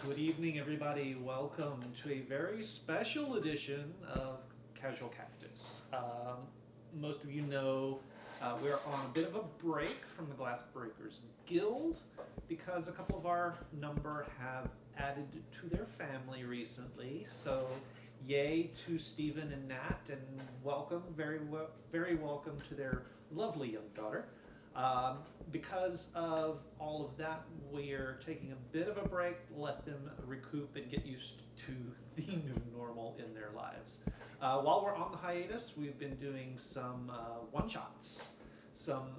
Good evening, everybody. Welcome to a very special edition of Casual Cactus. Most of you know we're on a bit of a break from the Glassbreakers Guild because a couple of our number have added to their family recently. So, yay to Stephen and Nat, and welcome, very welcome to their lovely young daughter. Because of all of that, we're taking a bit of a break, let them recoup and get used to the new normal in their lives. While we're on the hiatus, we've been doing some one-shots, some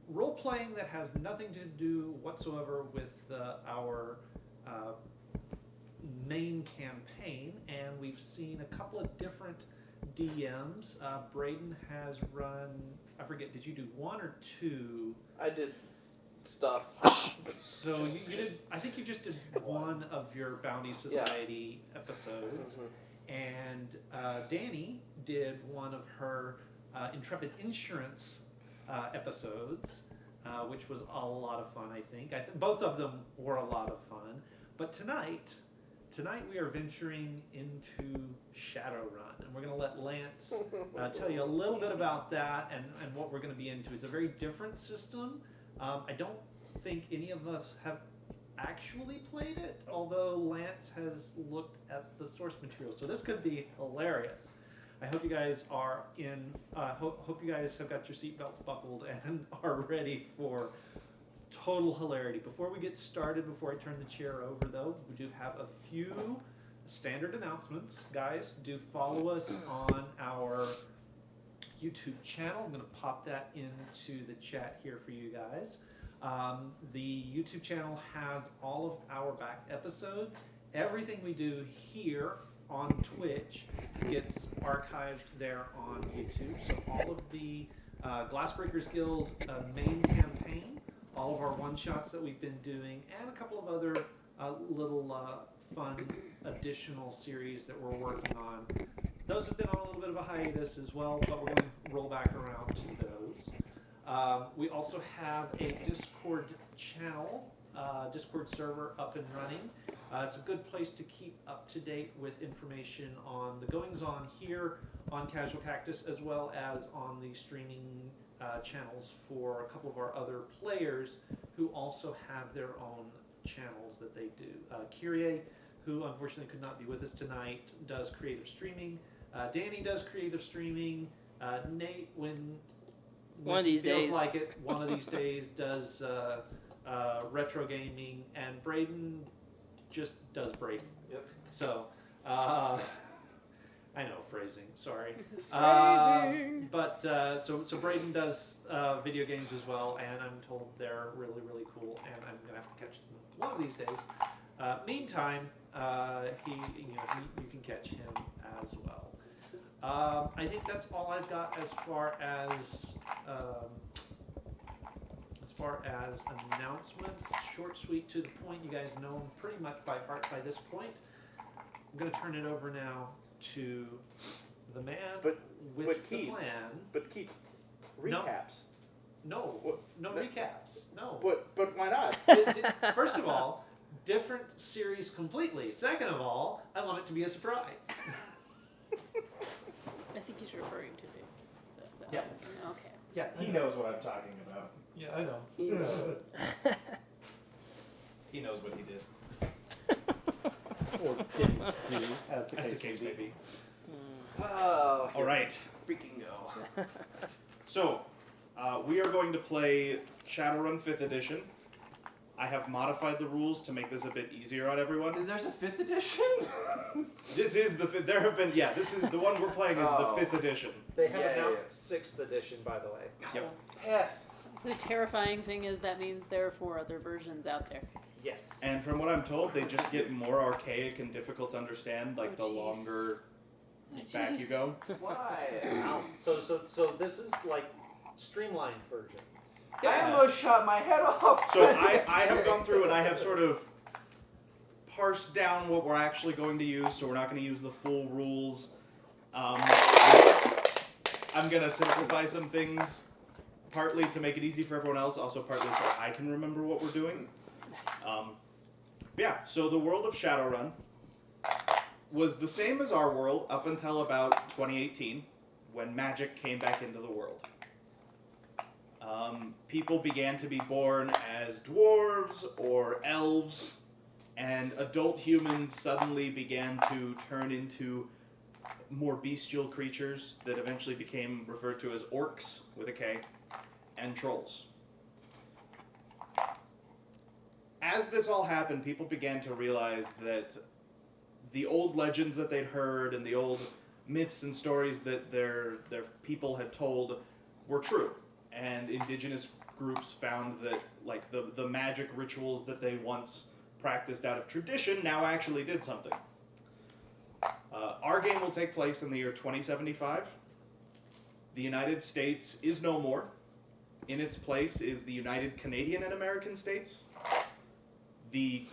role-playing that has nothing to do whatsoever with our main campaign, and we've seen a couple of different DMs. Braden has run, I forget, did you do one or two? I did stuff. So you did, I think you just did one of your Bounty Society episodes. Mm-hmm. And Danny did one of her Intrepid Insurance episodes, which was a lot of fun, I think. Both of them were a lot of fun. But tonight we are venturing into Shadowrun, and we're going to let Lance tell you a little bit about that and what we're going to be into. It's a very different system. I don't think any of us have actually played it, although Lance has looked at the source material. So this could be hilarious. I hope you guys are in. Hope you guys have got your seatbelts buckled and are ready for total hilarity. Before we get started, before I turn the chair over, though, we do have a few standard announcements. Guys, do follow us on our YouTube channel. I'm going to pop that into the chat here for you guys. The YouTube channel has all of our back episodes. Everything we do here on Twitch gets archived there on YouTube. So all of the Glassbreakers Guild main campaign, all of our one-shots that we've been doing, and a couple of other little fun additional series that we're working on. Those have been on a little bit of a hiatus as well, but we're going to roll back around to those. We also have a Discord channel, Discord server up and running. It's a good place to keep up to date with information on the goings-on here on Casual Cactus, as well as on the streaming channels for a couple of our other players who also have their own channels that they do. Kyrie, who unfortunately could not be with us tonight, does creative streaming. Danny does creative streaming. Nate, when one of these feels days, like it, one of these days does retro gaming, and Braden just does Braden. Yep. So, I know, phrasing, sorry. Phrasing. So Braden does video games as well, and I'm told they're really, really cool, and I'm going to have to catch them one of these days. Meantime, you can catch him as well. I think that's all I've got as far as announcements. Short, sweet, to the point. You guys know them pretty much by heart by this point. I'm going to turn it over now to the man with the plan. But Keith, recaps. No recaps. No. But why not? First of all, different series completely. Second of all, I want it to be a surprise. I think he's referring to me. Yeah. Okay. Yeah, He knows what I'm talking about. Yeah, I know. He knows. He knows what he did. Or didn't do, as the case may be. Oh, All right. freaking go. So, we are going to play Shadowrun 5th Edition. I have modified the rules to make this a bit easier on everyone. There's a 5th edition? This is the 5th. There have been, this is the one we're playing is the 5th edition. They have Yeah, announced 6th edition, by the way. Yep. Yes. The terrifying thing is that means there are 4 other versions out there. Yes. And from what I'm told, they just get more archaic and difficult to understand, like the jeez. longer Oh, back you jeez. go. Why? So this is like streamlined version. I almost shot my head off. So I have gone through and I have sort of parsed down what we're actually going to use, so we're not going to use the full rules. I'm going to simplify some things, partly to make it easy for everyone else, also partly so I can remember what we're doing. Yeah, so the world of Shadowrun was the same as our world up until about 2018, when magic came back into the world. People began to be born as dwarves or elves, and adult humans suddenly began to turn into more bestial creatures that eventually became referred to as orcs, with a K, and trolls. As this all happened, people began to realize that the old legends that they'd heard and the old myths and stories that their people had told were true. And indigenous groups found that like the magic rituals that they once practiced out of tradition now actually did something. Our game will take place in the year 2075. The United States is no more. In its place is the United Canadian and American States, the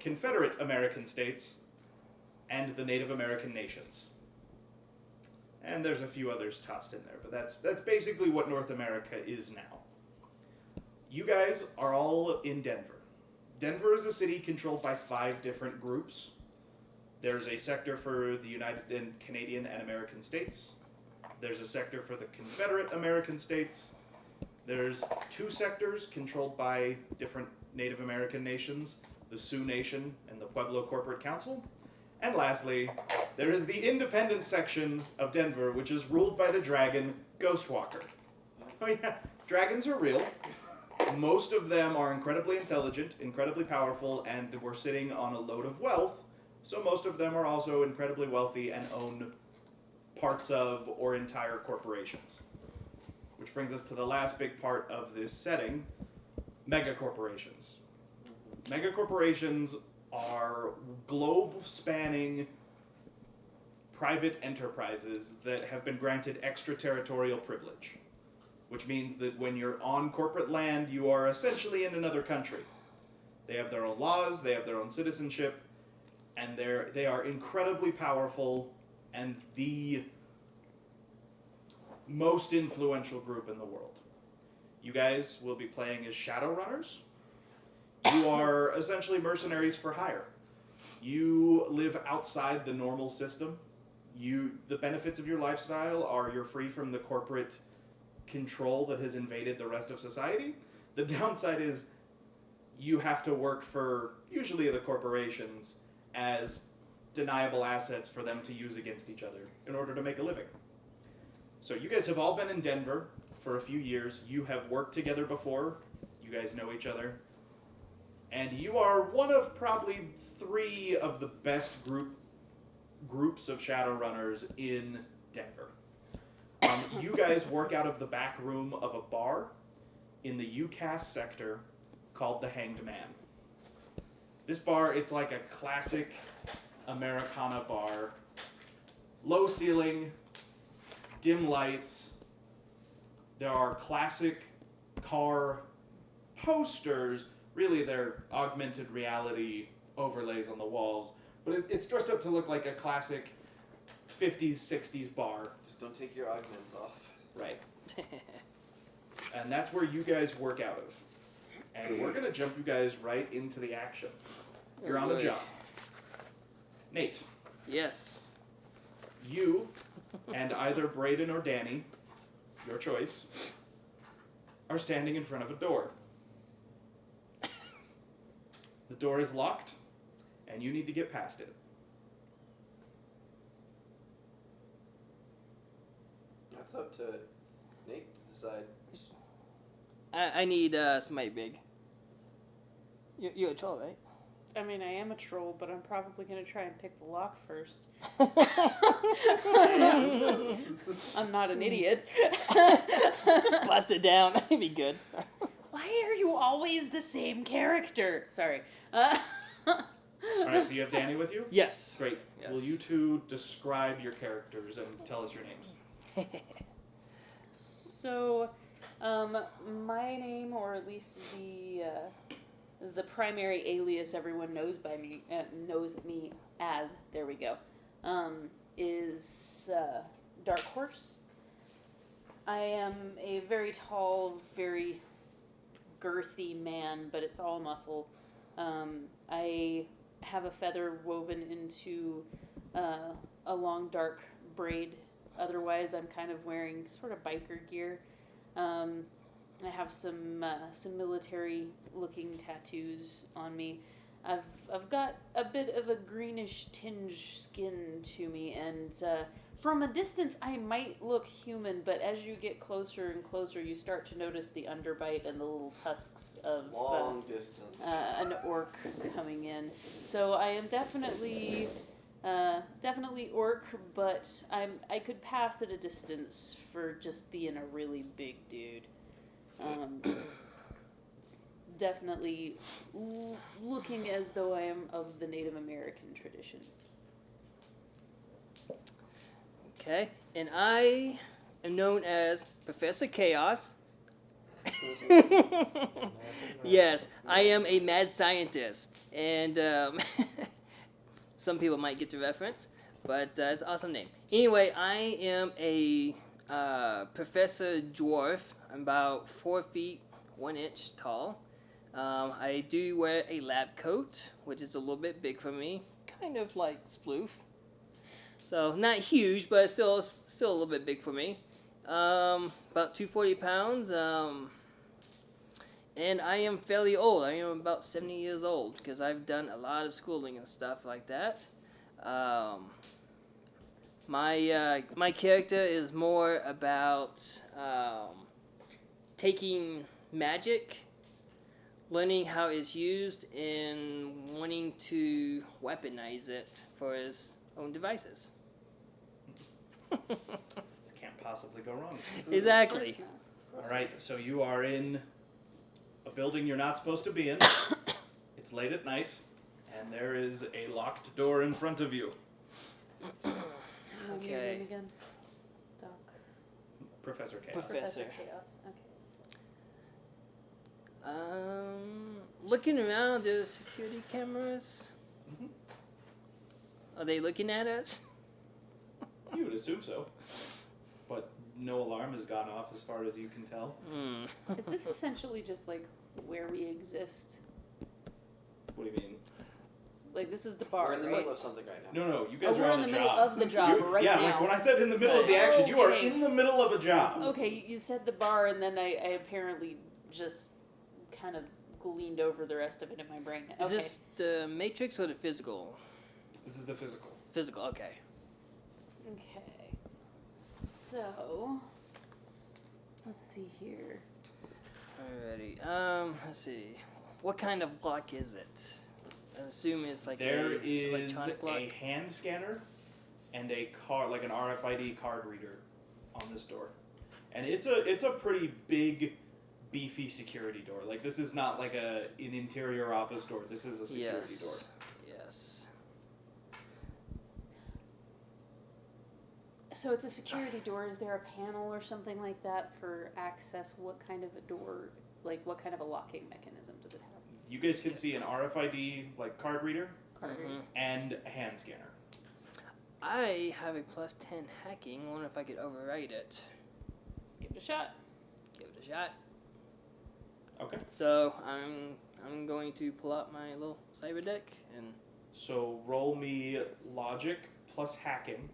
Confederate American States, and the Native American nations. And there's a few others tossed in there, but that's basically what North America is now. You guys are all in Denver. Denver is a city controlled by 5 different groups. There's a sector for the United and Canadian and American States. There's a sector for the Confederate American States. There's 2 sectors controlled by different Native American nations, the Sioux Nation and the Pueblo Corporate Council. And lastly, there is the independent section of Denver, which is ruled by the dragon, Ghostwalker. Oh yeah, dragons are real. Most of them are incredibly intelligent, incredibly powerful, and were sitting on a load of wealth, so most of them are also incredibly wealthy and own parts of or entire corporations. Which brings us to the last big part of this setting, megacorporations. Megacorporations are globe-spanning private enterprises that have been granted extraterritorial privilege, which means that when you're on corporate land, you are essentially in another country. They have their own laws, they have their own citizenship, and they are incredibly powerful and the most influential group in the world. You guys will be playing as Shadowrunners. You are essentially mercenaries for hire. You live outside the normal system. The benefits of your lifestyle are you're free from the corporate control that has invaded the rest of society. The downside is you have to work for usually the corporations as deniable assets for them to use against each other in order to make a living. So you guys have all been in Denver for a few years. You have worked together before. You guys know each other. And you are one of probably 3 of the best groups of Shadowrunners in Denver. You guys work out of the back room of a bar in the UCAS sector called the Hanged Man. This bar, it's like a classic Americana bar. Low ceiling, dim lights. There are classic car posters. Really, they're augmented reality overlays on the walls. But it's dressed up to look like a classic 50s, 60s bar. Just don't take your augments off. Right. And that's where you guys work out of. And we're going to jump you guys right into the action. You're on the job. Nate. Yes. You and either Braden or Danny, your choice, are standing in front of a door. The door is locked, and you need to get past it. That's up to Nate to decide. I need somebody big. You're a troll, right? I mean, I am a troll, but I'm probably going to try and pick the lock first. I'm not an idiot. Just bust it down. That'd be good. Why are you always the same character? Sorry. Alright, so you have Danny with you? Yes. Great. Yes. Will you two describe your characters and tell us your names? So, my name, or at least the primary alias everyone knows me as, there we go, is Dark Horse. I am a very tall, very girthy man, but it's all muscle. I have a feather woven into a long dark braid. Otherwise, I'm kind of wearing sort of biker gear. I have some military-looking tattoos on me. I've got a bit of a greenish tinge skin to me, and from a distance, I might look human, but as you get closer and closer, you start to notice the underbite and the little tusks of Long distance. an orc coming in. So I am definitely orc, but I could pass at a distance for just being a really big dude. Definitely looking as though I am of the Native American tradition. Okay, and I am known as Professor Chaos. Yes, I am a mad scientist, and some people might get the reference, but it's an awesome name. Anyway, I am a Professor Dwarf. I'm about 4 feet 1 inch tall. I do wear a lab coat, which is a little bit big for me, kind of like Sploof. So not huge, but still a little bit big for me. About 240 pounds. And I am fairly old. I am about 70 years old because I've done a lot of schooling and stuff like that. My character is more about taking magic, learning how it's used, and wanting to weaponize it for his own devices. This can't possibly go wrong. Exactly. Of course not. All right, so you are in a building you're not supposed to be in. It's late at night, and there is a locked door in front of you. Remind me your Okay. name again? Doc. Professor Chaos. Professor. Chaos. Okay. Looking around, there's security cameras. Mhm. Are they looking at us? You would assume so. But no alarm has gone off as far as you can tell. Is this essentially just like where we exist? What do you mean? Like this is the bar, We're in the right? middle of something right now. No, you guys Oh, are we're on in the the middle job. of the job right yeah, now. like when I said in the middle of the action, you are Okay. in the middle of a job. Okay, you said the bar, and then I apparently just kind of gleaned over the rest of it in my brain. Okay. Is this the Matrix or the physical? This is the physical. Physical, okay. Okay. So, let's see here. Alrighty. Let's see. What kind of lock is it? I assume it's like There a is electronic lock. a hand scanner and a card, like an RFID card reader, on this door, and it's a pretty big, beefy security door. Like this is not like an interior office door. This is a security door. Yes. So it's a security door. Is there a panel or something like that for access? What kind of a door, like what kind of a locking mechanism does it have? You guys can see an RFID like card reader Card reader? Mhm. and a hand scanner. I have a +10 hacking. I wonder if I could override it. Give it a shot. Give it a shot. Okay. So I'm going to pull out my little cyber deck and So roll me logic plus hacking,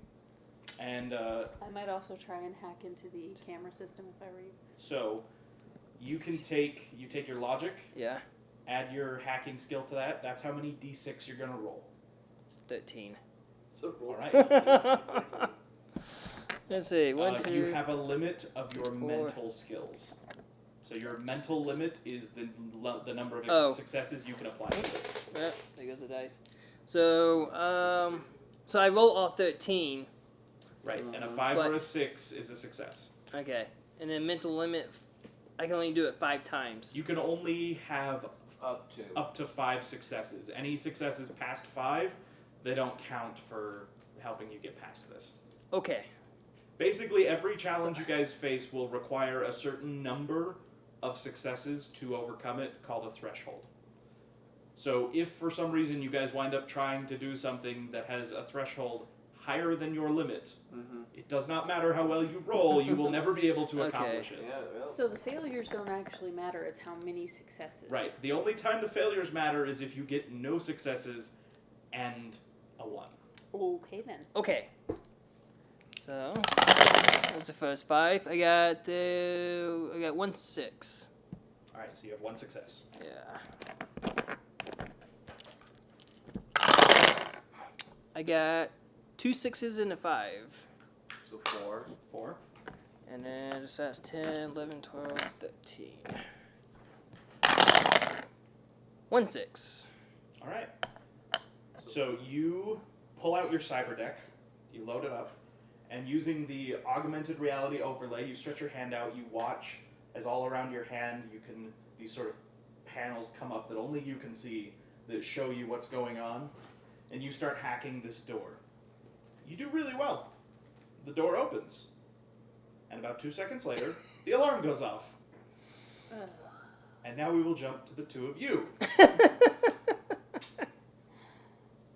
and I might also try and hack into the camera system if I were you. so you take your logic, yeah, add your hacking skill to that. That's how many d6 you're gonna roll. it's 13. So All right. Let's see. One, two. You have a limit of your 4. mental skills. So your mental limit is the number of Oh. successes you can apply to this. Yeah, there goes the dice. So so I roll all 13. Right, and a 5 or But- a 6 is a success. Okay, and then mental limit, I can only do it 5 times. You can only have up to 5 successes. Any successes past 5, they don't count for helping you get past this. Okay. Basically, every challenge you guys face will require a certain number of successes to overcome it, called a threshold. So if for some reason you guys wind up trying to do something that has a threshold higher than your limit, Mm-hmm. it does not matter how well you roll, you will never be able to Okay. accomplish it. Yeah, well. So the failures don't actually matter, it's how many successes. Right. The only time the failures matter is if you get no successes and a 1. Okay then. Okay. So that's the first 5. I got 1 6. Alright, so you have 1 success. Yeah. I got 2 6s and a 5. So 4. 4. And then so that's 10, 11, 12, 13. 1 6. Alright. So you pull out your cyber deck, you load it up, and using the augmented reality overlay, you stretch your hand out, you watch as all around your hand these sort of panels come up that only you can see that show you what's going on, and you start hacking this door. You do really well. The door opens, and about 2 seconds later, the alarm goes off. Ugh. And now we will jump to the 2 of you.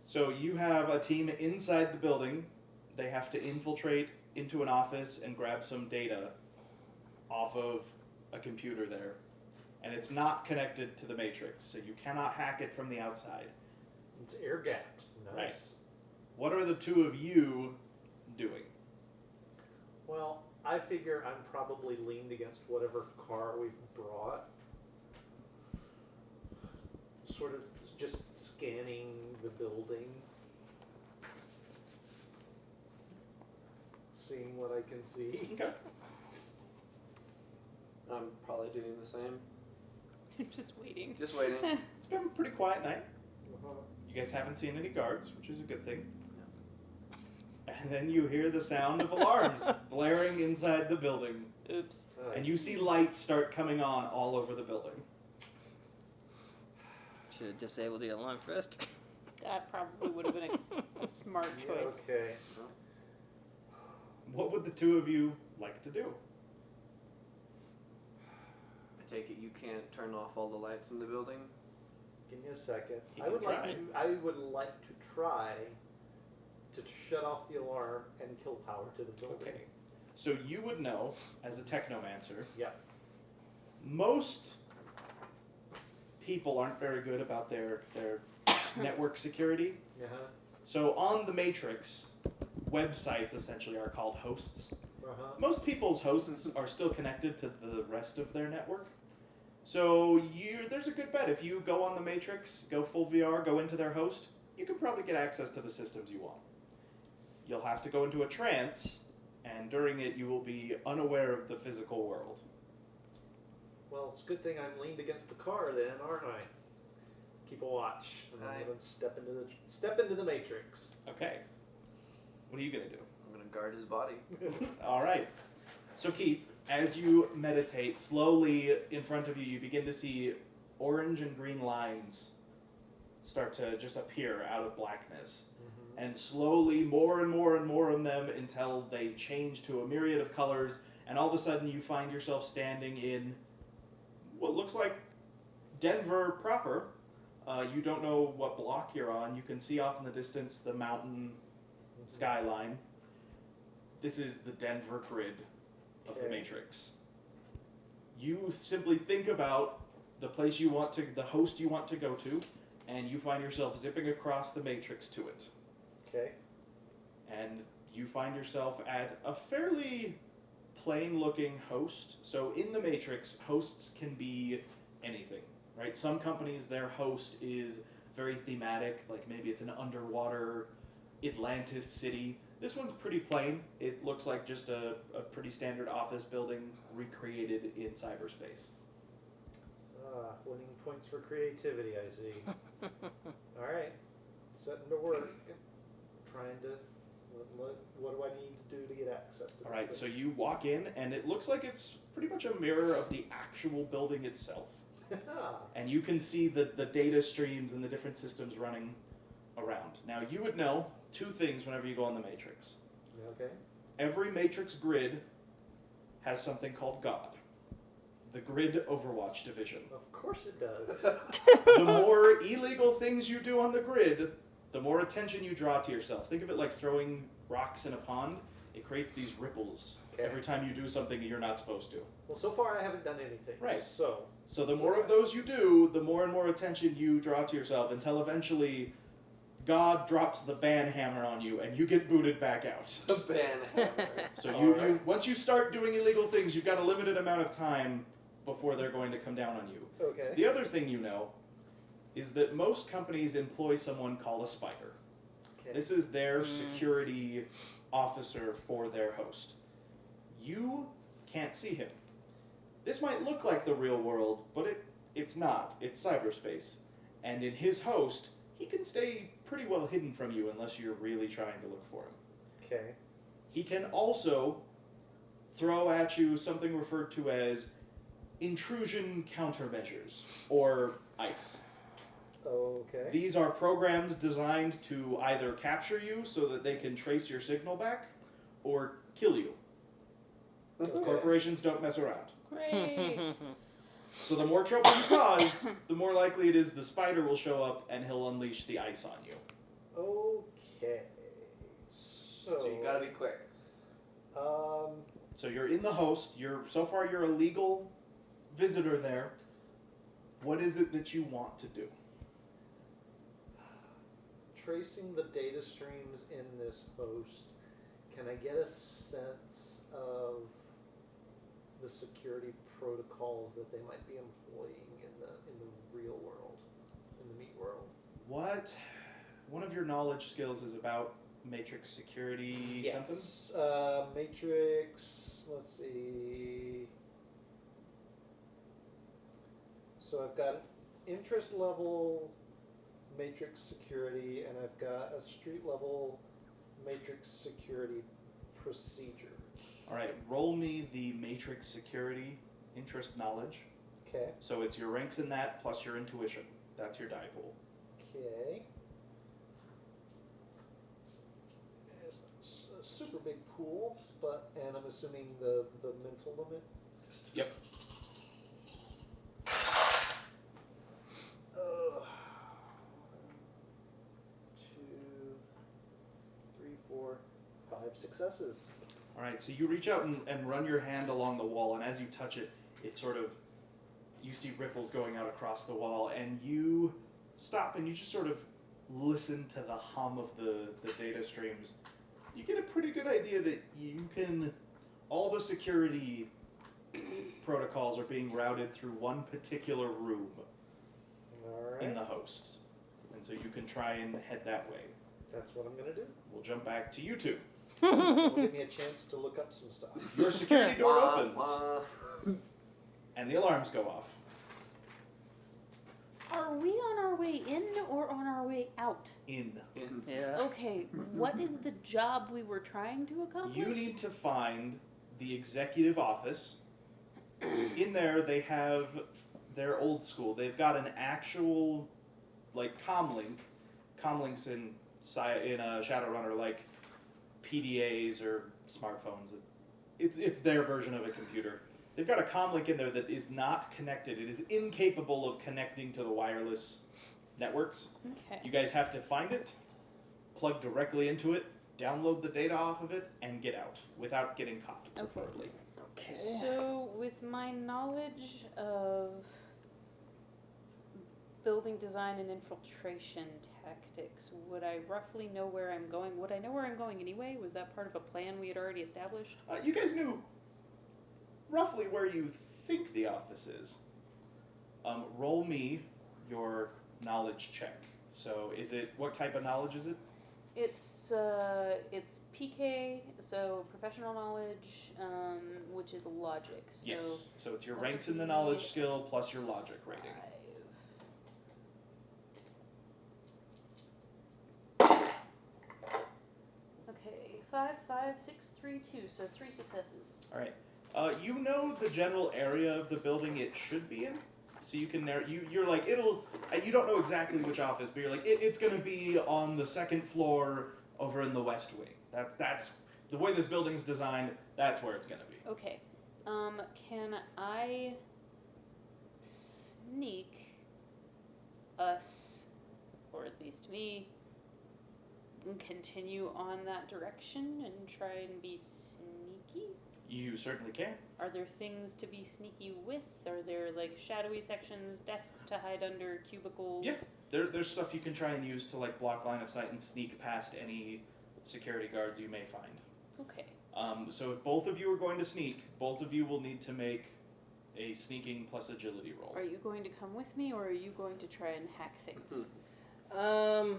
So you have a team inside the building. They have to infiltrate into an office and grab some data off of a computer there. And it's not connected to the Matrix, so you cannot hack it from the outside. It's air gapped. Nice. Right. What are the 2 of you doing? Well, I figure I'm probably leaned against whatever car we've brought. Sort of just scanning the building. Seeing what I can see. Okay. I'm probably doing the same. Just waiting. Just waiting. It's been a pretty quiet night. Uh-huh. You guys haven't seen any guards, which is a good thing. And then you hear the sound of alarms blaring inside the building. Oops. And you see lights start coming on all over the building. Should have disabled the alarm first. That probably would have been a smart choice. Okay. What would the 2 of you like to do? I take it you can't turn off all the lights in the building? Give me a second. You I can would like try. to. I would like to try to shut off the alarm and kill power to the building. Okay. So you would know, as a technomancer, Yeah. most people aren't very good about their network security. Uh-huh. So on the Matrix, websites essentially are called hosts. Uh-huh. Most people's hosts are still connected to the rest of their network. So there's a good bet. If you go on the Matrix, go full VR, go into their host, you can probably get access to the systems you want. You'll have to go into a trance, and during it you will be unaware of the physical world. Well, it's a good thing I'm leaned against the car then, aren't I? Keep a watch. And I'm Aye. gonna step into the matrix. Okay. What are you going to do? I'm going to guard his body. All right. So Keith, as you meditate, slowly in front of you, you begin to see orange and green lines start to just appear out of blackness. And slowly, more and more and more of them until they change to a myriad of colors, and all of a sudden you find yourself standing in what looks like Denver proper. You don't know what block you're on. You can see off in the distance the mountain skyline. This is the Denver grid of the Okay. Matrix. You simply think about the place you want to, the host you want to go to, and you find yourself zipping across the Matrix to it. Okay. And you find yourself at a fairly plain-looking host. So in the Matrix, hosts can be anything, right? Some companies, their host is very thematic, like maybe it's an underwater Atlantis city. This one's pretty plain. It looks like just a pretty standard office building recreated in cyberspace. Winning points for creativity, I see. All right. Setting to work. Trying to. What do I need to do to get access to All this right, so thing? you walk in, and it looks like it's pretty much a mirror of the actual building itself. And you can see the data streams and the different systems running around. Now, you would know two things whenever you go on the Matrix. Okay. Every Matrix grid has something called God. The Grid Overwatch Division. Of course it does. The more illegal things you do on the grid, the more attention you draw to yourself. Think of it like throwing rocks in a pond, it creates these ripples Okay. every time you do something you're not supposed to. Well, so far I haven't done anything. Right. So, So the more of those you do, the more and more attention you draw to yourself until eventually God drops the ban hammer on you and you get booted back out. The ban hammer. So Alright. once you start doing illegal things, you've got a limited amount of time before they're going to come down on you. okay. The other thing you know is that most companies employ someone called a spider. Okay. This is their security officer for their host. You can't see him. This might look like the real world, but it's not. It's cyberspace. And in his host, he can stay pretty well hidden from you unless you're really trying to look for him. Okay. He can also throw at you something referred to as intrusion countermeasures, or ICE. Okay. These are programs designed to either capture you so that they can trace your signal back, or kill you. Okay. Corporations don't mess around. Great. So the more trouble you cause, the more likely it is the spider will show up and he'll unleash the ice on you. Okay. So So you gotta be quick. So you're in the host, so far you're a legal visitor there. What is it that you want to do? tracing the data streams in this host, can I get a sense of the security protocols that they might be employing in the real world, in the meat world? What? One of your knowledge skills is about matrix security something? Yes. Matrix, let's see. So I've got interest level matrix security, and I've got a street level matrix security procedure. Alright, roll me the matrix security interest knowledge. Okay. So it's your ranks in that plus your intuition. That's your die pool. Okay. It's a super big pool, and I'm assuming the mental limit. Yep. Two, three, four, 5 successes. Alright, so you reach out and run your hand along the wall, and as you touch it, it sort of, you see ripples going out across the wall, and you stop and you just sort of listen to the hum of the data streams. You get a pretty good idea that you can, all the security protocols are being routed through one particular room Alright. in the host. And so you can try and head that way. That's what I'm going to do. We'll jump back to you two. It'll give me a chance to look up some stuff. Your security door Wah, opens, wah. and the alarms go off. Are we on our way in or on our way out? In. Yeah. Okay, what is the job we were trying to accomplish? You need to find the executive office. In there, they have their old school. They've got an actual, like, comlink. Comlinks in Shadowrun are like PDAs or smartphones. It's their version of a computer. They've got a comlink in there that is not connected. It is incapable of connecting to the wireless networks. Okay. You guys have to find it, plug directly into it, download the data off of it, and get out without getting caught, Okay. preferably. Okay. So, with my knowledge of building design and infiltration tactics, would I roughly know where I'm going? Would I know where I'm going anyway? Was that part of a plan we had already established? You guys knew roughly where you think the office is. Roll me your knowledge check. So what type of knowledge is it? It's PK, so professional knowledge, which is logic. So Yes. So it's your that ranks would in the be knowledge skill plus your logic rating. 5. Okay, 5, 5, 6, 3, 2. So 3 successes. All right. You know the general area of the building it should be in, so you can you're like you don't know exactly which office, but you're like it's gonna be on the second floor over in the west wing. That's the way this building's designed. That's where it's gonna be. Okay. Can I sneak us, or at least me, continue on that direction and try and be sneaky? You certainly can. Are there things to be sneaky with? Are there like shadowy sections, desks to hide under, cubicles? Yeah, there's stuff you can try and use to like block line of sight and sneak past any security guards you may find. Okay. So if both of you are going to sneak, both of you will need to make a sneaking plus agility roll. Are you going to come with me, or are you going to try and hack things? I'm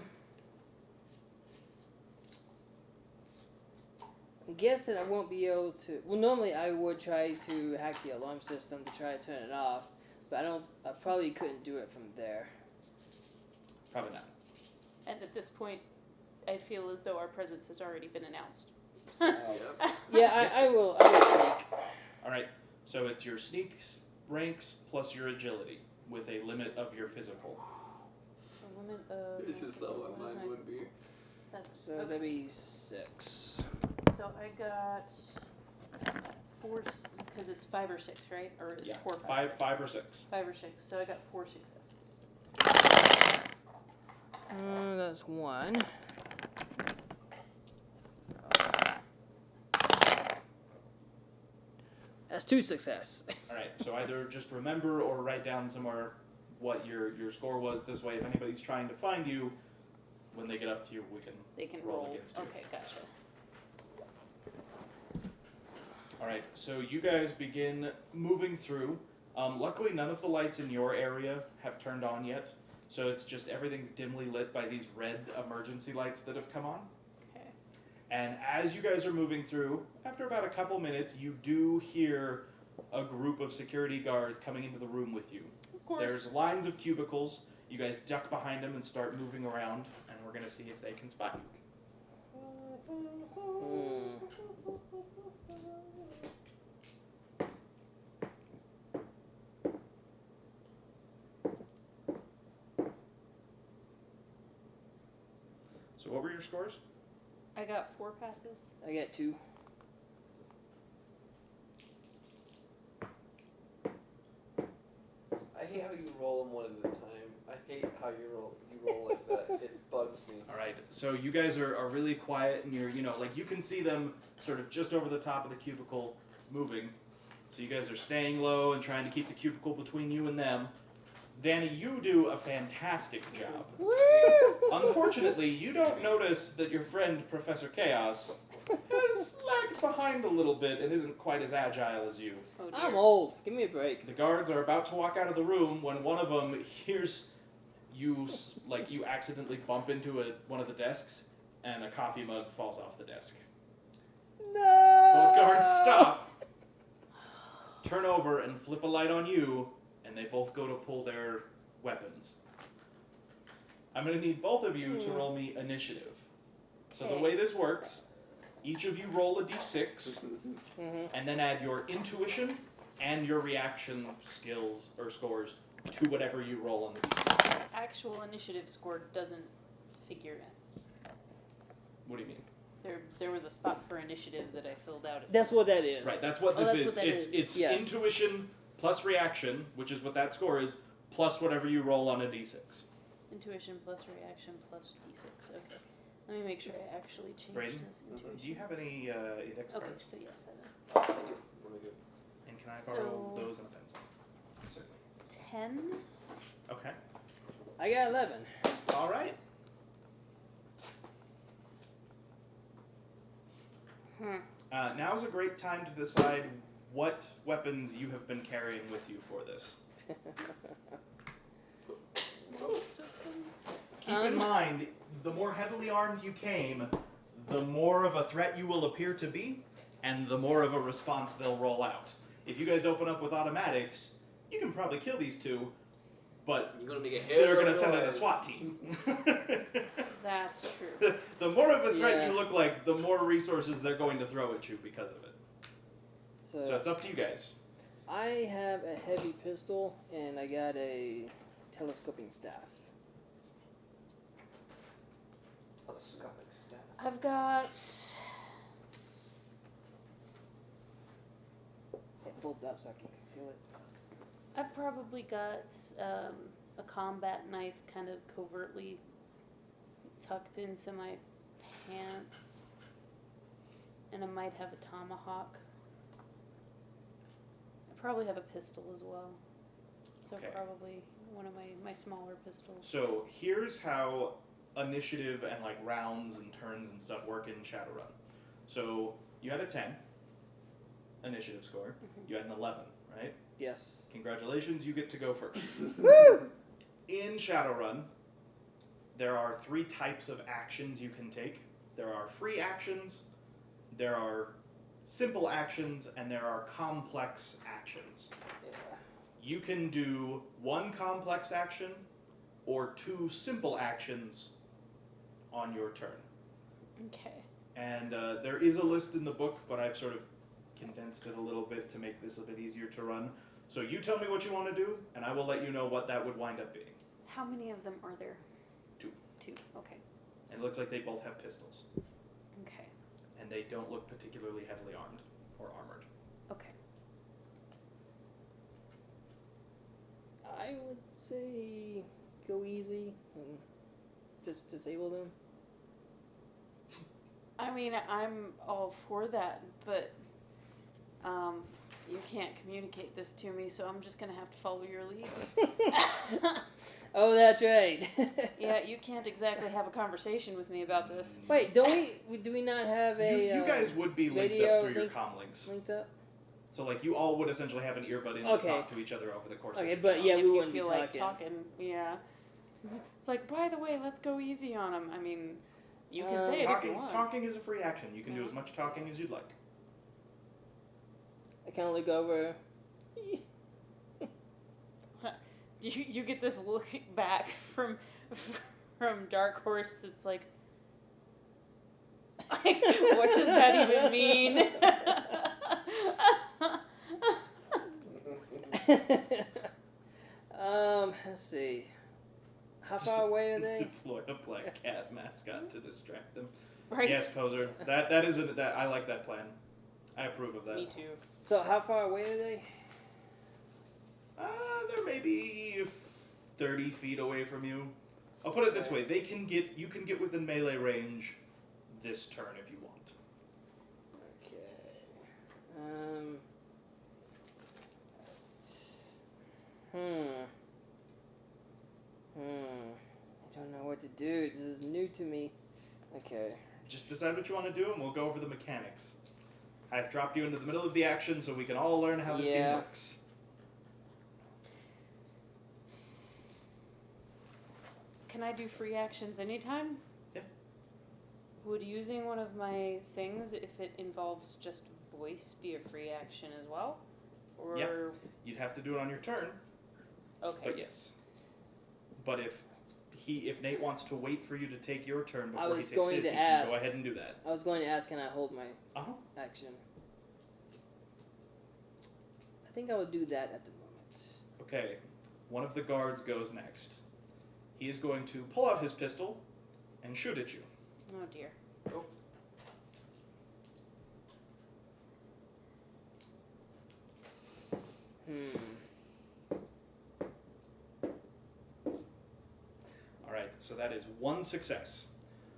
guessing I won't be able to. Well, normally I would try to hack the alarm system to try to turn it off, but I probably couldn't do it from there. Probably not. And at this point, I feel as though our presence has already been announced. Yeah, I will sneak. All right. So it's your sneak ranks plus your agility with a limit of your physical. A limit of. It's just thought what mine would be. So that'd be 6. So I got 4, because it's 5 or 6, right? Or it's Yeah, 4 or 5. 5 or 6. 5 or 6. So I got 4 successes. That's 1. That's 2 success. All right. So either just remember or write down somewhere what your score was. This way, if anybody's trying to find you, when they get up to you, They can roll roll. against you. Okay, gotcha. All right, so you guys begin moving through. Luckily, none of the lights in your area have turned on yet, so it's just everything's dimly lit by these red emergency lights that have come on. Okay. And as you guys are moving through, after about a couple minutes, you do hear a group of security guards coming into the room with you. Of course. There's lines of cubicles. You guys duck behind them and start moving around, and we're going to see if they can spot you. So what were your scores? I got 4 passes. I got 2. I hate how you roll them one at a time. I hate how you roll like that. It bugs me. All right, so you guys are really quiet, and you're, like you can see them sort of just over the top of the cubicle moving. So you guys are staying low and trying to keep the cubicle between you and them. Danny, you do a fantastic job. Woo! Unfortunately, you don't notice that your friend Professor Chaos has lagged behind a little bit and isn't quite as agile as you. Oh, dear. I'm old. Give me a break. The guards are about to walk out of the room when one of them hears you, you accidentally bump into one of the desks, and a coffee mug falls off the desk. No! Both guards stop, turn over, and flip a light on you, and they both go to pull their weapons. I'm going to need both of you to roll me initiative. So the Okay. way this works, each of you roll a d6, and then add your intuition and your reaction skills or scores to whatever you roll on the d6. Actual initiative score doesn't figure in. What do you mean? There was a spot for initiative that I filled out. At That's some what that is. Right, that's what Oh, this that's is. what that it's is. it's Yes. intuition plus reaction, which is what that score is, plus whatever you roll on a d6. Intuition plus reaction plus d6. Okay. Let me make sure I actually changed Braden, this. Intuition. do you have any index Okay, cards? so yes, I Thank you. Let me go. And can I So- borrow those and a pencil? Certainly. 10. Okay. I got 11. All right. Now's a great time to decide what weapons you have been carrying with you for this. Keep in mind, the more heavily armed you came, the more of a threat you will appear to be, and the more of a response they'll roll out. If you guys open up with automatics, you can probably kill these two, but You're gonna make a they're hell going to of send in a noise. SWAT team. That's true. The more of a threat Yeah. you look like, the more resources they're going to throw at you because of it. So it's up to you guys. I have a heavy pistol and I got a telescoping staff. Telescopic staff. I've got. It folds up so I can conceal it. I've probably got a combat knife kind of covertly tucked into my pants, and I might have a tomahawk. I probably have a pistol as well. So Okay. probably one of my smaller pistols. So here's how initiative and like rounds and turns and stuff work in Shadowrun. So you had a 10 initiative score. You had an 11, right? Yes. Congratulations, you get to go first. Woo! In Shadowrun, there are 3 types of actions you can take. There are free actions, there are simple actions, and there are complex actions. Yeah. You can do 1 complex action or 2 simple actions on your turn. Okay. And there is a list in the book, but I've sort of condensed it a little bit to make this a bit easier to run. So you tell me what you want to do, and I will let you know what that would wind up being. How many of them are there? 2. 2. Okay. And it looks like they both have pistols. Okay. And they don't look particularly heavily armed or armored. Okay. I would say go easy and just disable them. I mean, I'm all for that, but you can't communicate this to me, so I'm just gonna have to follow your lead. Oh, that's right. Yeah, you can't exactly have a conversation with me about this. Wait, don't we? Do we not have a? You guys would be linked video up through your link- comm links. linked up? So like you all would essentially have an earbud in Okay. to talk to each other over the course Okay, of the but job. yeah, if we you wouldn't feel be like talking. talking, yeah. It's like, by the way, let's go easy on him. I mean, you can say it if you Talking, want. talking is a free action. You can do as much talking as you'd like. I kind of look over. You get this look back from Dark Horse that's like what does that even mean? Let's see. How far away are they? Deploy a black cat mascot to distract them. Right? Yes, poser. That is that. I like that plan. I approve of that. Me too. So how far away are they? They're maybe 30 feet away from you. I'll put it this way: you can get within melee range this turn if you want. Okay. I don't know what to do. This is new to me. Okay. Just decide what you want to do, and we'll go over the mechanics. I've dropped you into the middle of the action so we can all learn how this game Yeah. works. Can I do free actions anytime? Yeah. Would using one of my things, if it involves just voice, be a free action as well? Or Yeah. You'd have to do it on your turn, okay. but yes. But if Nate wants to wait for you to take your turn before he was takes going his, to you can ask. go ahead and do that. I was going to ask, can I hold my Uh-huh. action? I think I would do that at the moment. Okay, one of the guards goes next. He is going to pull out his pistol and shoot at you. Oh dear. Alright, so that is 1 success.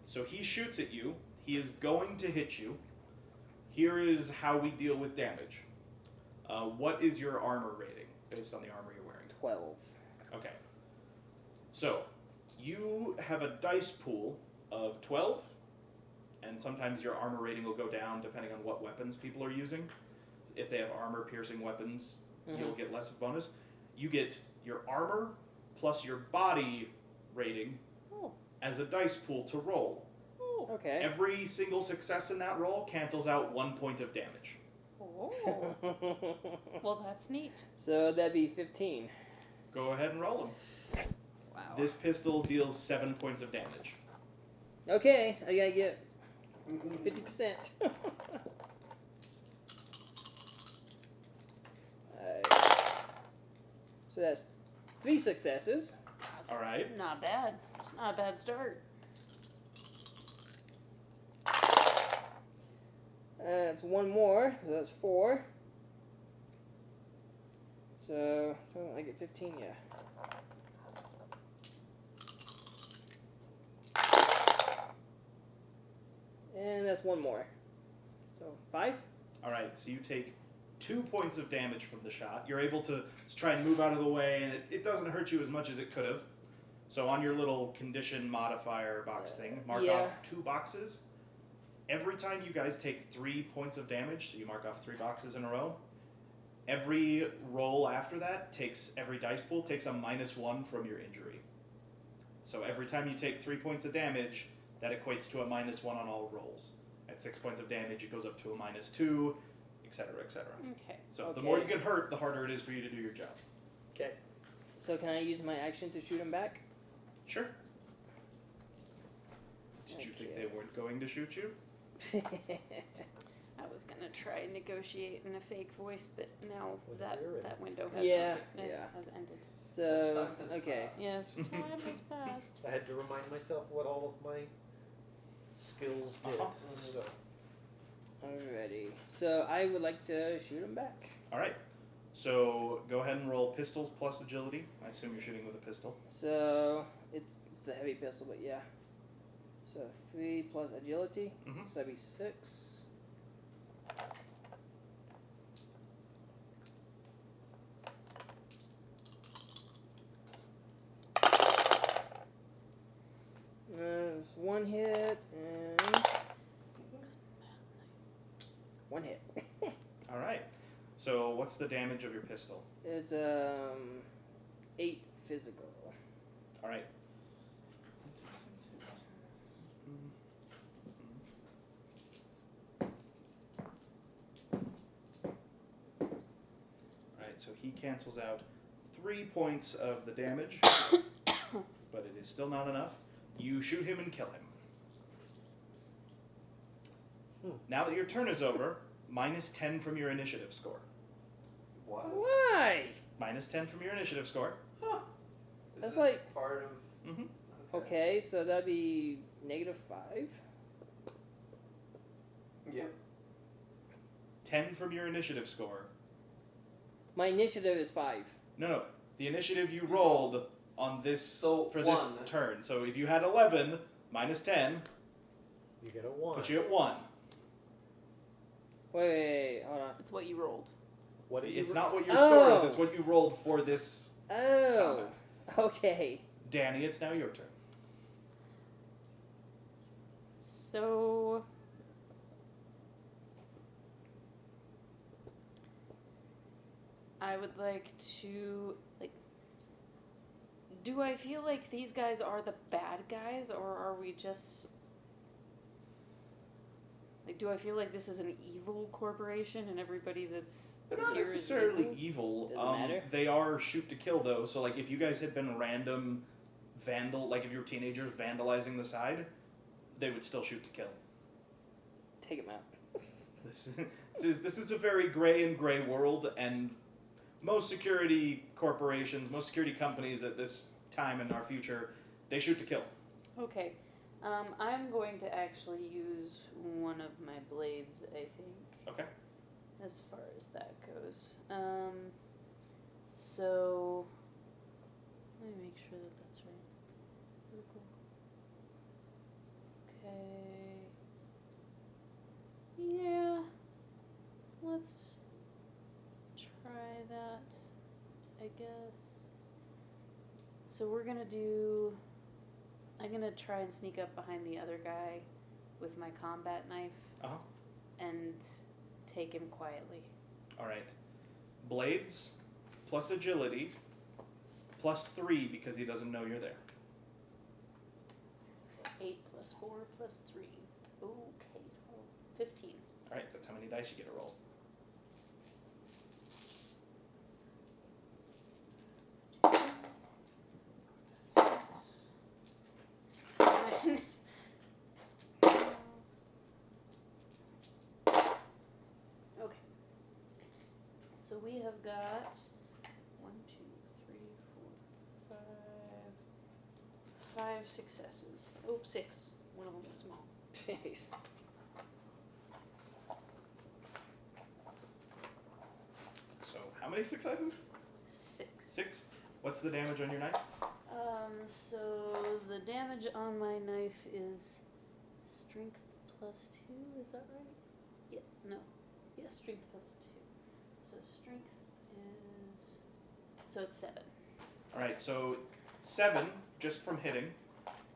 So he shoots at you. He is going to hit you. Here is how we deal with damage. What is your armor rating based on the armor you're wearing? 12. Okay. So, you have a dice pool of 12, and sometimes your armor rating will go down depending on what weapons people are using. If they have armor-piercing weapons, you'll get less of a bonus. You get your armor plus your body rating as a dice pool to roll. Okay. Every single success in that roll cancels out 1 point of damage. Oh. Well, that's neat. So that'd be 15. Go ahead and roll them. Wow. This pistol deals 7 points of damage. Okay, I gotta get 50%. Alright. So that's 3 successes. That's All right. Not bad. It's not a bad start. That's 1 more, so that's 4. So I get 15, yeah. that's one more. So 5. All right, so you take 2 points of damage from the shot. You're able to try and move out of the way, and it doesn't hurt you as much as it could have. So on your little condition modifier box thing, mark off 2 boxes. Every time you guys take 3 points of damage, so you mark off 3 boxes in a row, every roll after that every dice pool takes a -1 from your injury. So every time you take 3 points of damage, that equates to a -1 on all rolls. At 6 points of damage, it goes up to a -2, etc., etc. Okay. So the more you get hurt, the harder it is for you to do your job. Okay. So can I use my action to shoot him back? Sure. Did you think they weren't going to shoot you? I was gonna try and negotiate in a fake voice, but now Was that there that window has has ended. So Time has okay. passed. Yes, time has passed. I had to remind myself what all of my skills did. So Alrighty. So I would like to shoot him back. All right. So go ahead and roll pistols plus agility. I assume you're shooting with a pistol. So it's a heavy pistol, but yeah. So 3 plus agility. Mhm. So that'd be 6. There's 1 hit and 1 hit. All right. So what's the damage of your pistol? It's 8 physical. All right. All right. So he cancels out 3 points of the damage, but it is still not enough. You shoot him and kill him. Now that your turn is over, -10 from your initiative score. What? Why? -10 from your initiative score. Is That's this like- part of. Mm-hmm. Okay, so that'd be -5. Yep. 10 from your initiative score. My initiative is 5. No. The initiative you rolled on this So, for this 1. turn. So if you had 11, -10, you get a 1. put you at 1. Wait, hold on. It's what you rolled. What did you It's roll? not what your score is, Oh. it's what you rolled for this. Oh, okay. Danny, it's now your turn. So I would like to do I feel like these guys are the bad guys, or are we just do I feel like this is an evil corporation and everybody that's They're not here is necessarily evil? evil. Doesn't matter. They are shoot to kill though. So like if you guys had been random like if you were teenagers vandalizing the side, they would still shoot to kill. Take him out. This is a very gray world, and most security corporations, most security companies at this time in our future, they shoot to kill. Okay. I'm going to actually use one of my blades, I think. Okay. As far as that goes. So let me make sure that that's right. Physical. Okay. Yeah. Let's try that, I guess. So I'm gonna try and sneak up behind the other guy with my combat knife Uh-huh. and take him quietly. All right. Blades plus agility plus 3 because he doesn't know you're there. 8 plus 4 plus 3. Okay, 15. All right, that's how many dice you get to roll. Okay. So we have got 1, 2, 3, 4, 5, 5 successes. Oh, 6. One of them is small. Jeez. So how many successes? 6. 6. What's the damage on your knife? So the damage on my knife is strength plus 2, is that right? Yeah, no. Yeah, strength plus 2. So strength is... So it's 7. Alright, so 7 just from hitting,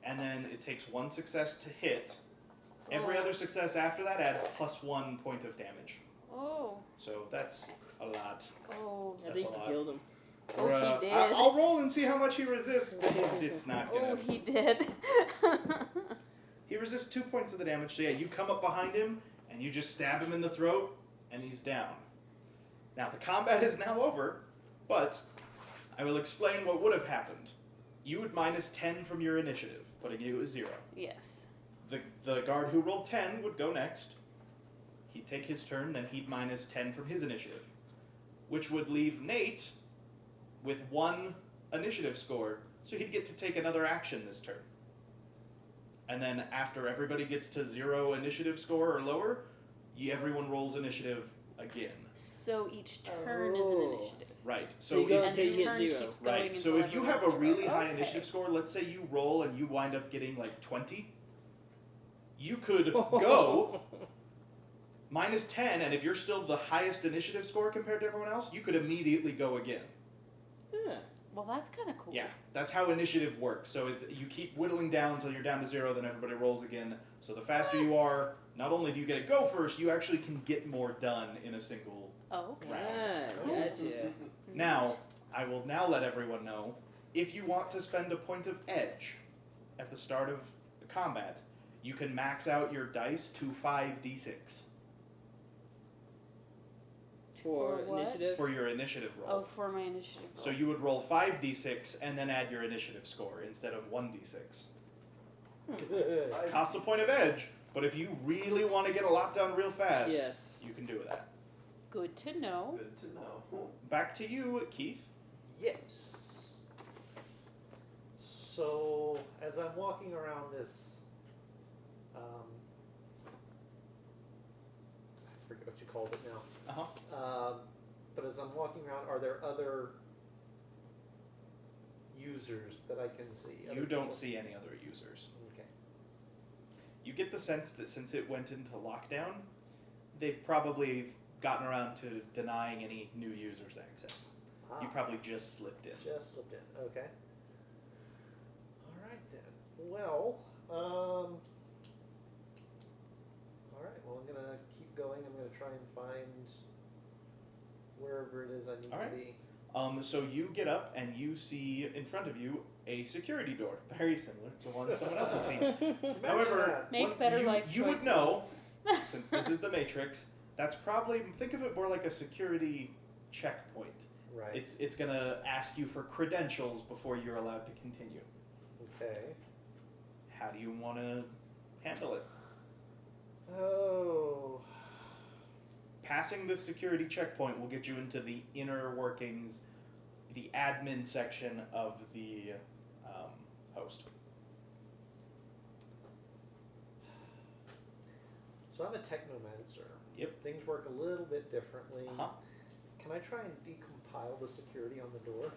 and then it takes 1 success to hit. Every Oh. other success after that adds plus 1 point of damage. Oh. So that's a lot. Oh. I That's think a you lot. killed him. Oh, he did. I'll roll and see how much he resists, but it's not gonna. Oh, he did. He resists 2 points of the damage, so yeah, you come up behind him, and you just stab him in the throat, and he's down. Now, the combat is now over, but I will explain what would have happened. You would minus 10 from your initiative, putting you at 0. Yes. The guard who rolled 10 would go next. He'd take his turn, then he'd minus 10 from his initiative, which would leave Nate with 1 initiative score, so he'd get to take another action this turn. And then after everybody gets to 0 initiative score or lower, everyone rolls initiative again. So each turn is an initiative. Right. So So you go if, And until the you hit turn 0. keeps going right. So until if you have a everyone's really 0. high Okay. initiative score, let's say you roll and you wind up getting like 20, you could go minus 10, and if you're still the highest initiative score compared to everyone else, you could immediately go again. Yeah. Well, that's kind of cool. Yeah, that's how initiative works. So it's you keep whittling down until you're down to 0, then everybody rolls again. So the faster you are, not only do you get to go first, you actually can get more done in a single. Oh, okay. Ah, gotcha. Now, I will now let everyone know, if you want to spend a point of edge at the start of the combat, you can max out your dice to 5d6 For what? initiative? for your initiative Oh, roll. for my initiative. So roll. you would roll 5d6 and then add your initiative score instead of 1d6. Costs a point of edge, but if you really want to get a lot done real fast, Yes. you can do that. Good to know. Good to know. Back to you, Keith. Yes. So as I'm walking around this, I forget what you called it now. Uh-huh. But as I'm walking around, are there other users that I can see? You Other don't people? see any other users. Okay. You get the sense that since it went into lockdown, they've probably gotten around to denying any new users access. You probably just slipped in. Just slipped in. Okay. All right then. Well, all right. Well, I'm gonna keep going. I'm gonna try and find wherever it is I need All right. to be. So you get up and you see in front of you a security door, very similar to one someone else has seen. However, Make what better you, life you would choices. know, since this is the Matrix, that's probably, think of it more like a security checkpoint. Right. It's gonna ask you for credentials before you're allowed to continue. Okay. How do you want to handle it? Oh. Passing this security checkpoint will get you into the inner workings, the admin section of the host. So I'm a technomancer. Yep. Things work a little bit differently. Uh-huh. Can I try and decompile the security on the door?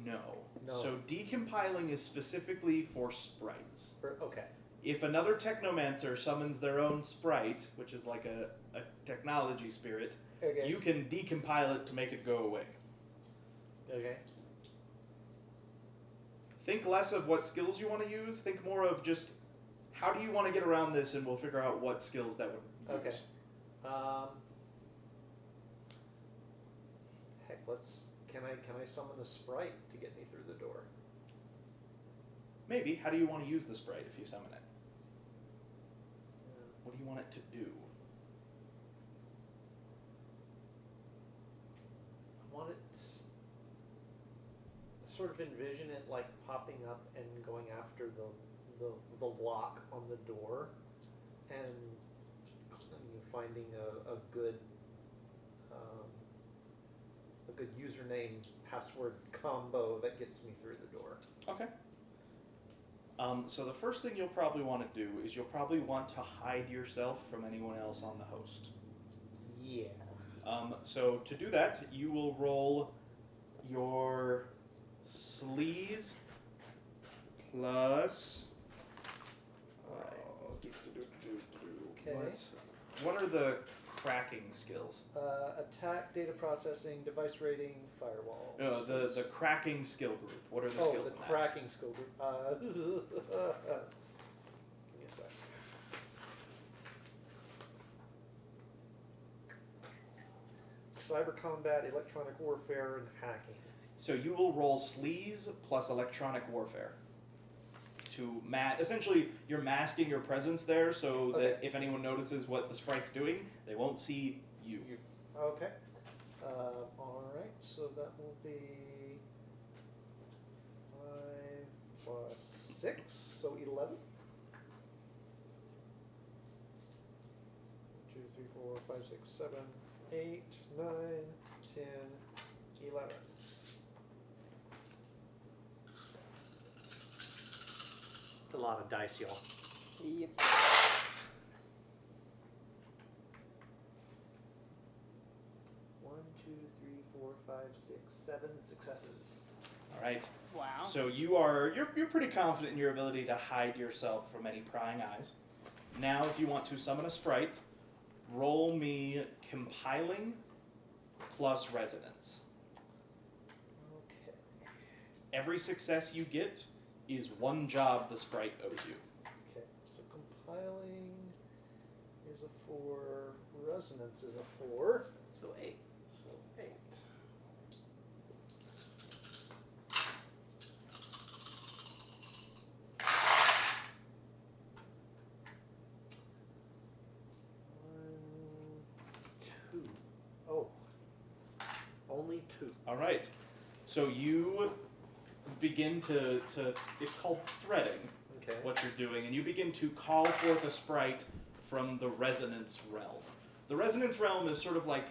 No. No. So decompiling is specifically for sprites. Okay. If another technomancer summons their own sprite, which is like a technology spirit, Okay. you can decompile it to make it go away. Okay. Think less of what skills you want to use, think more of just how do you want to get around this, and we'll figure out what skills that would Okay. use. Heck, can I summon a sprite to get me through the door? Maybe. How do you want to use the sprite if you summon it? Yeah. What do you want it to do? I want it. I sort of envision it like popping up and going after the lock on the door, and finding a good username password combo that gets me through the door. Okay. So the first thing you'll probably want to do is you'll probably want to hide yourself from anyone else on the host. Yeah. So to do that, you will roll your sleaze plus What are the cracking skills? Attack, data processing, device rating, firewall. No, the cracking skill group. What are the Oh, skills the in that? cracking skill group. Give me a sec. Cyber combat, electronic warfare, and hacking. So you will roll sleaze plus electronic warfare. To essentially, you're masking your presence there so that Okay. if anyone notices what the sprite's doing, they won't see you. Okay. Alright, so that will be 5 plus 6, so 11. 2, 3, 4, 5, 6, 7, 8, 9, 10, 11. It's a lot of dice, y'all. Yep. 1, 2, 3, 4, 5, 6, 7 successes. All right. Wow. So you're pretty confident in your ability to hide yourself from any prying eyes. Now, if you want to summon a sprite, roll me compiling plus resonance. Okay. Every success you get is one job the sprite owes you. Okay, so compiling is a 4, resonance is a 4, So 8. so 8. Two. Oh. Only 2. All right. So you begin to it's called threading, Okay. what you're doing, and you begin to call forth a sprite from the resonance realm. The resonance realm is sort of like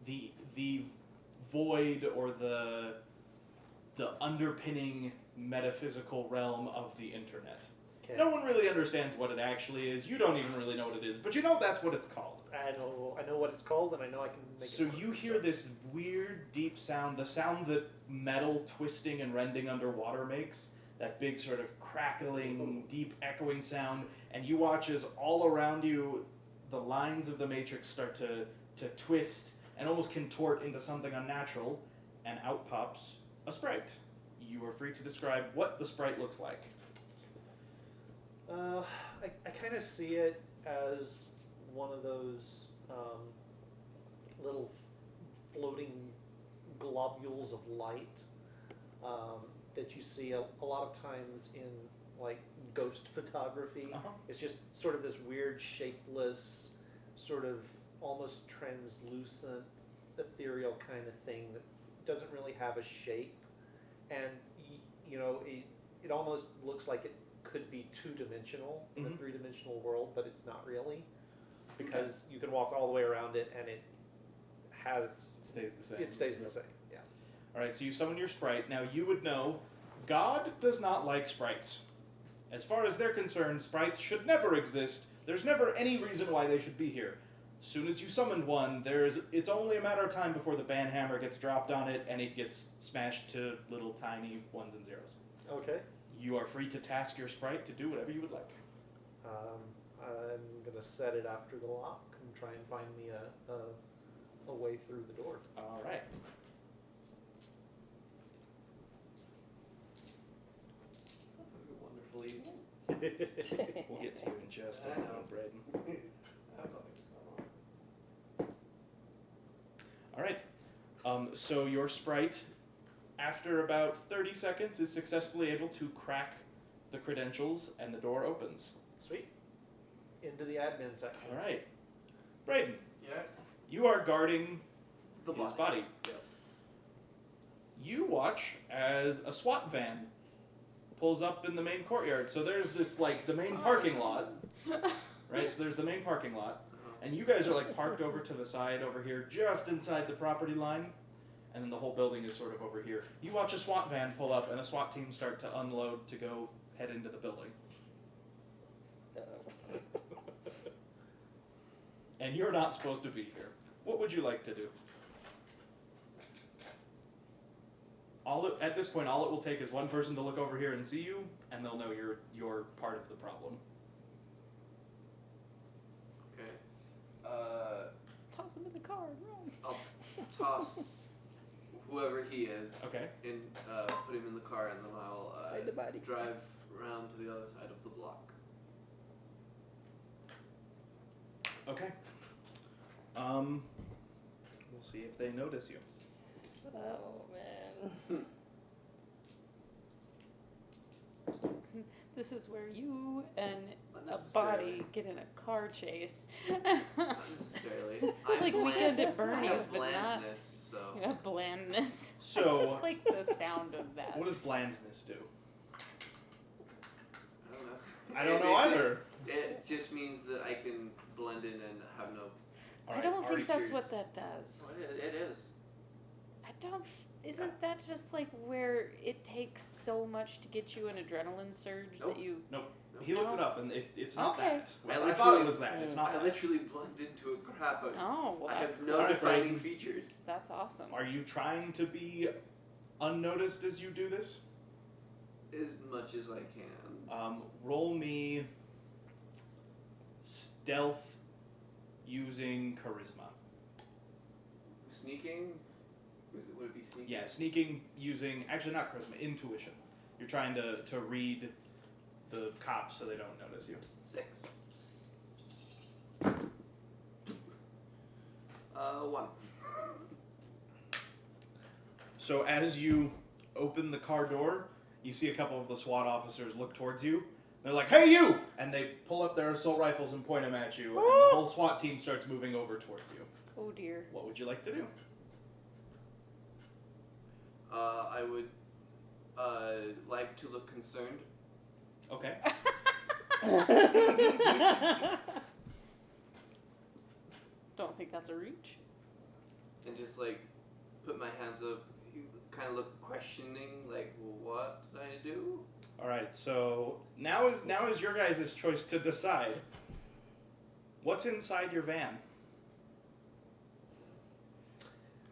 the void or the underpinning metaphysical realm of the internet. Okay. No one really understands what it actually is. You don't even really know what it is, but you know that's what it's called. I know what it's called, and I know I can make So it work, you hear this weird, deep sound, the sound that metal twisting and rending underwater makes, that big sort of crackling, deep echoing sound, and you watch as all around you, the lines of the matrix start to twist and almost contort into something unnatural, and out pops a sprite. You are free to describe what the sprite looks like. I kind of see it as one of those little floating globules of light that you see a lot of times in like ghost photography. Uh-huh. It's just sort of this weird, shapeless, sort of almost translucent, ethereal kind of thing that doesn't really have a shape, and it almost looks like it could be two-dimensional in a Mhm. three-dimensional world, but it's not really, because you can walk all the way around it and it It stays the same. stays the same. Yeah. All right, so you summon your sprite. Now you would know, God does not like sprites. As far as they're concerned, sprites should never exist. There's never any reason why they should be here. As soon as you summoned one, it's only a matter of time before the banhammer gets dropped on it and it gets smashed to little tiny ones and zeros. Okay. You are free to task your sprite to do whatever you would like. I'm gonna set it after the lock and try and find me a way through the door. All right. Wonderfully. We'll get to you in just a I know. moment, Braden. I have nothing going on. All right. So your sprite, after about 30 seconds, is successfully able to crack the credentials, and the door opens. Sweet. Into the admin section. All right. Braden, Yeah. you are guarding The his body. Yep. You watch as a SWAT van pulls up in the main courtyard. So there's this, like, the main parking lot, right? So there's the main parking lot. And you guys are, like, parked over to the side over here, just inside the property line. And then the whole building is sort of over here. You watch a SWAT van pull up and a SWAT team start to unload to go head into the building. And you're not supposed to be here. What would you like to do? At this point, all it will take is one person to look over here and see you, and they'll know you're part of the problem. Okay. car. Run. I'll toss whoever he is Okay. and put him in the car, and then I'll Hide the bodies. drive around to the other side of the block. Okay. We'll see if they notice you. Oh man. This is where you and Not a necessarily. body get in a car chase. Not necessarily. It's like Weekend at Bernie's, I have but not. blandness, so You have blandness. So- I just like the sound of that. What does blandness do? I don't know. I don't It know basically- either. It just means that I can blend in and have no. I don't think that's what creatures. that does. It is. I don't. Isn't that just like where it takes so much to get you an adrenaline surge Nope. that you? He looked No. it up, and it's not Okay. that. I I thought literally- it was that. It's not I that. literally blend into a crowd. Oh, well, I that's have no Alright, defining Braden. features. that's awesome. Are you trying to be unnoticed as you do this? As much as I can. Roll me stealth using charisma. Sneaking? Would it be sneaking? Yeah, sneaking using, actually not charisma, intuition. You're trying to read the cops so they don't notice you. 6. 1. So as you open the car door, you see a couple of the SWAT officers look towards you. They're like, "Hey, you!" And they pull up their assault rifles and point them at you, and the whole SWAT team starts moving over towards you. Oh dear. What would you like to do? I would like to look concerned. Okay. Don't think that's a reach. And just like put my hands up, kind of look questioning, like, what did I do? All right. So now is your guys' choice to decide. What's inside your van?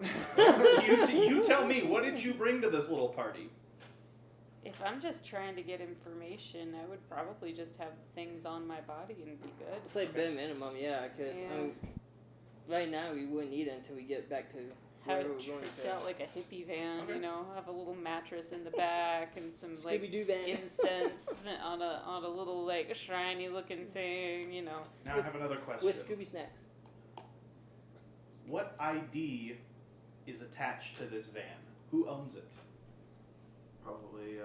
you tell me. What did you bring to this little party? If I'm just trying to get information, I would probably just have things on my body and be good. It's like bare minimum, yeah. Because Yeah. right now we wouldn't need it until we get back to Have wherever it we're going tricked to. out like a hippie van, Okay. you know, have a little mattress in the back and some like Scooby Doo van. incense on a little like shiny looking thing, you know. Now I have another question. With Scooby snacks. What ID is attached to this van? Who owns it? Probably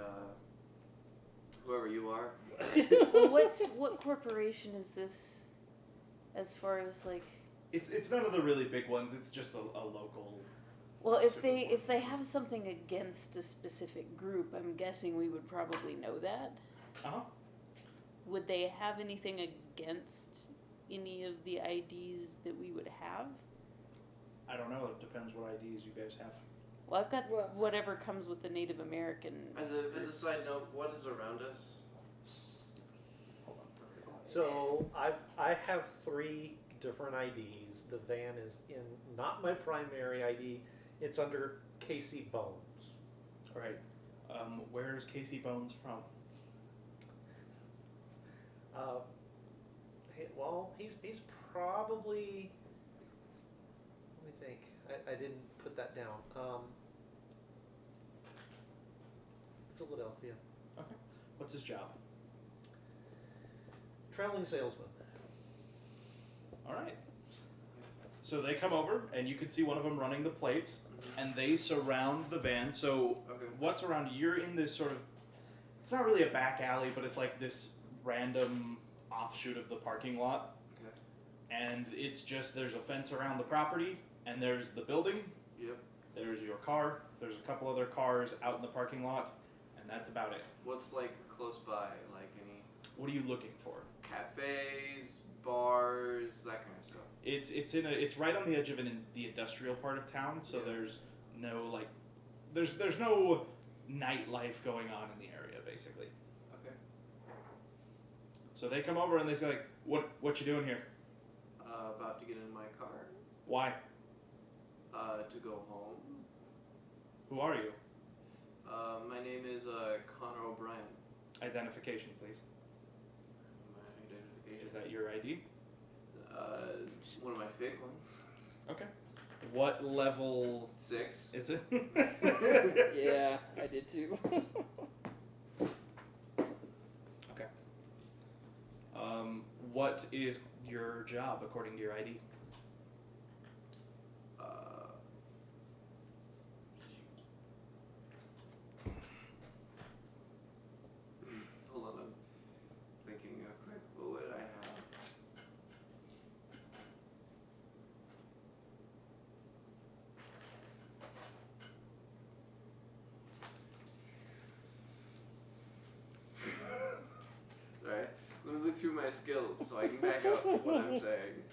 whoever you are. Well, what corporation is this? As far as like, It's none of the really big ones. It's just a local. well, if Super they board. if they have something against a specific group, I'm guessing we would probably know that. Uh-huh. Would they have anything against any of the IDs that we would have? I don't know. It depends what IDs you guys have. Well, I've got Well- whatever comes with the Native American. As a side note, what is around us? Hold on. So I have 3 different IDs. The van is in not my primary ID. It's under Casey Bones. All right. Where's Casey Bones from? Well, he's probably. Let me think. I didn't put that down. Philadelphia. Okay. What's his job? Traveling salesman. All right. So they come over, and you can see one of them running the plates, and they surround the van. So Okay. what's around you? You're in this sort of, it's not really a back alley, but it's like this random offshoot of the parking lot. Okay. And it's just, there's a fence around the property, and there's the building, Yep. there's your car, there's a couple other cars out in the parking lot, and that's about it. What's like close by? Like any What are you looking for? cafes, bars, that kind of stuff. It's right on the edge of the industrial part of town, so Yeah. there's no like, there's no nightlife going on in the area basically. Okay. So they come over and they say like, what you doing here? About to get in my car. Why? To go home. Who are you? My name is Connor O'Brien. Identification, please. My identification. Is that your ID? One of my fake ones. Okay. What level 6. is it? Yeah, I did too. Okay. What is your job according to your ID? Hold on, I'm thinking quick. What would I have? Alright, let me look through my skills so I can back up what I'm saying.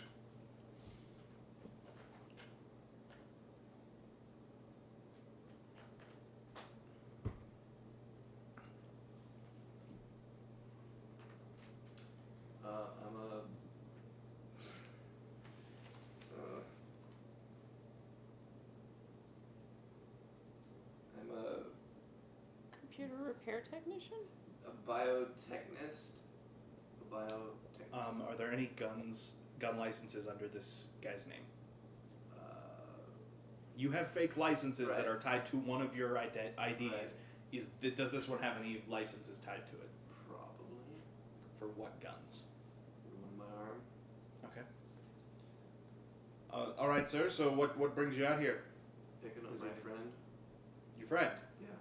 I'm a... I'm Computer repair technician? a biotechnist. A biotechnist. Are there any gun licenses under this guy's name? You have fake licenses that Right. are tied to one of your IDs. Right. Does this one have any licenses tied to it? Probably. For what guns? On my arm. Okay. All right, sir. So what brings you out here? Picking up Is my it- friend. Your friend. Yeah.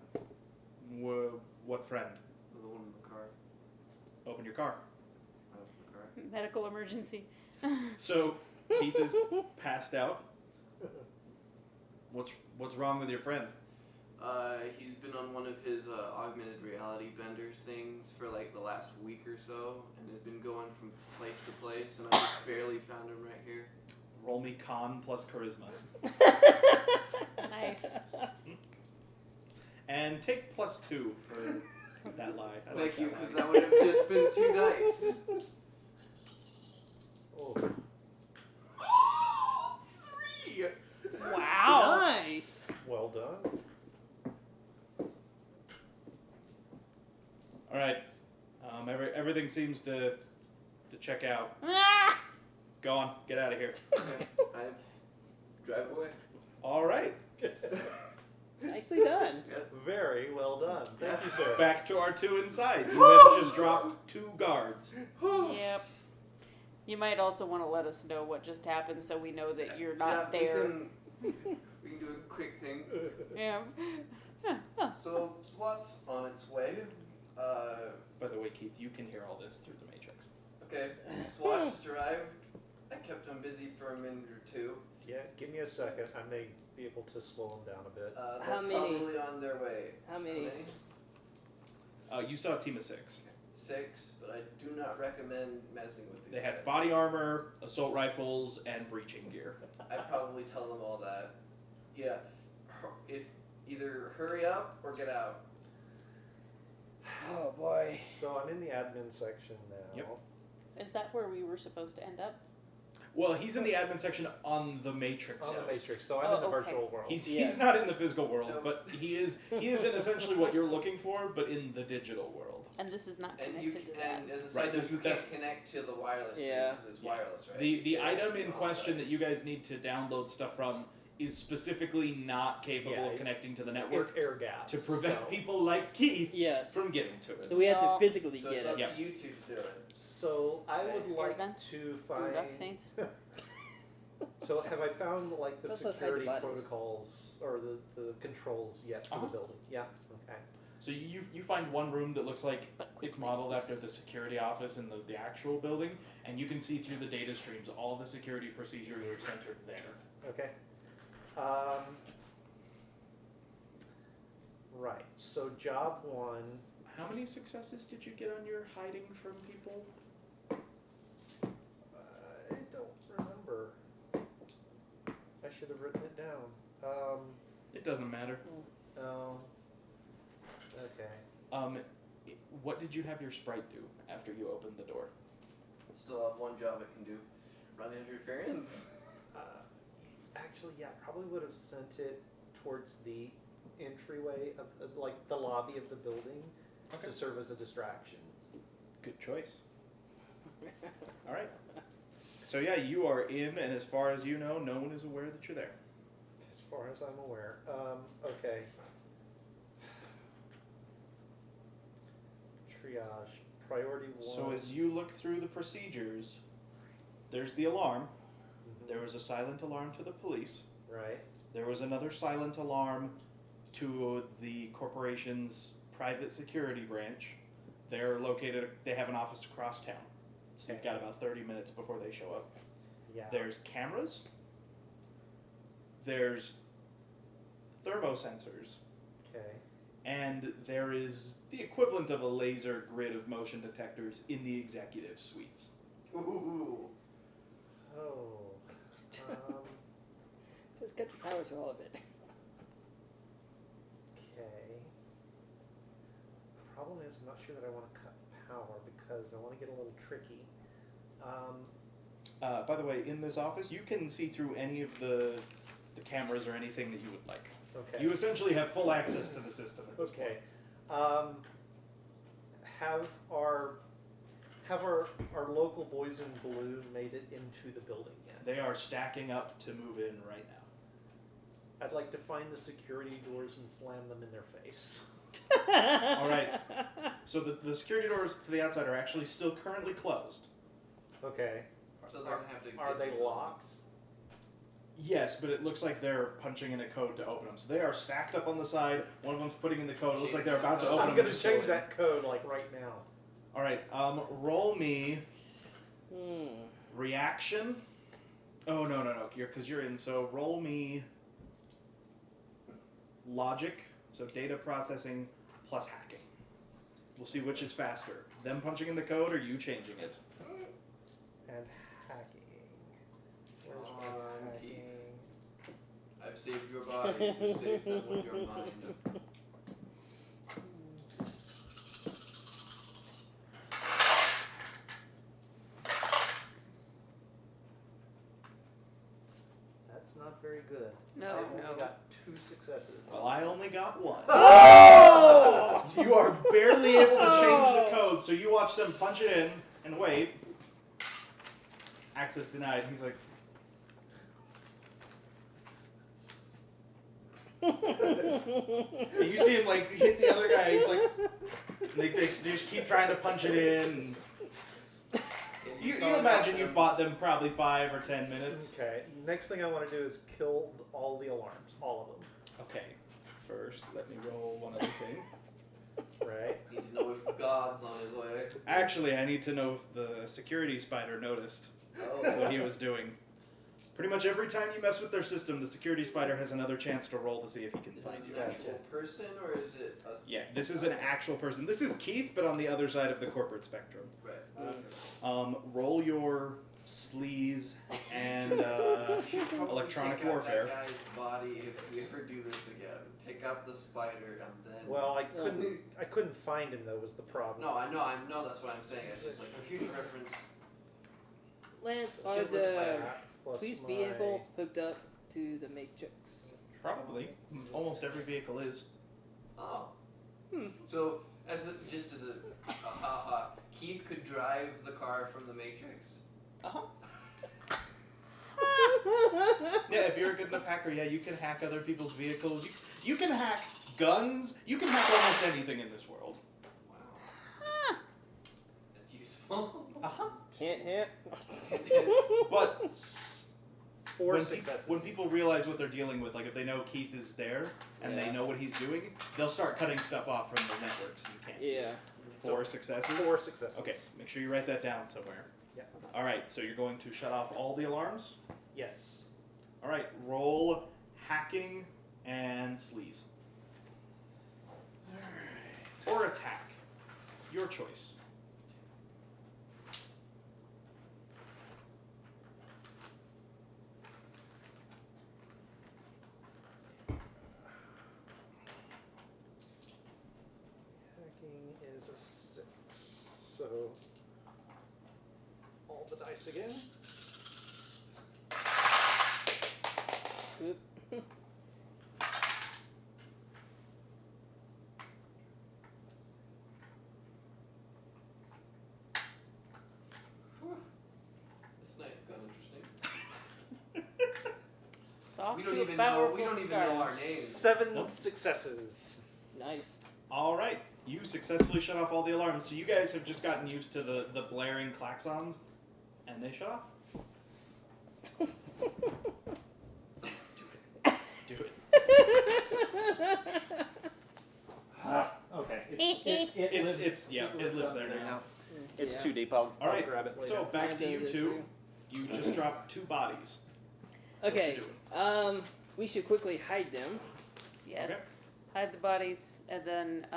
What friend? The one in the car. Open your car. I opened the car. Medical emergency. So Keith is passed out. What's wrong with your friend? He's been on one of his augmented reality benders things for like the last week or so, and has been going from place to place, and I just barely found him right here. Roll me con plus charisma. Nice. And take +2 for that lie. I like Thank you, that because lie. that would have just been 2 dice. Oh, 3! Wow. Nice. well done. All right. Everything seems to check out. Ah! Go on. Get out of here. Okay, I drive away. All right. Nicely done. Yeah. Very well done. Thank you, sir. Back to our 2 inside. You have just dropped 2 guards. Yep. You might also want to let us know what just happened so we know that you're not there. We can do a quick thing. Yeah. So SWAT's on its way. By the way, Keith, you can hear all this through the Matrix. Okay, SWAT just arrived. I kept them busy for a minute or 2. Yeah, give me a second. I may be able to slow them down a bit. They're How many? probably on their way. How many? You saw a team of 6. 6, but I do not recommend messing with these They had guys. body armor, assault rifles, and breaching gear. I'd probably tell them all that. Yeah, if either hurry up or get out. Oh boy. So I'm in the admin section now. Yep. Is that where we were supposed to end up? Well, he's in the admin section on the Matrix. On the host. Matrix, so I'm in the Oh, okay. virtual world. He's Yes. not in the physical world, No. but he is in essentially what you're looking for, but in the digital world. And this is not And you connected to that. and as a Right, side note, this you is- can't that's- connect to the wireless Yeah. thing because it's Yeah. wireless, right? The You item have to in be question on-site. that you guys need to download stuff from is specifically not capable Yeah, of connecting to the network It's air gap. to prevent so, people like Keith Yes. from getting to it. So we have to No. physically So get it's it. up Yep. to you two to do it. So I would Okay. like Events? to Boot find. up, Saints. So have I found like the Plus, let's hide the security bodies. protocols or the controls yet for Uh-huh. the building? Yeah. Okay. So you find one room that looks like But it's quickly, modeled after please. the security office in the actual building, and you can see through the data streams all the security procedures are centered there. Okay. Right. So job 1. How many successes did you get on your hiding from people? I don't remember. I should have written it down. It doesn't matter. Oh. Okay. What did you have your sprite do after you opened the door? Still have one job I can do. Run interference. Actually, yeah, I probably would have sent it towards the entryway of like the lobby of the building Okay. to serve as a distraction. Good choice. All right. So yeah, you are in, and as far as you know, no one is aware that you're there. As far as I'm aware. Okay. Triage. Priority 1. So as you look through the procedures, there's the alarm. Mhm. There was a silent alarm to the police. Right. There was another silent alarm to the corporation's private security branch. They're located, they have an office across town. So you've got about 30 minutes before they show up. Yeah. There's cameras. There's thermosensors. Okay. And there is the equivalent of a laser grid of motion detectors in the executive suites. Ooh. Oh. Just cut the power to all of it. Okay. Problem is, I'm not sure that I want to cut power because I want to get a little tricky. By the way, in this office, you can see through any of the cameras or anything that you would like. Okay. You essentially have full access to the system at this Okay. point. Have our local boys in blue made it into the building yet? They are stacking up to move in right now. I'd like to find the security doors and slam them in their face. All right. So the security doors to the outside are actually still currently closed. Okay. So they're gonna have to. Are get they the building. locked? Yes, but it looks like they're punching in a code to open them. So they are stacked up on the side. One of them's putting in the code. It looks like they're about to open them. I'm going to just change so- that code like right now. All right. Roll me Hmm. reaction. Oh no. Because you're in. So roll me logic. So data processing plus hacking. We'll see which is faster. Them punching in the code or you changing it. And hacking. Where's Come my on, hacking? Keith. I've saved your body, so save them with your mind. That's not very good. No, I only no. got 2 successes. Well, I only got one. Oh! You are barely able to change the code, so you watch them punch it in and wait. Access denied. He's like, you see him like hit the other guy. He's like, they just keep trying to punch it in. You imagine you've bought them probably 5 or 10 minutes. Okay, next thing I want to do is kill all the alarms, all of them. Okay, first let me roll one other thing. Right? Need to know if God's on his way. Actually, I need to know if the security spider noticed Oh. what he was doing. Pretty much every time you mess with their system, the security spider has another chance to roll to see if he can Is find it you. an actual person or is it a? Yeah, this is an actual person. This is Keith, but on the other side of the corporate spectrum. Right. Roll your sleaze and We should probably electronic take out warfare. That guy's body if we ever do this again. Take out the spider and then. Well, I couldn't find him though, was the problem. No, I know that's what I'm saying. It's just like for future reference. Lance, are Shitless the spider. Plus police my- vehicle hooked up to the Matrix? Probably. Almost every vehicle is. Oh. Hmm. So just as a ha, Keith could drive the car from the Matrix. Yeah, if you're a good enough hacker, yeah, you can hack other people's vehicles. You can hack guns. You can hack almost anything in this world. Wow. That's useful. Uh-huh. Hint, hint. But 4 when, successes. when people realize what they're dealing with, like if they know Keith is there and they Yeah. know what he's doing, they'll start cutting stuff off from the networks. You can't. Yeah. 4 successes. 4 successes. Okay, make sure you write that down somewhere. Yeah. All right, so you're going to shut off all the alarms. Yes. All right, roll hacking and sleaze. Or attack. Your choice. Hacking is a 6. So all the dice again. Oop. This night's gonna off We to don't a even know. powerful We don't even start. know our names. 7 Nope. successes. Nice. All right, you successfully shut off all the alarms. So you guys have just gotten used to the blaring klaxons, and they shut off. Do it. Okay. It lives there now. It's Yeah. too deep. I'll All right, grab it later. so back I to you did it two. too. You just dropped 2 bodies. What Okay. you doing? We should quickly hide them. Yes. Okay. Hide the bodies, and then,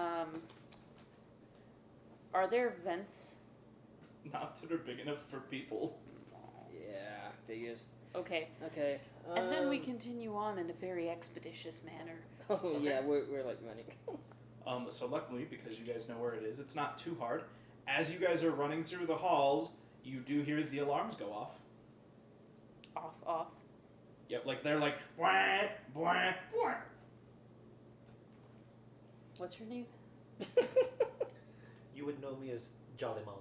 are there vents? Not that are big enough for people. Yeah, figures. Okay. Okay. And then we continue on in a very expeditious manner. Oh yeah, we're like running. So luckily, because you guys know where it is, it's not too hard. As you guys are running through the halls, you do hear the alarms go off. Off. Yep, like they're like, bwah, bwah, bwah. What's her name? You would know me as Jolly Mom.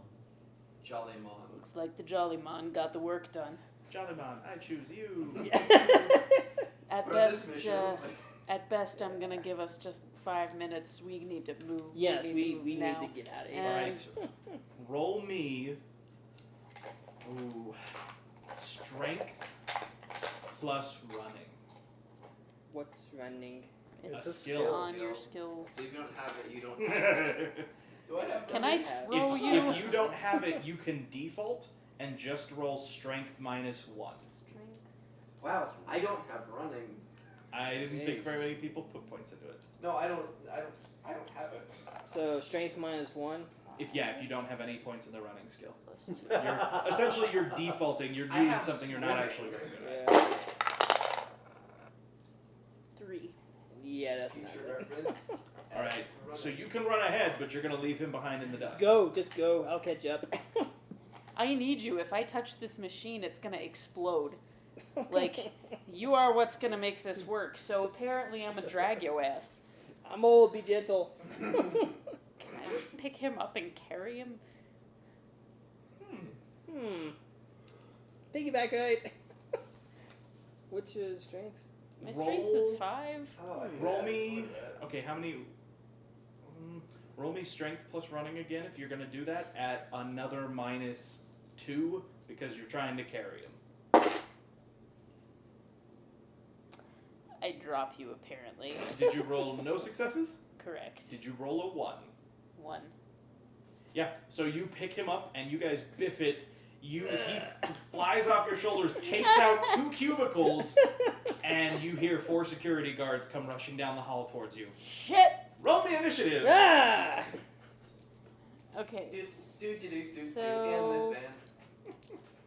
Jolly Mon. Looks like the Jolly Mon got the work done. Jollymon, I choose you. At For best, this mission, at best, I'm gonna give us just 5 minutes. We need to move. Yes, we need need now. to get out of here. And- Alright. Roll me. Ooh. Strength plus running. What's running? It's A skill. on your skills. so if you don't have it, you don't have it. Do I have Can money? I throw if, you? if you don't have it, you can default and just roll strength minus 1. Strength. Wow, I don't have running. I didn't think Jeez. very many people put points into it. No, I don't have it. So strength -1. If you don't have any points in the running skill. Plus 2. Essentially you're defaulting, you're I doing have something you're not swimming. actually very good at. Yeah. 3. Yeah, that's not Future good. reference. Alright, so you can run ahead, but you're gonna leave him behind in the dust. Go, just go. I'll catch up. I need you. If I touch this machine, it's gonna explode. Like, you are what's gonna make this work. So apparently, I'm gonna drag your ass. I'm old. Be gentle. Can I just pick him up and carry him? Piggyback right. What's your strength? My strength is Roll- 5. Oh, I Roll could me. afford that. Okay, how many? Roll me strength plus running again if you're gonna do that at another -2 because you're trying to carry him. I drop you, apparently. Did you roll no successes? Correct. Did you roll a 1? 1. Yeah. So you pick him up and you guys biff it. He flies off your shoulders, takes out 2 cubicles, and you hear 4 security guards come rushing down the hall towards you. Shit! Roll me initiative. Ah! Okay, In so... this van.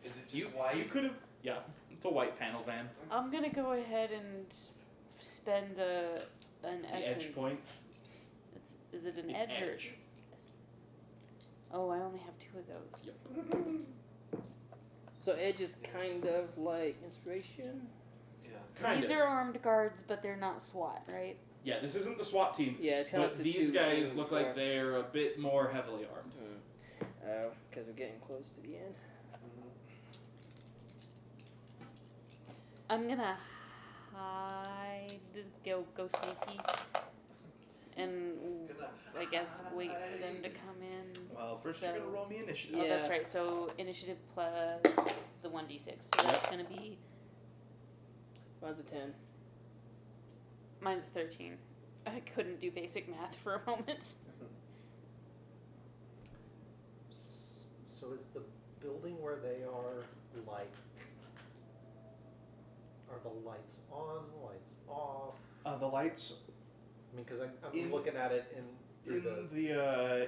Is it just You white? could have. Yeah, it's a white panel van. I'm gonna go ahead and spend an The essence. edge point. Is it an It's edge, or... edge. Oh, I only have 2 of those. Yep. So edge is kind of like inspiration. Yeah. Kind These of. are armed guards, but they're not SWAT, right? Yeah, this isn't the SWAT team. Yeah, it's kind of But like the these two guys things look before. like they're a bit more heavily armed. Oh, because we're getting close to the end. I'm gonna hide, go sneaky, and I guess wait for them to come in. Well, first So- you're gonna roll me initiative. Oh, that's Yeah. right. So initiative plus the 1d6. So that's gonna be Mine's a 10. mine's 13. I couldn't do basic math for a moment. So is the building where they are like? Are the lights on? Lights off? The lights I mean, because I'm In- looking at it through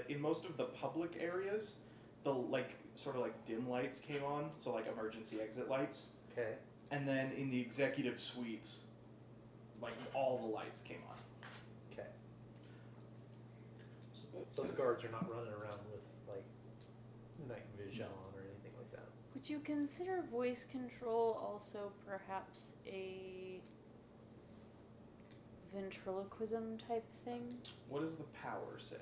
in most of the public areas, the sort of dim lights came on, so like emergency exit lights, Okay. and then in the executive suites, all the lights came on. Okay. So the guards are not running around with night vision on or anything like that. Would you consider voice control also perhaps a ventriloquism type thing? What does the power say?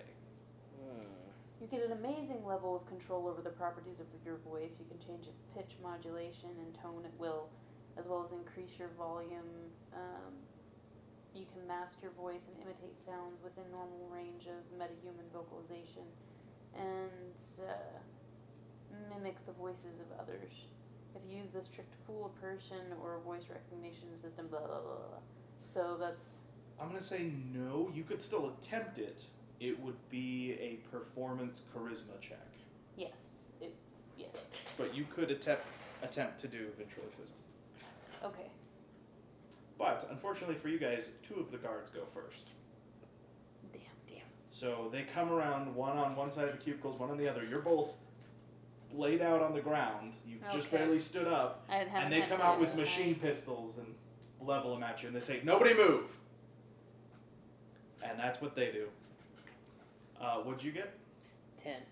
You get an amazing level of control over the properties of your voice. You can change its pitch, modulation, and tone at will. as well as increase your volume. You can mask your voice and imitate sounds within normal range of metahuman vocalization, and mimic the voices of others. If you use this trick to fool a person or a voice recognition system, blah blah blah blah. So that's. I'm gonna say no. You could still attempt it. It would be a performance charisma check. Yes. Yes. But you could attempt to do ventriloquism. Okay. But unfortunately for you guys, 2 of the guards go first. Damn. So they come around, one on one side of the cubicles, one on the other. You're both laid out on the ground. You've just Okay. barely stood up. And they come out with machine pistols and level them at you. And they say, "Nobody move!" And that's what they do. What'd you get? 10.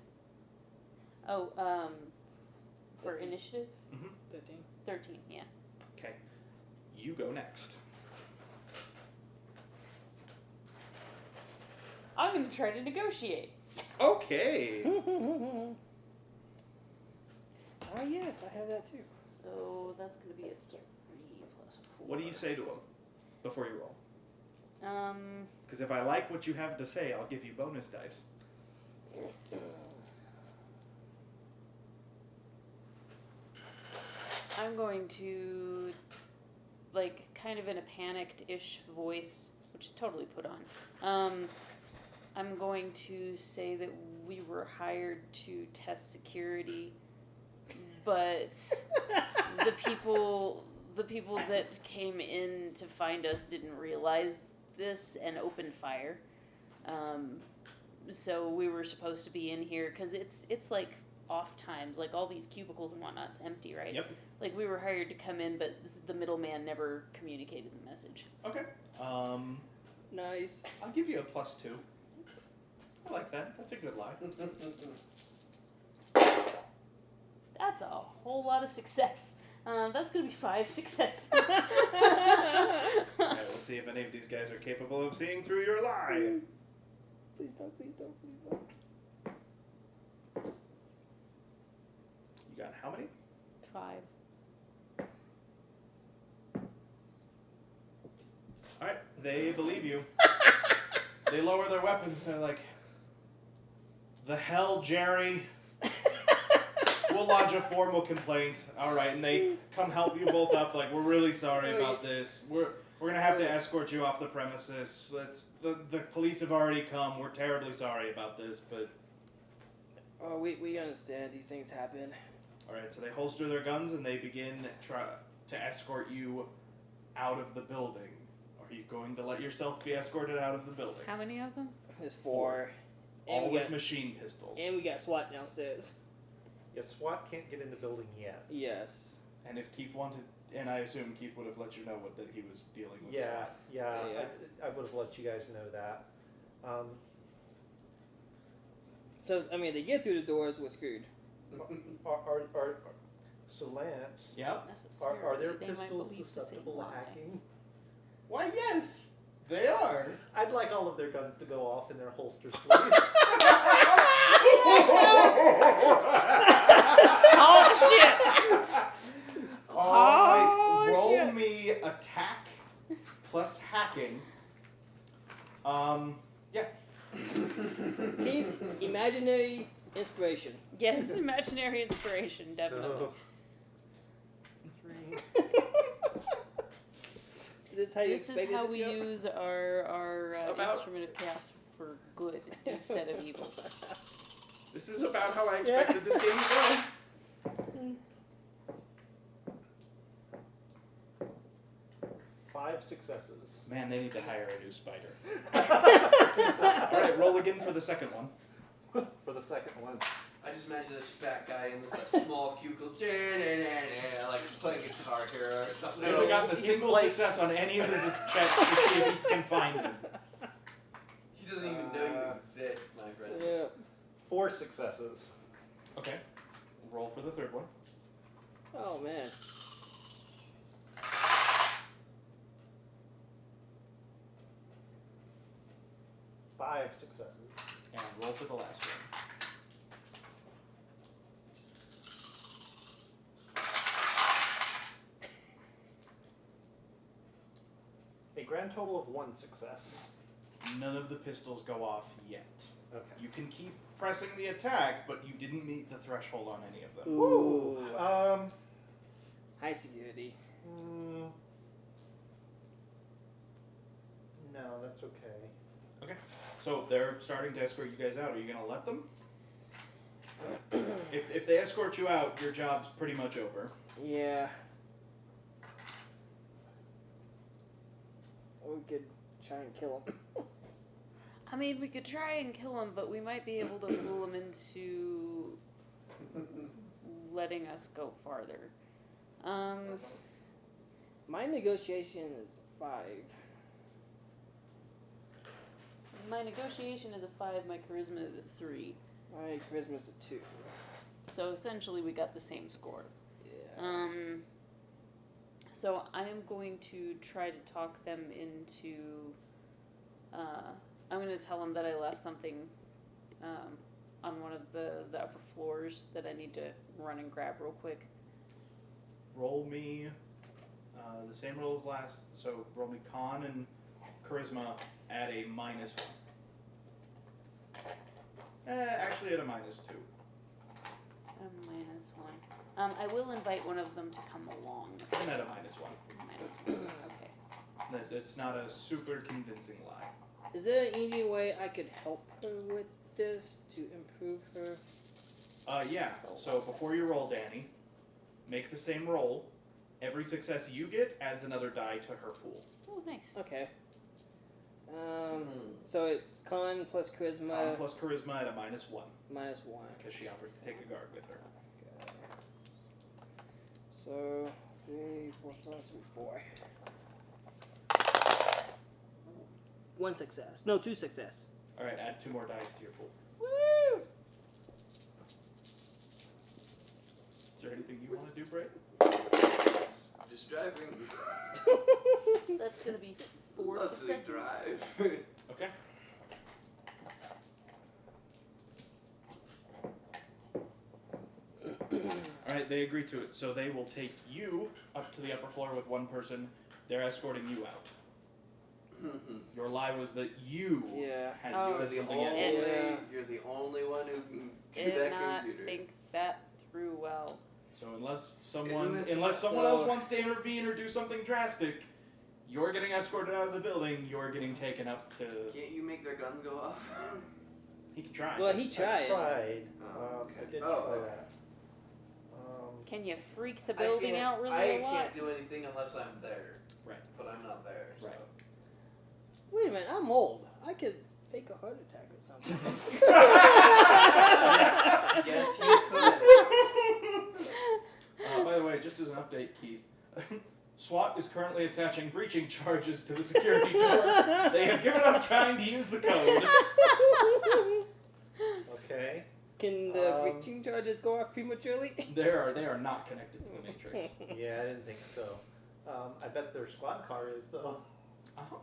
Oh, for 13. initiative? 13. 13, yeah. Okay. You go next. I'm going to try to negotiate. Okay. Ah, yes, I have that too. So that's going to be a 3 plus 4. What do you say to him before you roll? Um, Because if I like what you have to say, I'll give you bonus dice. I'm going to, like, kind of in a panicked-ish voice, which is totally put on. I'm going to say that we were hired to test security, but the people that came in to find us didn't realize this and opened fire. So we were supposed to be in here because it's like off times, like all these cubicles and whatnot's empty, right? Yep. Like we were hired to come in, but the middleman never communicated the message. Okay. Nice. I'll give you a +2. I like that. That's a good lie. That's a whole lot of success. That's gonna be 5 successes. Okay, we'll see if any of these guys are capable of seeing through your lie. Please don't, please don't, please don't. You got how many? 5. Alright, they believe you. They lower their weapons and they're like, "The hell, Jerry? We'll lodge a formal complaint." Alright, and they come help you both up, like, "We're really sorry about this. We're gonna have to escort you off the premises. The police have already come. We're terribly sorry about this, but..." Oh, we understand these things happen. Alright, so they holster their guns and they begin to escort you out of the building. Are you going to let yourself be escorted out of the building? How many of them? There's 4. All And we with got, machine pistols. and we got SWAT downstairs. Yeah, SWAT can't get in the building yet. Yes. And if Keith wanted, and I assume Keith would have let you know that he was dealing with Yeah, SWAT. yeah, Yeah. I would have let you guys know that. So, I mean, they get through the doors, we're screwed. So Lance, Yep. Not necessarily. are their They might pistols believe the same susceptible to lie. hacking? Why, yes, they are. I'd like all of their guns to go off in their holsters, please. Oh shit! Alright, roll shit. me attack plus hacking. Yeah. Keith, imaginary inspiration. Yes, imaginary inspiration, definitely. So, 3. This is how you This is expect it how to we go? use our About- instrument of chaos for good instead of evil. This is about how I expected this game to go. Five successes. Man, they need to hire a new spider. Alright, roll again for the second one. For the second one. I just imagine this fat guy in this small cubicle, like he's playing Guitar Hero or something. He hasn't got the he's single like- success on any of his checks to see if he can find him. He doesn't even know you exist, my friend. Yeah. 4 successes. Okay. Roll for the third one. Oh, man. Five successes. And roll for the last one. grand total of 1 success. None of the pistols go off yet. Okay. You can keep pressing the attack, but you didn't meet the threshold on any of them. Ooh. High security. No, that's okay. Okay. So they're starting to escort you guys out. Are you going to let them? If they escort you out, your job's pretty much over. Yeah. Or we could try and kill him. I mean, we could try and kill him, but we might be able to fool him into letting us go farther. My negotiation is 5. My negotiation is a 5, my charisma is a 3. My charisma's a 2. So essentially we got the same score. Yeah. So I'm going to try to talk them into... I'm going to tell them that I left something on one of the upper floors that I need to run and grab real quick. Roll me the same roll as last. So roll me con and charisma at a -1. Actually at a -2. A -1. I will invite one of them to come along. And at a -1. -1. Okay. That's not a super convincing lie. Is there any way I could help her with this to improve her? Yeah. So before you roll, Danny, make the same roll. Every success you get adds another die to her pool. Oh, nice. Okay. So it's con plus charisma. Con plus charisma at a -1. -1. Because she offered to take a guard with her. Okay. So 3, 4, 5, 4. 1 success. No, 2 success. All right, add 2 more dice to your pool. Woo! Is there anything you want to do, Bray? Just driving. That's going to be 4 Lovely successes. drive. Okay. All right, they agree to it. So they will take you up to the upper floor with one person. They're escorting you out. Your lie was that you had Oh. You're said the something only. else. You're the only one who can do Did that not computer. think that through well. So unless Isn't someone this else wants to intervene or do something drastic, you're getting escorted out of the building. You're getting taken up to. Can't you make their guns go off? He can try. Well, he I tried. tried. Oh, okay. I did Oh, try okay. that. Can you freak the building out really I a lot? can't do anything unless I'm there. Right. But I'm not there. So. Right. Wait a minute, I'm old. I could fake a heart attack or something. Yes, you could. By the way, just as an update, Keith, SWAT is currently attaching breaching charges to the security door. They have given up trying to use the code. Okay. Can the breaching charges go off prematurely? They are not connected to the Matrix. Yeah, I didn't think so. I bet their squad car is though. Uh-huh.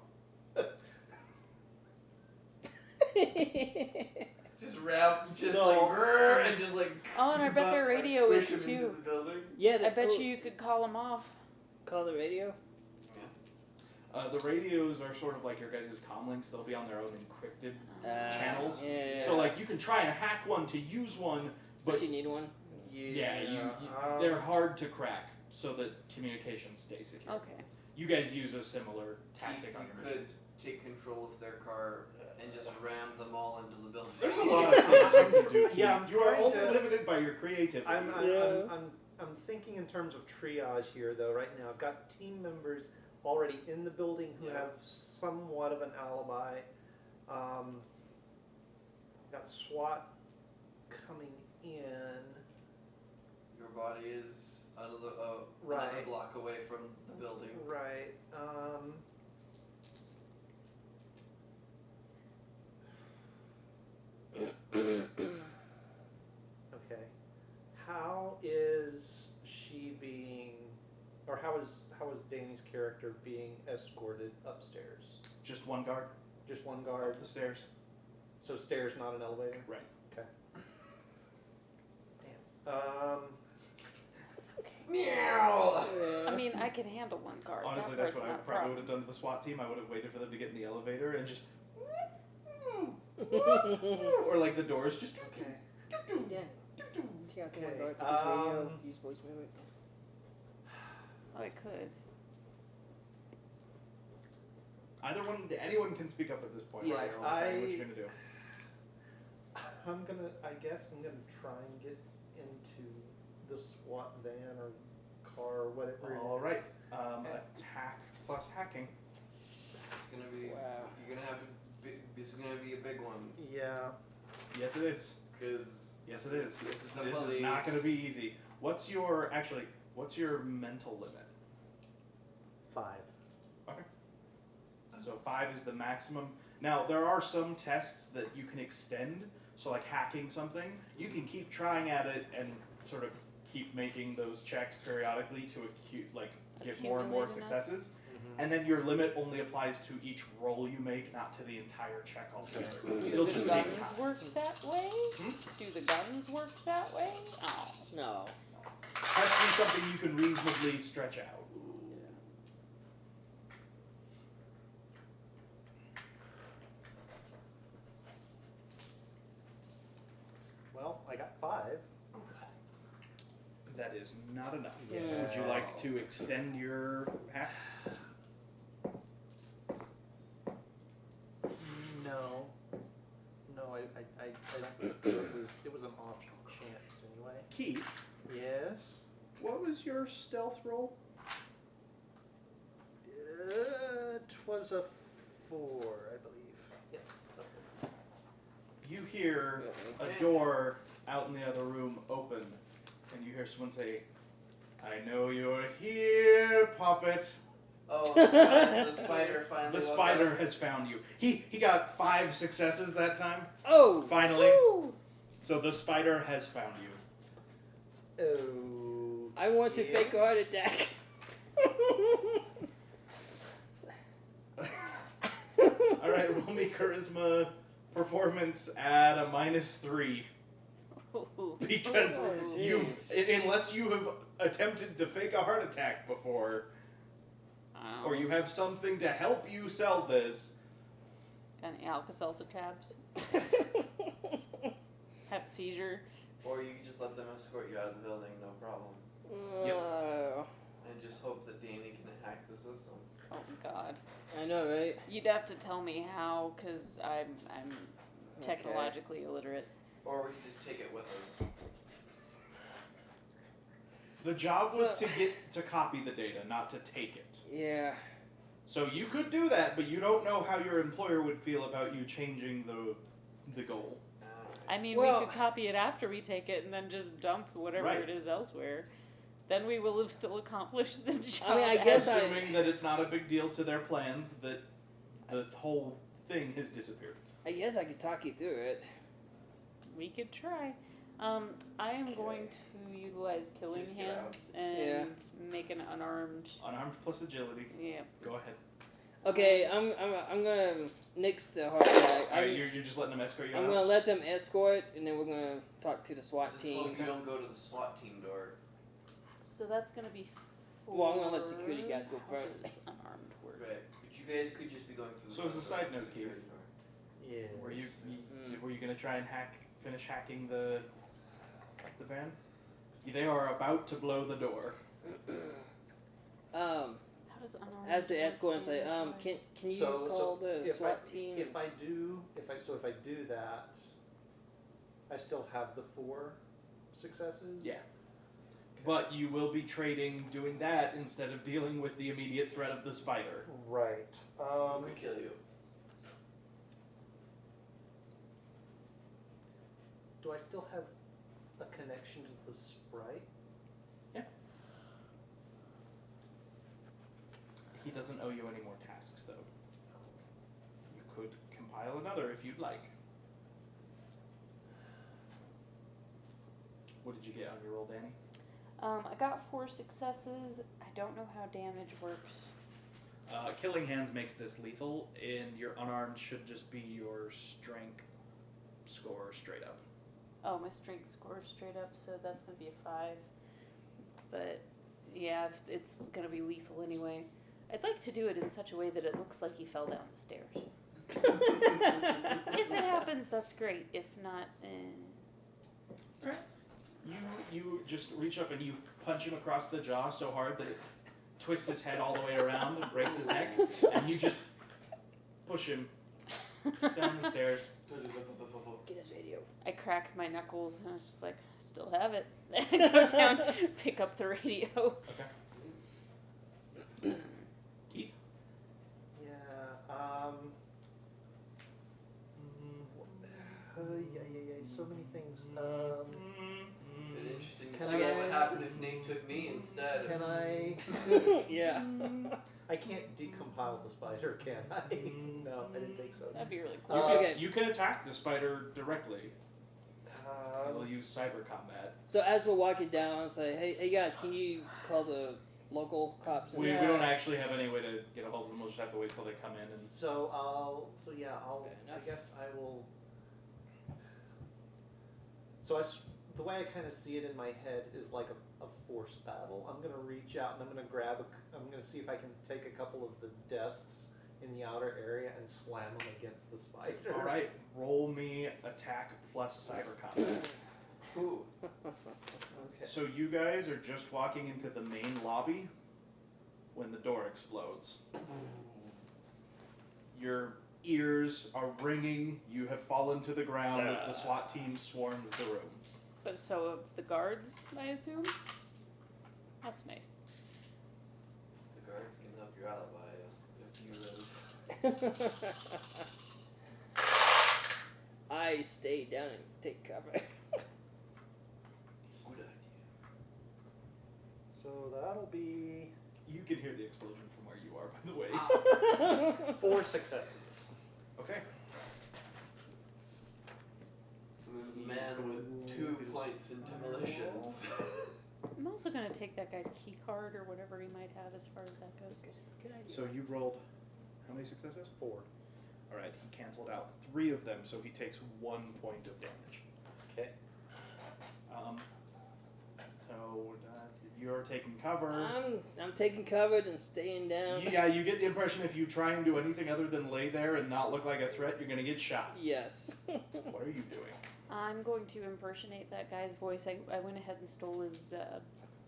Just rap, just So- like brrr, and just like. Oh, and I bet their like, radio is squish 'em into too. the building. Yeah, I bet you could call them off. call the radio. The radios are sort of like your guys' comlinks. They'll be on their own encrypted channels. Yeah. So like you can try and hack one to use one, but but you need one. they're hard to crack so that communications stay secure. Okay. You guys use a similar tactic on You your could missions. take control of their car and just ram them all into the building. There's a lot of things you can do. Yeah, I'm you are trying only to- limited by your creativity. I'm thinking in terms of triage here though. Right now, I've got team members already in the building who Yeah. have somewhat of an alibi. Got SWAT coming in. Your body is another Right. block away from the building. Right. Okay. How is she being, or how is Danny's character being escorted upstairs? Just one guard Just one guard. up the stairs. So stairs, not an elevator. Right. Okay. Damn. Meow. I mean, I can handle one guard. Honestly, that that's part's what I not a probably problem. would have done to the SWAT team. I would have waited for them to get in the elevator and just, or like the doors just. Okay. Yeah. Take out the one Okay, guard, take his radio, use voice mimic. Oh, I could. Anyone can speak up at this point. Yeah, right? I'll decide what you're gonna do. I guess I'm gonna try and get into the SWAT van or car or whatever. All right. Is. Attack plus hacking. It's gonna be. Wow. You're gonna have to. This is gonna be a big one. Yeah. Yes, it is. Cause. Yes, it is. This is the This is police. not going to be easy. What's your mental limit? 5. So 5 is the maximum. Now there are some tests that you can extend. So like hacking something, you can keep trying at it and sort of keep making those checks periodically to get more and more Accumulate enough? successes. And then your limit only applies to each roll you make, not to the entire check altogether. Do It'll the just take guns time. work that way? Do the guns work that way? Oh. No. Has to be something you can reasonably stretch out. Well, I got 5. That is not enough. Yeah. Would you like to extend your hack? No. No, I don't think it was an off chance anyway. Keith, Yes. what was your stealth roll? It was a 4, I believe. Yes. Okay. You hear a Okay. door out in the other room open, and you hear someone say, "I know you're here, puppet." Oh, the spider finally. The woke spider up. has found you. He got 5 successes that time, Oh! finally. Woo! So the spider has found you. Oh. I want to fake a heart attack. All right, roll me charisma performance at a -3 Ooh. because Oh, unless you have attempted to fake a heart attack before, or you have something to help you sell this. Got any Alka-Seltzer tabs? Have a seizure? Or you can just let them escort you out of the building, no problem. And just hope that Danny can hack the system. Oh God. I know, right? You'd have to tell me how, cause I'm technologically illiterate. Or we can just take it with us. The job was So- to copy the data, not to take it. Yeah. So you could do that, but you don't know how your employer would feel about you changing the goal. I mean, Well- we could copy it after we take it and then just dump whatever Right. it is elsewhere. Then we will have still accomplished the job. I mean, I guess I- Assuming that it's not a big deal to their plans, that the whole thing has disappeared. I guess I could talk you through it. We could try. I am going to utilize killing Just get out. hands and make an unarmed. Unarmed plus agility. Yeah. Go ahead. Okay, I'm gonna nix the heart attack. All right, you're just letting them escort you I'm out? gonna let them escort, and then we're gonna talk to the SWAT Just team. hope you don't go to the SWAT team door. So that's gonna be. Well, I'm gonna let security guys go How first. does unarmed work? Right. But you guys could just be going through the So as a front side door, note, security Keith. door. Yeah. Were you gonna try and finish hacking the van? They are about to blow the door. Um, How does unarmed? as the work escort, and say, damage-wise? can you So call the if SWAT I, team? If I do that, I still have the 4 successes. Yeah. But you will be trading doing that instead of dealing with the immediate threat of the spider. Right. Who could kill you? Do I still have a connection to the sprite? He doesn't owe you any more tasks, though. You could compile another if you'd like. What did you get on your roll, Danny? I got 4 successes. I don't know how damage works. Killing Hands makes this lethal, and your unarmed should just be your strength score straight up. Oh, my strength score is straight up, so that's gonna be a 5. But Yeah, if it's gonna be lethal anyway. I'd like to do it in such a way that it looks like he fell down the stairs. If it happens, that's great. If not, Alright. You just reach up and you punch him across the jaw so hard that it twists his head all the way around and breaks his neck, and you just push him down the stairs. Get his radio. I crack my knuckles and I was just like, still have it. And go down, pick up the radio. Okay. Keith? Yeah, so many things. Been interesting to Can see I- what would happen if Nate took me instead. Can I? Yeah. I can't decompile the spider, can I? No, I didn't think so. That'd be really cool. Okay. You can attack the spider directly. We'll Um, use cyber combat. So as we're walking down, it's like, hey guys, can you call the local cops? We don't actually have any way to get a hold of them. We'll just have to wait till they come in. And so I'll. So yeah, I'll. Fair enough. I guess I will. So the way I kind of see it in my head is like a force battle. I'm gonna reach out and I'm gonna I'm gonna see if I can take a couple of the desks in the outer area and slam them against the spider. all right, roll me attack plus cyber combat. Ooh. Okay. So you guys are just walking into the main lobby when the door explodes. Your ears are ringing. You have fallen to the ground as the SWAT team swarms the room. But so of the guards, I assume? That's nice. The guards can help your alibi if you I stay down and take cover. Good idea. So that'll be You can hear the explosion from where you are, by the way. 4 successes. Okay. There's a man with 2 points in demolitions. I'm also going to take that guy's key card or whatever he might have as far as that goes. Good idea. So you rolled how many successes? 4. All right, he canceled out 3 of them, so he takes 1 point of damage. Okay. So you're taking cover. I'm taking cover and staying down. Yeah, you get the impression if you try and do anything other than lay there and not look like a threat, you're gonna get shot. Yes. What are you doing? I'm going to impersonate that guy's voice. I went ahead and stole his.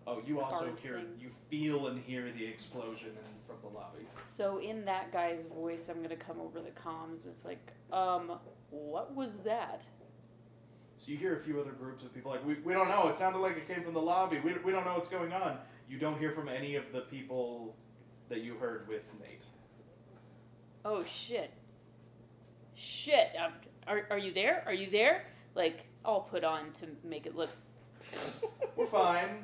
Oh, you also Card hear, thing. you feel and hear the explosion from the lobby. So in that guy's voice, I'm going to come over the comms. It's like, what was that? So you hear a few other groups of people like, we don't know, it sounded like it came from the lobby, we don't know what's going on. You don't hear from any of the people that you heard with Nate. Oh, shit. Shit. Are you there? Are you there? Like, I'll put on to make it look. We're fine.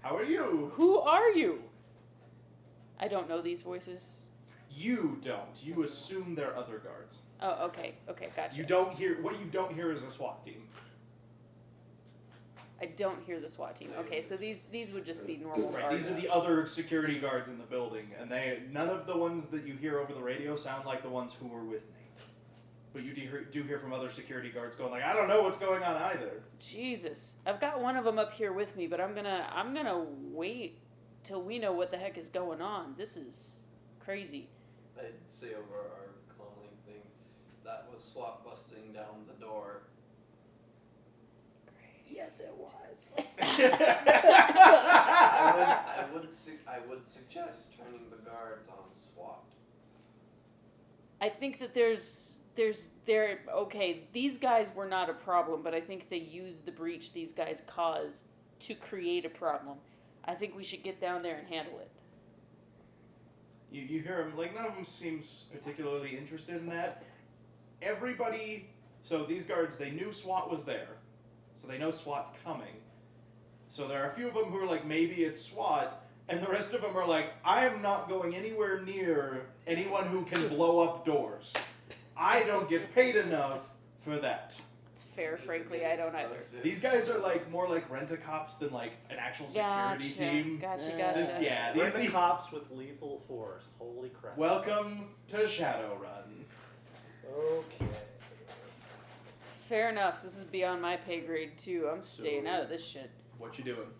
How are you? Who are you? I don't know these voices. You don't. You assume they're other guards. Oh, okay, gotcha. You don't hear, what you don't hear is a SWAT team. I don't hear the SWAT team. Okay, so these would just be normal Right, guards. these are the other security guards in the building, and none of the ones that you hear over the radio sound like the ones who were with Nate. But you do hear from other security guards going like, I don't know what's going on either. Jesus, I've got one of them up here with me, but I'm gonna wait till we know what the heck is going on. This is crazy. I'd say over our calling thing, that was SWAT busting down the door. Yes, it was. I would suggest turning the guards on SWAT. I think that okay, these guys were not a problem, but I think they used the breach these guys caused to create a problem. I think we should get down there and handle it. You hear them, like, none of them seems particularly interested in that. Everybody, so these guards, they knew SWAT was there, so they know SWAT's coming. So there are a few of them who are like, maybe it's SWAT, and the rest of them are like, I am not going anywhere near anyone who can blow up doors. I don't get paid enough for that. It's fair, frankly, I don't either. These guys are like more like rent-a-cops than like an actual security team. Gotcha. We're the cops with lethal force. Holy crap. Welcome to Shadowrun. Okay. Fair enough. This is beyond my pay grade too. I'm staying So- out of this shit. What you doing?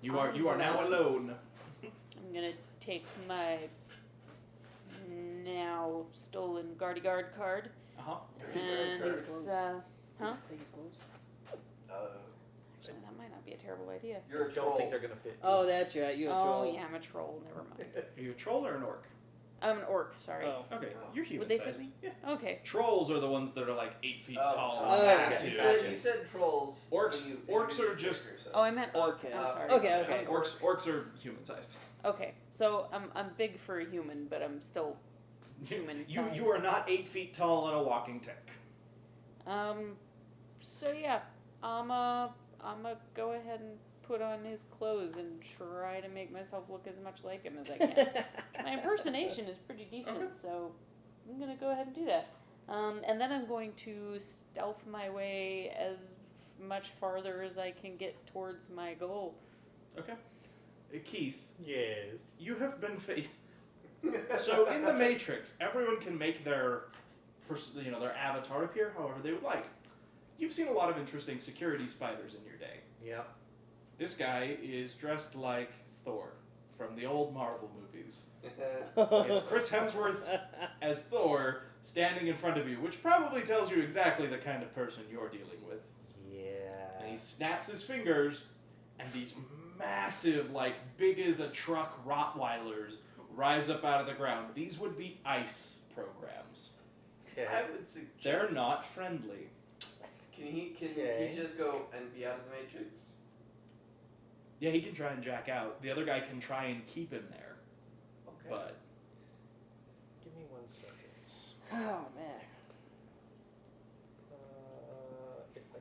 You are now alone. I'm gonna take my now stolen Guardy Guard card. Uh-huh. And it's, huh? Take his clothes. Actually, that might not be a terrible idea. You're a I don't troll. think they're gonna fit. Oh, that's right. You're a Oh, troll. yeah, I'm a troll. Never mind. Are you a troll or an orc? I'm an orc, sorry. Oh. Okay, Oh. you're human Would they fit sized. me? Yeah. Okay. Trolls are the ones that are like 8 feet tall. Oh, and gotcha. massive. You said trolls. Orcs- when you orcs introduced are your just- character, so. Oh, I meant orc. Okay. I'm sorry. Okay, Yeah, okay. Orcs are human sized. Okay, so I'm big for a human, but I'm still human size. You are not 8 feet tall and a walking tank. So yeah, I'ma go ahead and put on his clothes and try to make myself look as much like him as I can. My impersonation is pretty decent, Okay. so I'm gonna go ahead and do that. And then I'm going to stealth my way as much farther as I can get towards my goal. Okay. Keith, Yes. you have been so in the Matrix, everyone can make their their avatar appear however they would like. You've seen a lot of interesting security spiders in your day. Yeah. This guy is dressed like Thor from the old Marvel movies. It's Chris Hemsworth as Thor standing in front of you, which probably tells you exactly the kind of person you're dealing with. Yeah. And he snaps his fingers, and these massive, like big as a truck Rottweilers rise up out of the ground. These would be ICE programs. Okay. I would suggest. They're not friendly. Can he Okay. just go and be out of the Matrix? Yeah, he can try and jack out. The other guy can try and keep him there. Okay. But Give me 1 second. Oh, man.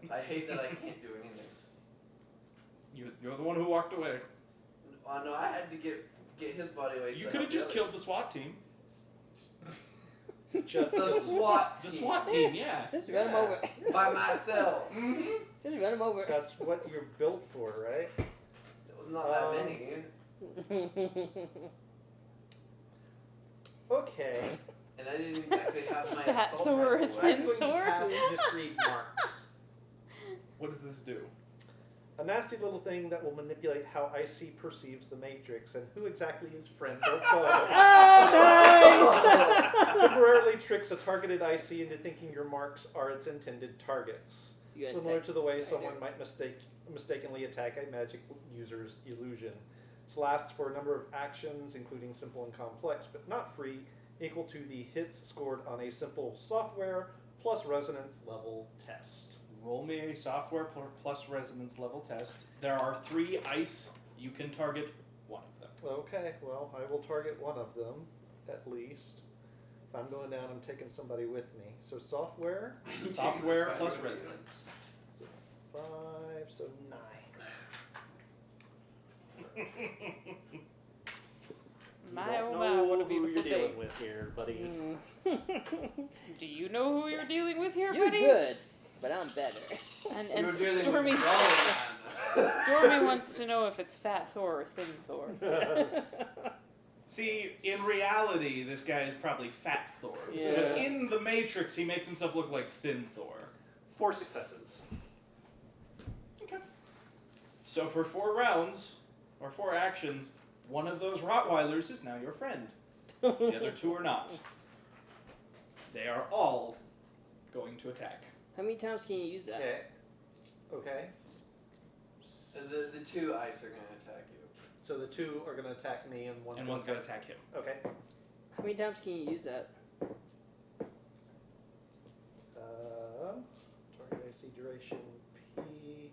If I hate that I can't do anything. you're the one who walked away. Oh no, I had to get his body away. You so could have I just could killed the SWAT team. just the SWAT. The team. SWAT team, yeah. Just run him over. by myself. Mm-hmm. Just run him over. That's what you're built for, right? Not that many. Okay. And I didn't exactly have my Fat assault Thor rifle is with thin I'm going to Thor? cast Misread Marks. What does this do? A nasty little thing that will manipulate how IC perceives the Matrix and who exactly is friend or foe. Oh, nice! Temporarily tricks a targeted IC into thinking your marks are its intended targets. You gotta Similar take to the way this someone right might mistakenly attack a magic user's illusion. This lasts for a number of actions, including simple and complex, but not free, equal to the hits scored on a simple software plus resonance level test. Roll me a software plus resonance level test. There are 3 ICE. You can target one of them. Okay, well, I will target one of them, at least. If I'm going down, I'm taking somebody with me. So software, Software plus resonance. so 5, so 9. My Don't oh my, what a know who beautiful you're day. dealing with here, buddy. Do you know who you're dealing with here, You're buddy? good, but I'm better. And You're dealing Stormy, with Rowan. Stormy wants to know if it's Fat Thor or Thin Thor. See, in reality, this guy is probably Fat Thor. Yeah. But in the Matrix, he makes himself look like Thin Thor. 4 successes. Okay. So for 4 rounds, or 4 actions, one of those Rottweilers is now your friend. The other 2 are not. They are all going to attack. How many times can you use that? Okay. Okay. The 2 ice are gonna attack you. So the 2 are going to attack me and one's And going one's going to attack him. Okay. How many times can you use that? Target AC duration P.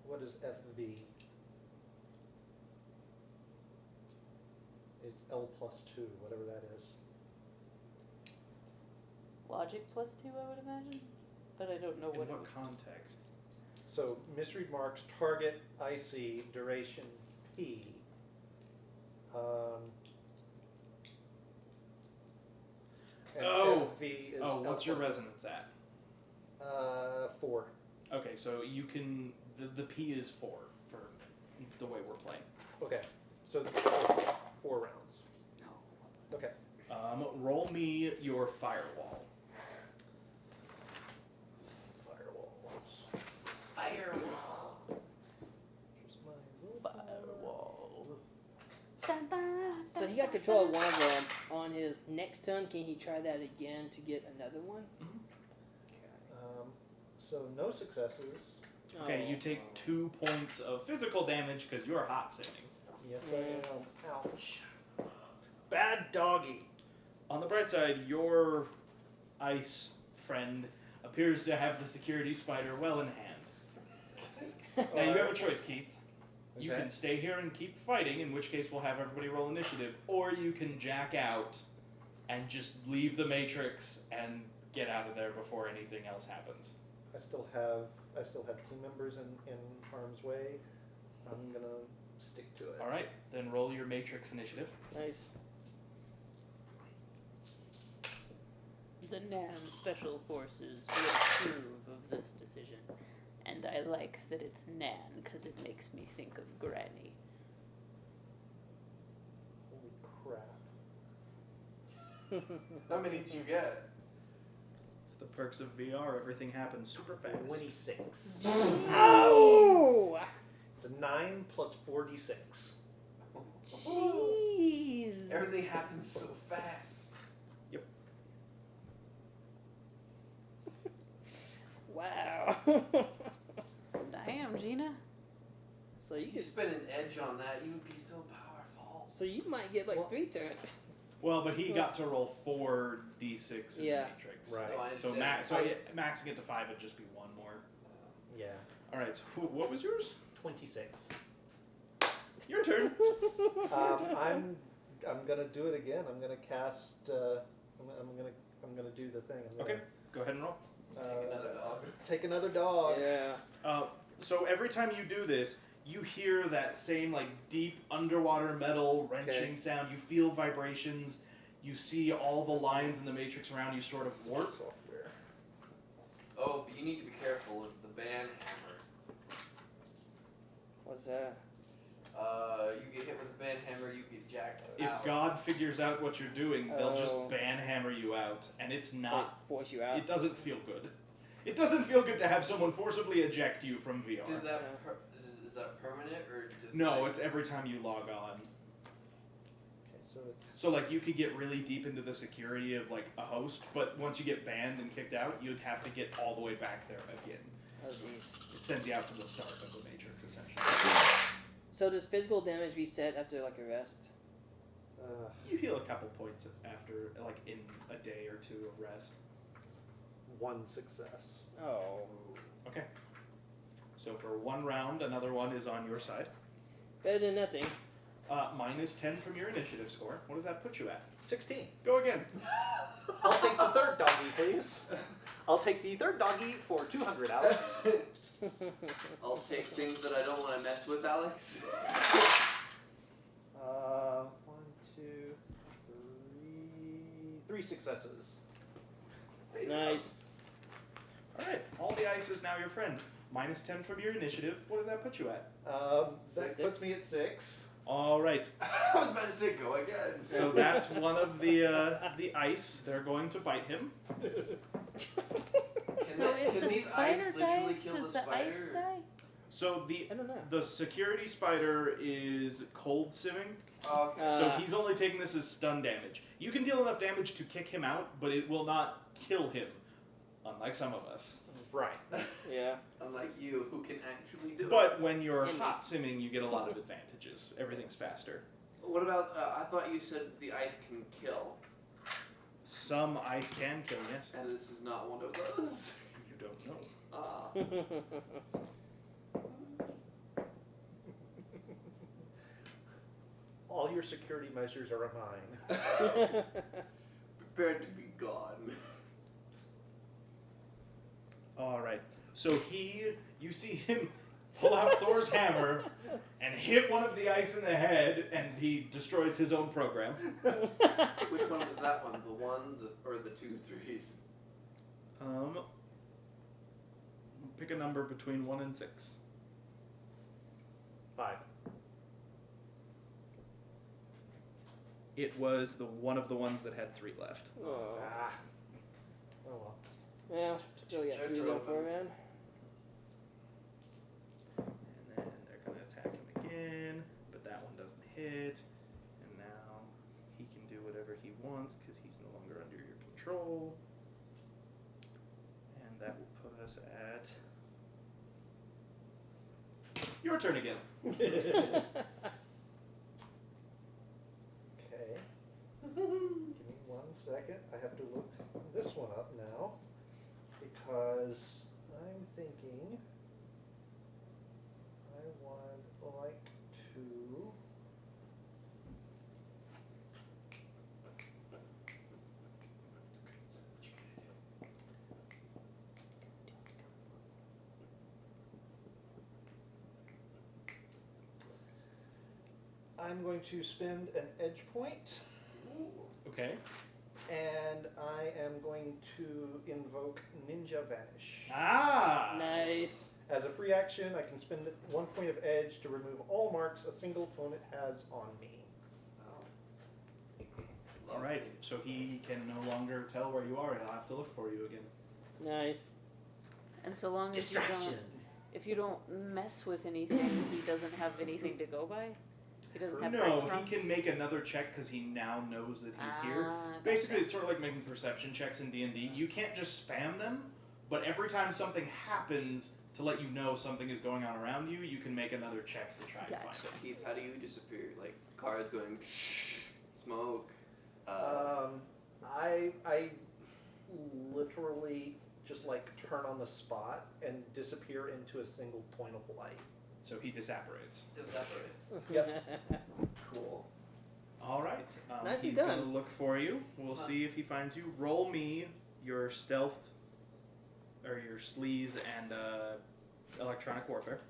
What is FV? It's L plus 2, whatever that is. Logic plus 2, I would imagine, but I don't know In what. what context? So misread marks target IC duration P. And Oh. FV is Oh, what's your L plus resonance at? 4. Okay, so you can... The P is 4 for the way we're playing. Okay. So 4 rounds. No. Okay. Roll me your firewall. Firewalls. Firewall. So he got control of one of them. On his next turn, can he try that again to get another one? So no successes. Okay, you Oh. take 2 points of physical damage because you're hot simming. Yes, I am. Ouch. Bad doggy. On the bright side, your ice friend appears to have the security spider well in hand. Now you have a choice, Keith. You Okay. can stay here and keep fighting, in which case we'll have everybody roll initiative, or you can jack out and just leave the matrix and get out of there before anything else happens. I still have team members in harm's way. I'm gonna stick to it. All right, then roll your matrix initiative. Nice. The Nan Special Forces will approve of this decision. And I like that it's Nan, because it makes me think of Granny. Holy crap. How many did you get? It's the perks of VR. Everything happens super fast. 26. Oh! It's a 9 plus 4d6. Jeez. Everything happens so fast. Wow. Damn, Gina. So you If you could, spend an edge on that, you would be so powerful. so you might get like Well- 3 turns. Well, but he got to roll 4d6 in Yeah. matrix. Right. No, I So understand. maxing it to 5 would just be one more. Yeah. All right. So what was yours? 26. Your turn. I'm gonna do it again. I'm gonna cast. I'm gonna do the thing. I'm gonna, Okay. Go ahead and roll. Take another dog. Take another dog. Yeah. So every time you do this, you hear that same like deep underwater metal wrenching Okay. sound. You feel vibrations. You see all the lines in the matrix around you sort of warp. Software. Oh, but you need to be careful of the ban hammer. What's that? You get hit with a ban hammer, you get jacked If out. God figures out what you're doing, they'll just Oh. ban hammer you out, and it's Like, not. force you out? It doesn't feel good. It doesn't feel good to have someone forcibly eject you from VR. Does that is that permanent or just No, like, it's every time you log on. Okay, so it's So like you could get really deep into the security of like a host, but once you get banned and kicked out, you'd have to get all the way back there again. Oh, jeez. It sends you out to the start of the matrix essentially. So does physical damage reset after like a rest? You heal a couple points after like in a day or two of rest. 1 success. Oh. Okay. So for one round, another one is on your side. Better than nothing. Minus 10 from your initiative score. What does that put you at? 16. Go again. I'll take the third doggy, please. I'll take the third doggy for 200, Alex. I'll take things that I don't want to mess with, Alex. 1, 2, 3 successes. Nice. All right. All the ice is now your friend. Minus 10 from your initiative. What does that put you at? That puts me at 6. All right. I was about to say go again. So that's one of the ice. They're going to bite him. So if can the these spider ice literally dies, kill does the the ice spider? die? So I don't know. the security spider is cold simming. Oh, okay. So he's only taking this as stun damage. You can deal enough damage to kick him out, but it will not kill him, unlike some of us. Right. Yeah. Unlike you, who can actually do it. But when you're And- hot simming, you get a lot of advantages. Everything's faster. What about? I thought you said the ice can kill, Some ice can kill, yes. and this is not one of those. You don't know. Ah. All your security measures are mine. Prepared to be gone. All right. So you see him pull out Thor's hammer and hit one of the ice in the head, and he destroys his own program. Which one was that one? The one, or the 2 3s? Pick a number between 1 and 6. 5. It was one of the ones that had 3 left. Oh. Ah. Oh well. Yeah. Still got 3 left for a man. And then they're gonna attack him again, but that one doesn't hit. And now once because he's no longer under your control. And that will put us at your turn again. Okay. Give me 1 second. I have to look this one up now because I'm thinking I would like to. I'm going to spend an edge point. Okay. And I am going to invoke Ninja Vanish. Ah! Nice. As a free action, I can spend 1 point of edge to remove all marks a single opponent has on me. Oh. All right, so he can no longer tell where you are. He'll have to look for you again. Nice. And so long as if you don't mess with anything, he doesn't have anything to go by. He doesn't have No, breadcrumbs? he can make another check because he now knows that he's here. Basically, it's sort of like making perception checks in D&D. You can't just spam them, but every time something happens to let you know something is going on around you, you can make another check to try and find Gotcha. it. Keith, how do you disappear? Like cards going smoke. I literally just like turn on the spot and disappear into a single point of light. So he disapparates. Yep. Cool. All right. Nicely he's done. going to look for you. We'll see if he finds you. Roll me your stealth, or your sleaze and electronic warfare.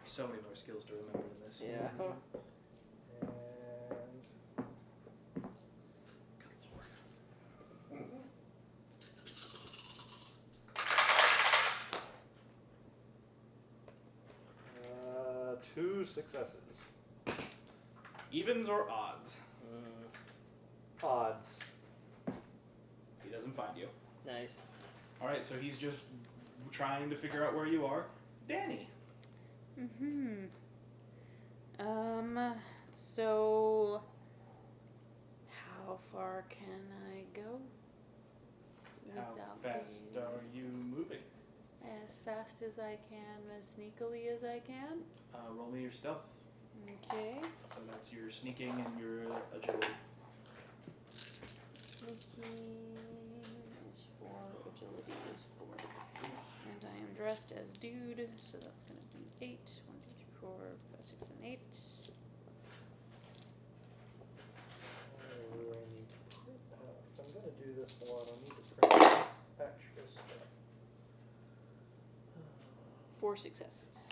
So many more skills to remember in this. Yeah. And Good lord. 2 successes. Evens or odds? Odds. He doesn't find you. Nice. All right, so he's just trying to figure out where you are. Danny. So how far can I go? How fast are you moving? As fast as I can, as sneakily as I can. Roll me your stealth. Okay. So that's your sneaking and your agility. Sneaking is 4, agility is 4. And I am dressed as dude, so that's gonna be 8. 1, 2, 3, 4, 5, 6, 7, 8. If I'm going to do this one, I need to print extra stuff. 4 successes.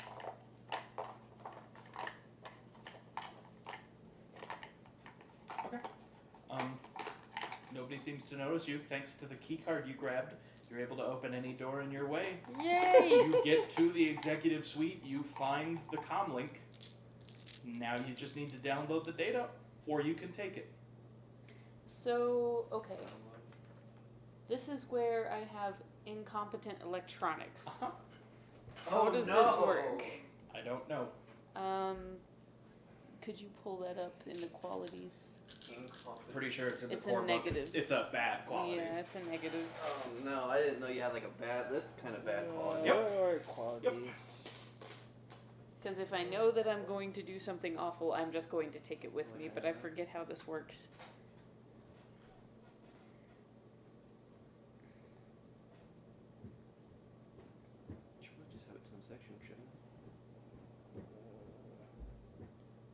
Okay. Nobody seems to notice you. Thanks to the key card you grabbed, you're able to open any door in your way. Yay! You get to the executive suite, you find the comm link. Now you just need to download the data, or you can take it. So, okay. This is where I have incompetent electronics. Uh-huh. How does this work? I don't know. Could you pull that up in the qualities? Pretty sure it's in the It's a core book. negative. It's a bad quality. Yeah, it's a negative. Oh no, I didn't know you had like a this kind of bad quality. Yep. Qualities. Because if I know that I'm going to do something awful, I'm just going to take it with me, but I forget how this works. Should we just have its own section, shouldn't it?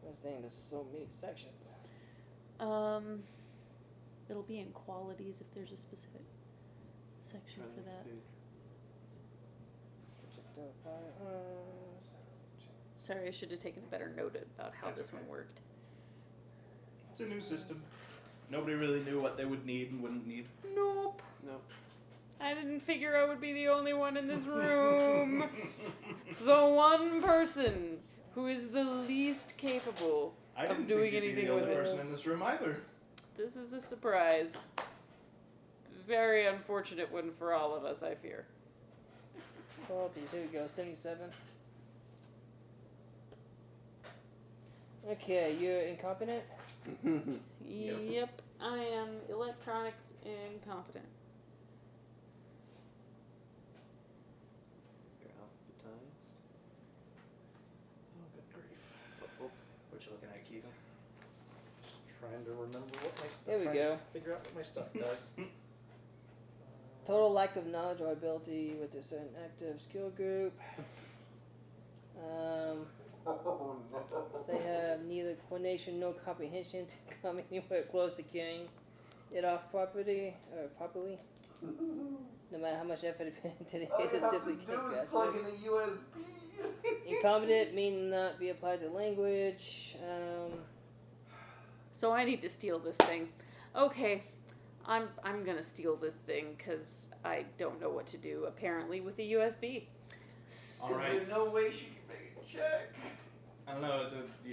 I was saying there's so many sections. It'll be in qualities if there's a specific section Try the for next that. page. Sorry, I should have taken a better note about how That's this okay. one worked. It's a new system. Nobody really knew what they would need and wouldn't need. Nope. Nope. I didn't figure I would be the only one in this room. The one person who is the least capable I of didn't doing think you'd be anything the with only it. person in this room either. This is a surprise. Very unfortunate one for all of us, I fear. Qualities, here we go, 77. Okay, you're incompetent? Yep, I am electronics incompetent. You're alphabetized. Oh, good grief. What you looking at, Keith? Just trying to remember what my There we trying go. to figure out what my stuff does. Total lack of knowledge or ability with a certain active skill group. Oh no. They have neither coordination nor comprehension to come anywhere close to carrying it off properly. No matter how much effort it put into it, All you it have simply to can't do is grasp plug it. in a USB. Incompetent meaning not be applied to language. So I need to steal this thing. Okay, I'm gonna steal this thing because I don't know what to do apparently with a USB. All right. There's no way she can make a check. I don't know.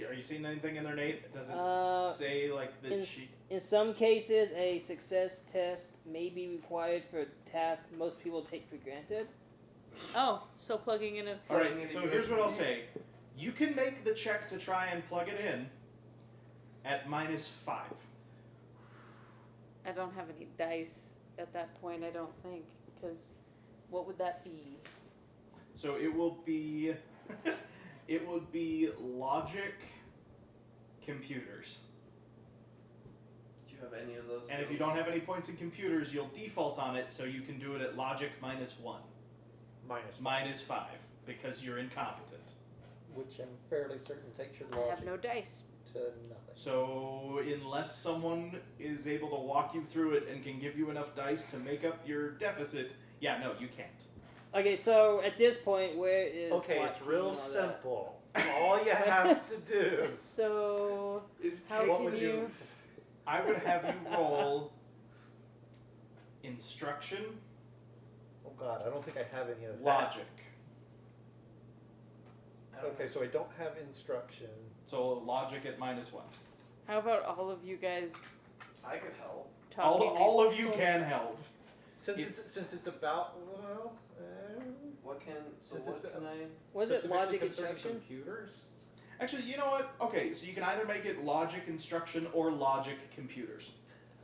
Are you seeing anything in there, Nate? Does it say like that In some cases, a success test may be required for a task most people take for granted. Oh, so plugging in a All right. So here's what I'll say. You can make the check to try and plug it in at -5. I don't have any dice at that point, I don't think, because what would that be? So it will be, it would be logic computers. Do you have any of those? And if you don't have any points in computers, you'll default on it, so you can do it at logic -1, -5, because you're incompetent. Which I'm fairly certain takes your I logic have no dice. to nothing. So unless someone is able to walk you through it and can give you enough dice to make up your deficit, yeah, no, you can't. Okay, so at this point, where is Okay, SWAT it's team real and all that? simple. All you have to do. So Is how What can would you? I would have you roll instruction, Oh God, I don't think I have any of that. logic. Okay, so I don't have instruction. So logic at -1. how about all of you guys I could help. talking? All of you can help. Since it's about What can Since what it's- can I? Was it specifically logic concerning instruction? Computers. Actually, you know what? Okay, so you can either make it logic instruction or logic computers.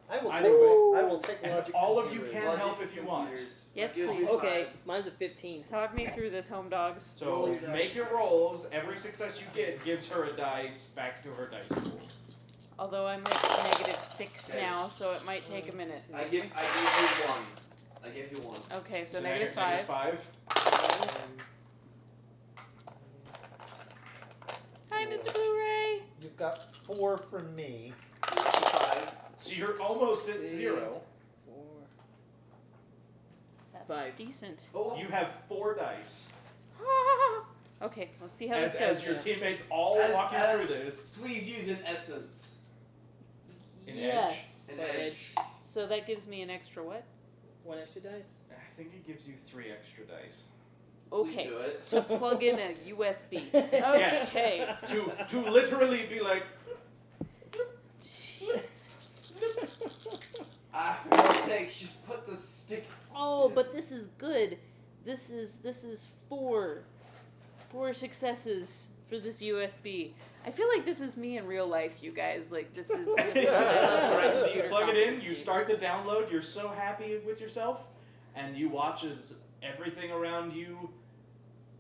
I will Either take. way. I will take And logic. all of you computers. can help if you want. computers. Yes, That gives please. me Okay, 5. mine's a 15. Talk me through this, home dogs. So Roll your dice. make your rolls. Every success you get gives her a dice back to her dice pool. Although I'm like -6 Okay. now, so it might take a minute. I give you 1. I give you 1. Okay, so negative -5. Hi, Mr. Blu-ray. You've got 4 from me. 5. So you're almost at 0. 4. That's 5. decent. Oh. You have 4 dice. Okay, let's see how As, this goes. as your teammates all As- walk you as- through this. Please use an essence. An yes. An edge. So that gives me an extra what? 1 extra dice. I think it gives you 3 extra dice. Please Okay. do it. To plug in a USB. Yes. Okay. To literally be like, Jeez. For God's sake, just put the stick. Oh, but this is good. This is four successes for this USB. I feel like this is me in real life, you guys. Like this is my level of alright, so you computer plug it in, you competency. start the download, you're so happy with yourself, and you watch as everything around you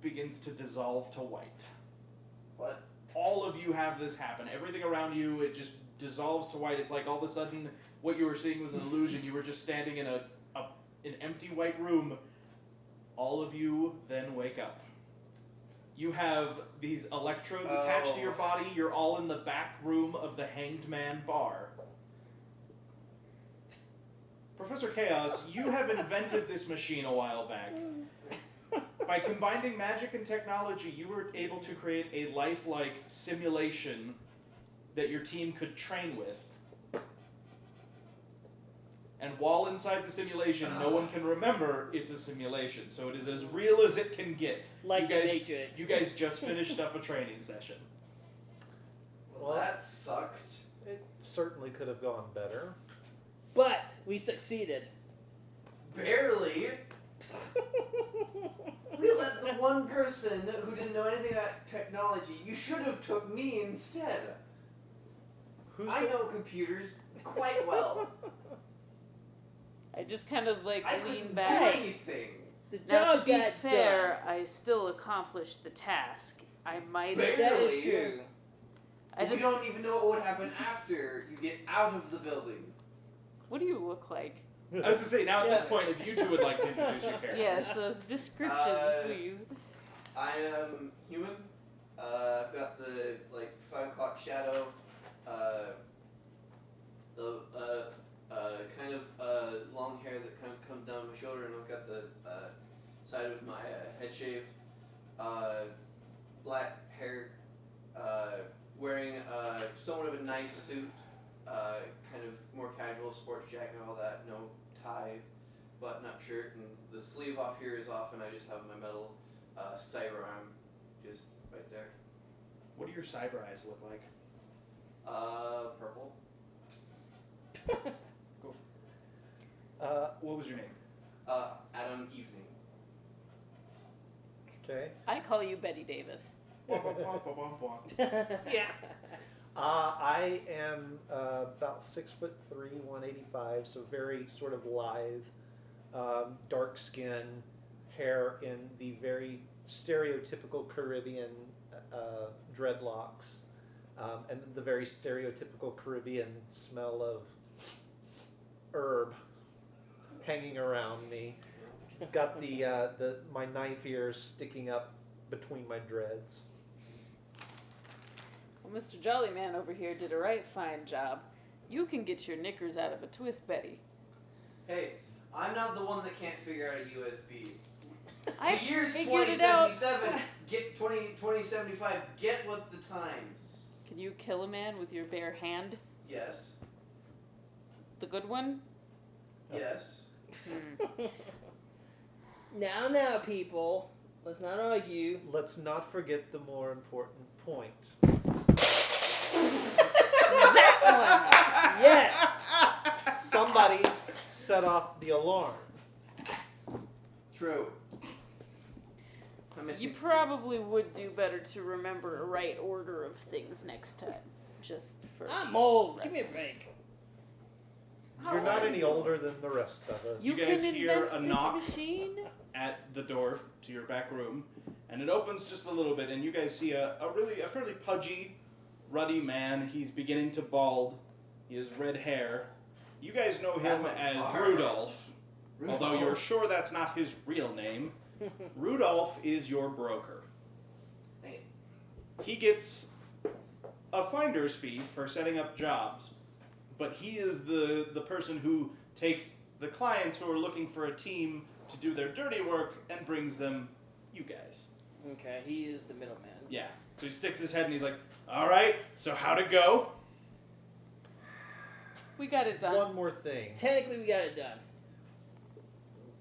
begins to dissolve to white. What? All of you have this happen. Everything around you, it just dissolves to white. It's like all of a sudden what you were seeing was an illusion. You were just standing in an empty white room. All of you then wake up. You have these electrodes attached to your body. You're all in the back room of the Hanged Man bar. Professor Chaos, you have invented this machine a while back. By combining magic and technology, you were able to create a lifelike simulation that your team could train with. And while inside the simulation, no one can remember it's a simulation, so it is as real as it can get. Like you the guys, Matrix. You guys just finished up a training session. Well, that sucked. It certainly could have gone better. But we succeeded. Barely. We let the one person who didn't know anything about technology. You should have took me instead. I know computers quite well. I just kind of like I lean couldn't back. do anything. The Now, to job be got fair, I still accomplished the task. I might Barely. have. done. That is true. I just. You don't even know what would happen after you get out of the building. What do you look like? I was gonna say, now at this point, if you two would like to introduce your character. Yes, those descriptions, please. I am human. I've got the 5 o'clock shadow. The kind of long hair that kind of comes down my shoulder, and I've got the side of my head shaved. Black hair. Wearing somewhat of a nice suit. Kind of more casual, sports jacket, all that. No tie, button-up shirt, and the sleeve off here is off, and I just have my metal cyber arm just right there. What do your cyber eyes look like? Purple. Cool. What was your name? Adam Evening. Okay. I call you Betty Davis. Yeah. I am about 6'3", 185, so very sort of lithe, dark skin, hair in the very stereotypical Caribbean dreadlocks, and the very stereotypical Caribbean smell of herb hanging around me. Got the my knife ears sticking up between my dreads. Well, Mr. Jollyman over here did a right fine job. You can get your knickers out of a twist, Betty. Hey, I'm not the one that can't figure out a USB. I The year's figured it out. 2077. Get 2075. Get with the times. Can you kill a man with your bare hand? Yes. The good one? Yes. Now, people. Let's not argue. Let's not forget the more important point. That Yes! Somebody set off the alarm. True. I'm one. missing. You probably would do better to remember a right order of things next time. Just for I'm old. Give me a reference. break. You're not any older than the rest of us. You You guys can hear invent a this knock. machine? At the door to your back room, and it opens just a little bit, and you guys see a fairly pudgy, ruddy man. He's beginning to bald. He has red hair. You guys know him as Rudolph, although you're sure that's not his real name. Rudolph is your broker. Hey. He gets a finder's fee for setting up jobs, but he is the person who takes the clients who are looking for a team to do their dirty work and brings them you guys. Okay, he is the middleman. Yeah. So he sticks his head and he's like, all right, so how'd it go? We got it done. One more thing. Technically, we got it done.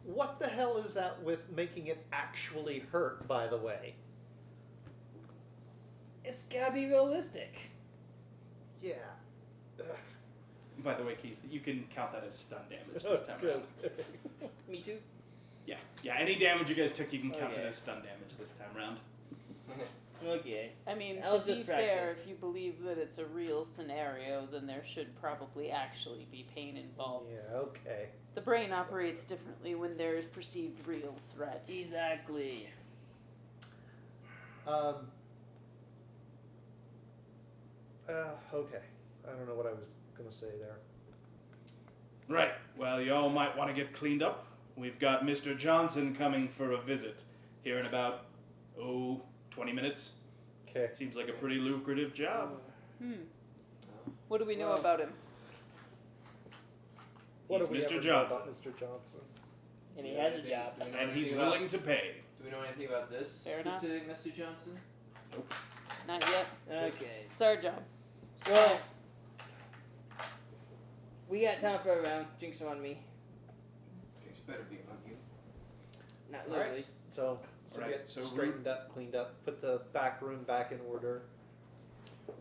What the hell is that with making it actually hurt, by the way? It's gotta be realistic. Yeah. By the way, Keith, you can count that as stun damage this time Good. around. Me too. Yeah, any damage you guys took, you can count Okay. it as stun damage this time around. Okay. I mean, That to was be just fair, practice. if you believe that it's a real scenario, then there should probably actually be pain involved. Yeah, okay. The brain operates differently when there is perceived real threat. Exactly. Okay. I don't know what I was going to say there. Right, well, y'all might want to get cleaned up. We've got Mr. Johnson coming for a visit here in about, 20 minutes. Okay. Seems like a pretty lucrative job. What do we know Well- about him? What He's do we Mr. ever know Johnson. about Mr. Johnson? And he has a job. Do we know And he's anything about- willing to pay. Do we know anything about this Fair enough. specific Mr. Johnson? Not yet. Okay. It's our job. So, Well, we got time for a round. Drinks are on me. Drinks better be on you. Not All right. literally. So, Right, get so straightened up, cleaned up, put the back room back in order.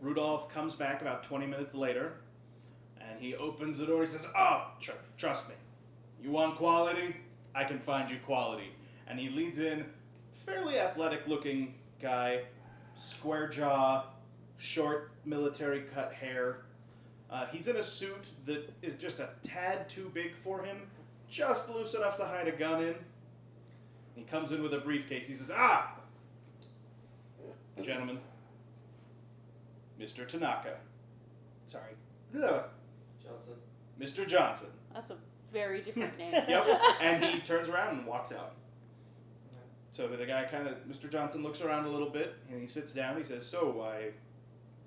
Rudolph comes back about 20 minutes later, and he opens the door. He says, "Oh, trust me. You want quality? I can find you quality." And he leads in, fairly athletic-looking guy, square jaw, short military cut hair, He's in a suit that is just a tad too big for him, just loose enough to hide a gun in. He comes in with a briefcase. He says, gentlemen, Mr. Tanaka. Sorry. Johnson. Mr. Johnson. That's a very different name. Yep. And he turns around and walks out. So the guy Mr. Johnson looks around a little bit, and he sits down. He says, so I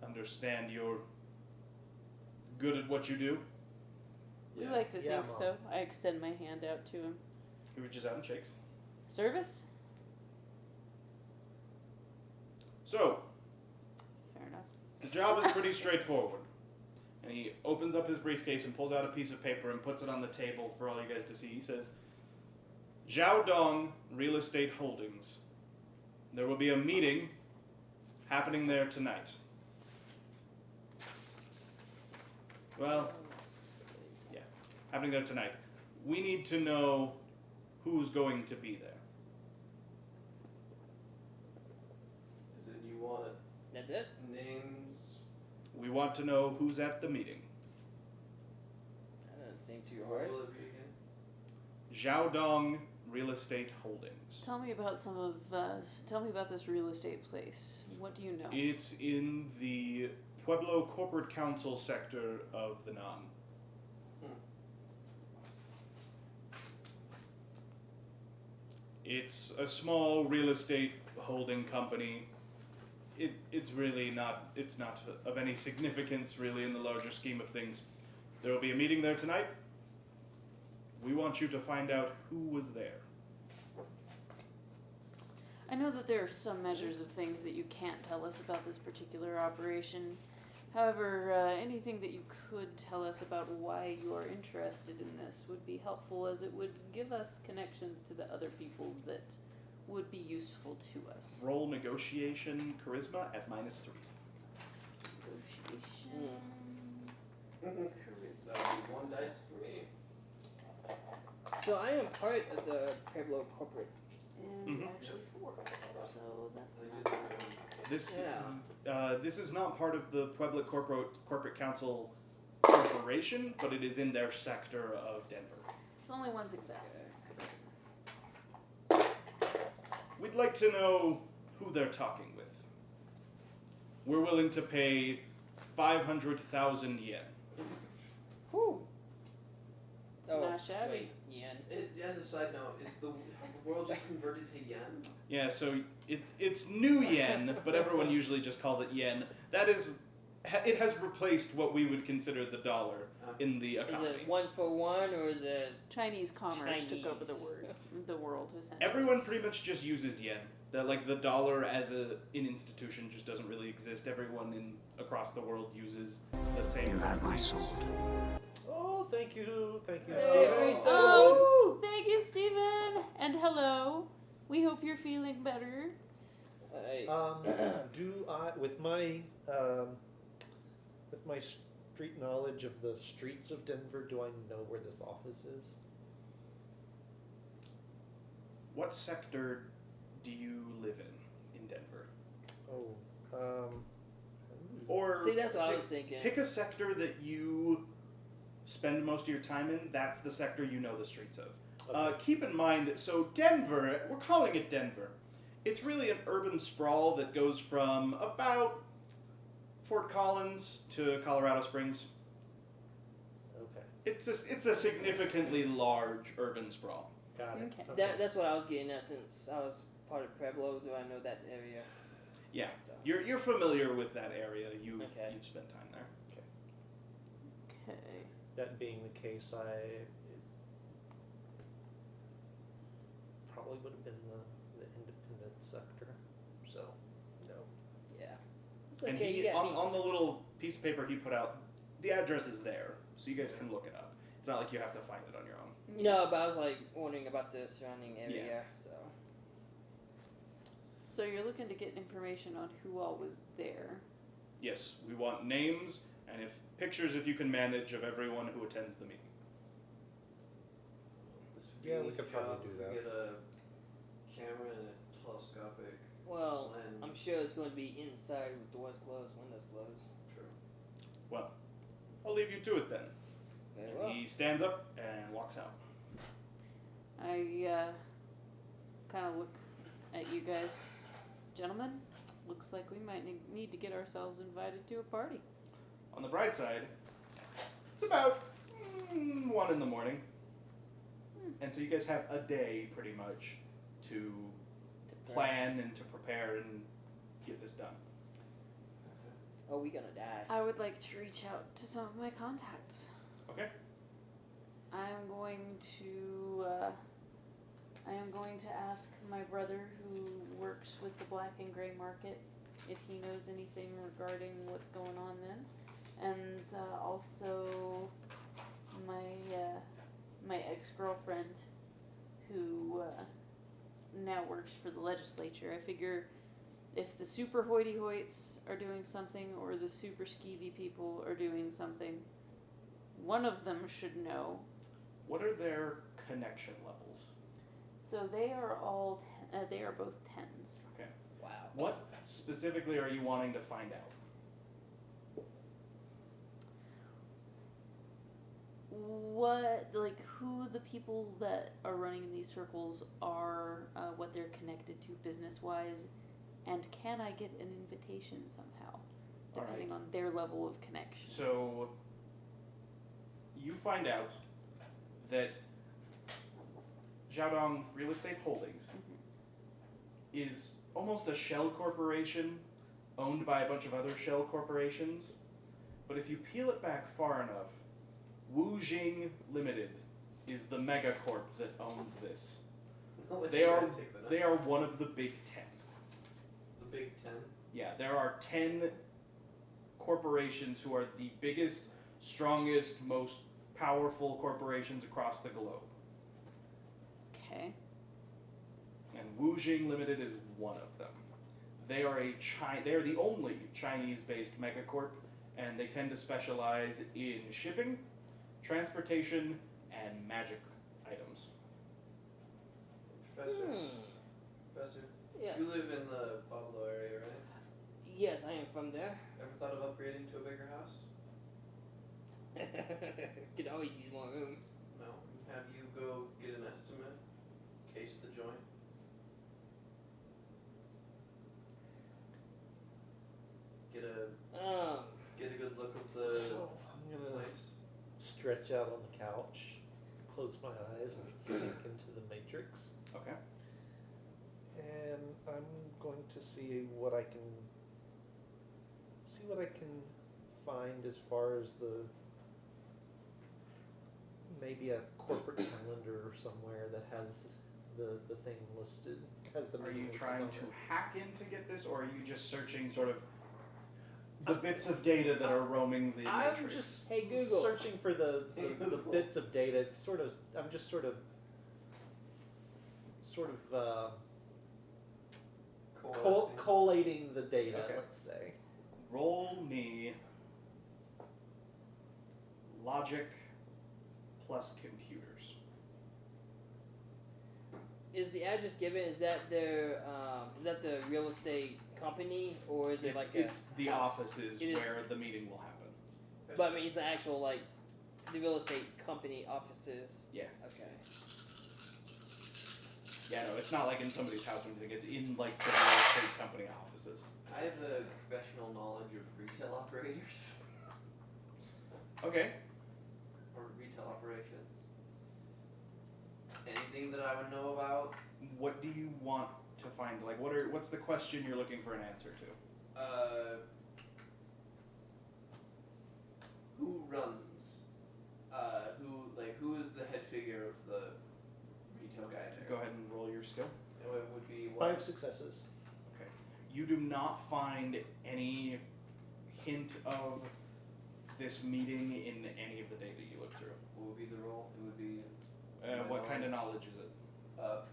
understand you're good at what you do? We like to Yeah, think Mom. so. I extend my hand out to him. He reaches out and shakes. Service? So, Fair enough. the job is pretty straightforward. And he opens up his briefcase and pulls out a piece of paper and puts it on the table for all you guys to see. He says, Jiaodong Real Estate Holdings. There will be a meeting happening there tonight. Well, yeah, happening there tonight. We need to know who's going to be there. Is it you want That's it? names? We want to know who's at the meeting. That doesn't seem too What hard. will it be again? Jiaodong Real Estate Holdings. Tell me about tell me about this real estate place. What do you know? It's in the Pueblo Corporate Council sector of the Nan. It's a small real estate holding company. It's really not, it's not of any significance really in the larger scheme of things. There will be a meeting there tonight. We want you to find out who was there. I know that there are some measures of things that you can't tell us about this particular operation. However, anything that you could tell us about why you are interested in this would be helpful, as it would give us connections to the other people that would be useful to us. Roll negotiation charisma at -3. Negotiation. That would be 1 dice for me. So I am part of the Pueblo corporate. Is Mhm. actually 4. So that's So not you did This Yeah. this is not part of the Pueblo Corporate Council corporation, but it is in their sector of Denver. It's only one success. We'd like to know who they're talking with. We're willing to pay 500,000 yen. Whew. It's not shabby. Wait, yen. As a side note, is the world just converted to yen? Yeah, so it's new yen, but everyone usually just calls it yen. That is, it has replaced what we would consider the dollar in the Is economy. it 1 for 1 or is it? Chinese commerce took over the Chinese. world essentially. Everyone pretty much just uses yen. The dollar as an institution just doesn't really exist. Everyone across the world uses the same You have my currency. sword. Oh, thank you, Hey, free Steve. stuff. Oh, thank you, Stephen, and hello. We hope you're feeling better. Hey. Do I, with my street knowledge of the streets of Denver, do I know where this office is? What sector do you live in Denver? Oh, Or See, that's what I was thinking. pick a sector that you spend most of your time in. That's the sector you know the streets of. okay. Keep in mind that, so Denver, we're calling it Denver. It's really an urban sprawl that goes from about Fort Collins to Colorado Springs. Okay, It's a significantly large urban sprawl. got it. Okay. That's what I was getting at since I was part of Pueblo. Do I know that area? Yeah, So. you're familiar with that area. You've spent time there. Okay. That being the case, it probably would have been the independent sector. So, no. Yeah. It's And okay, he you got me. on the little piece of paper he put out, the address is there, so you guys can look it up. It's not like you have to find it on your own. No, but I was like wondering about the surrounding area. So. So you're looking to get information on who all was there. Yes, we want names and pictures if you can manage of everyone who attends the meeting. This would be Yeah, an we easy could probably job do if that. we get a camera and a telescopic Well, lens. I'm sure it's going to be inside with doors closed, windows closed. True. Well, I'll leave you to it then. Very And well. he stands up and walks out. I kind of look at you guys. Gentlemen, looks like we might need to get ourselves invited to a party. On the bright side, it's about 1 in the morning. And so you guys have a day, pretty much, to plan and to prepare and get this done. Oh, we gonna die. I would like to reach out to some of my contacts. Okay. I'm going to ask my brother who works with the black and gray market if he knows anything regarding what's going on then, and also my ex-girlfriend who now works for the legislature. I figure if the super hoity-hoits are doing something or the super skeevy people are doing something, one of them should know. What are their connection levels? So they are all they are both 10s. Okay. Wow. What specifically are you wanting to find out? What, like, who the people that are running in these circles are, what they're connected to business-wise, and can I get an invitation somehow, depending on their level of connection. So you find out that Xiaodong Real Estate Holdings is almost a shell corporation owned by a bunch of other shell corporations. But if you peel it back far enough, Wu Jing Limited is the megacorp that owns this. I'll let They you are guys take the notes. they are one of the big 10. The Big Ten. Yeah, there are 10 corporations who are the biggest, strongest, most powerful corporations across the globe. Okay. And Wu Jing Limited is one of them. They are they are the only Chinese-based megacorp, and they tend to specialize in shipping, transportation, and magic items. Professor. Professor. Yes. You live in the Pablo area, right? Yes, I am from there. Ever thought of upgrading to a bigger house? Could always use more room. No. Have you go get an estimate, case the joint. Get a good look of the So I'm gonna place. stretch out on the couch, close my eyes, and sink into the matrix. Okay. And I'm going to see what I can find as far as maybe a corporate calendar or somewhere that has the thing listed. Has the Are you meeting listed trying on to it. hack in to get this, or are you just searching sort of the bits of data that are roaming the I'm matrix? just Hey, Google. searching for the Google. bits of data. It's I'm just sort of Coalescing. collating the data, Okay. let's say. Roll me logic plus computers. Is the address given? Is that their? Is that the real estate company, or is it It's the house? offices It is- where the meeting will happen. But I mean, it's the actual the real estate company offices. Yeah. Okay. Yeah, no, it's not like in somebody's house or anything. It's in like the real estate company offices. I have a professional knowledge of retail operators Okay. or retail operations. Anything that I would know about? What do you want to find? Like, what's the question you're looking for an answer to? Who runs? Who is the head figure of the retail guy there? Go ahead and roll your skill. It would be 5 successes. Okay. You do not find any hint of this meeting in any of the data you look through. What would be the role? It would be What kind of knowledge is it?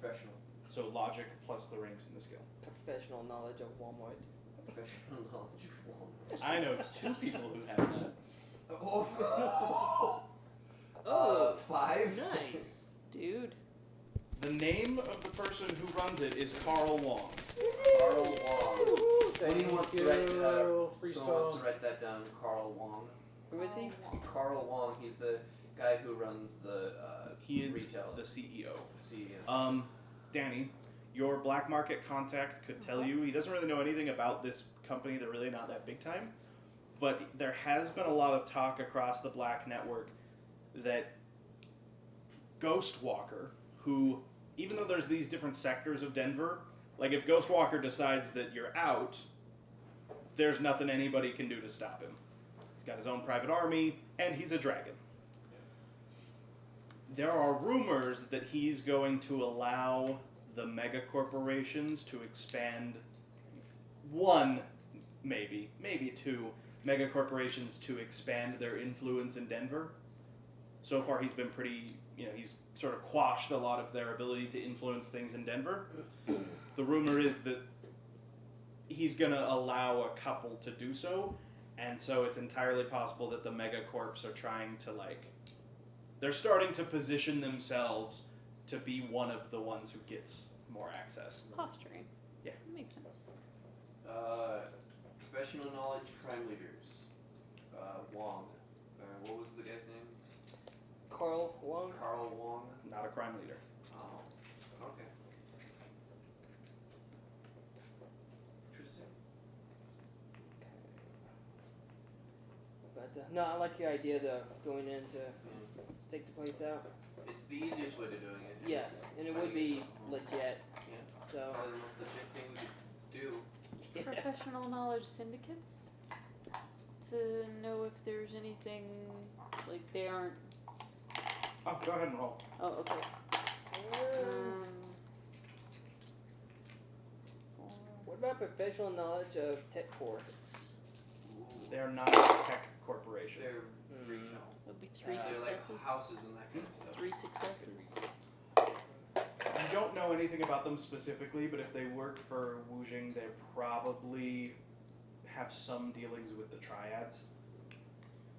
professional. So logic plus the ranks in the skill. Professional knowledge of Walmart. Professional knowledge of Walmart. I know 2 people who have that. Oh, 5. nice. Dude. The name of the person who runs it is Carl Wong. Carl Wong. Thank Someone wants to you. write, Free someone wants stone. to write that down. Carl Wong. Who is he? Carl Wong. He's the guy who runs the He is retail. the CEO. CEO. Danny, your black market contact could tell you, he doesn't really know anything about this company, they're really not that big time, but there has been a lot of talk across the black network that Ghostwalker, who, even though there's these different sectors of Denver, like if Ghostwalker decides that you're out, there's nothing anybody can do to stop him. He's got his own private army, and he's a dragon. There are rumors that he's going to allow the mega corporations to expand one, maybe two mega corporations to expand their influence in Denver. So far he's been pretty, he's sort of quashed a lot of their ability to influence things in Denver. The rumor is that he's going to allow a couple to do so, and so it's entirely possible that the mega corps are trying to they're starting to position themselves to be one of the ones who gets more access. Posturing. Yeah. Makes sense. Professional knowledge, crime leaders. Wong. What was the guy's name? Carl Wong. Carl Wong. Not a crime leader. Oh, okay. Interesting. But no, I like your idea though, going in to stake the place out. It's the easiest way to doing it. Yes, and it would be legit. Yeah. So. Probably the most legit thing we could do. Professional knowledge syndicates to know if there's anything like they aren't. Oh, go ahead and roll. Oh, okay. What about professional knowledge of tech core? They're not a tech corporation. They're retail. Would be three They're like successes. houses and that kind of stuff. 3 successes. You don't know anything about them specifically, but if they work for Wujing, they probably have some dealings with the triads.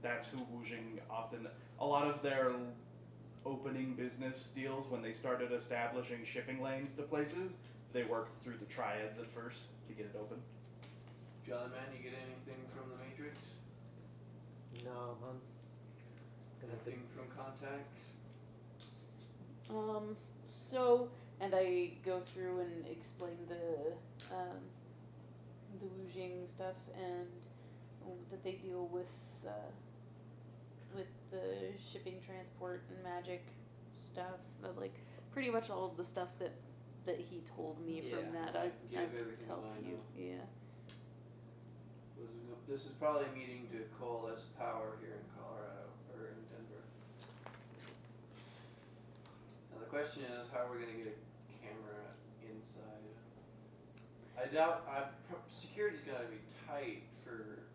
That's who Wujing often... A lot of their opening business deals, when they started establishing shipping lanes to places, they worked through the triads at first to get it open. Jolly man, you get anything from the Matrix? No, man. Anything from contacts? So, and I go through and explain the Wujing stuff and that they deal with the shipping, transport, and magic stuff. Like pretty much all of the stuff that he told me from Yeah. that I Give everything tell that to I you. know. Yeah. This is probably a meeting to coalesce power here in Colorado, or in Denver. Now the question is, how are we going to get a camera inside? I doubt, security's going to be tight for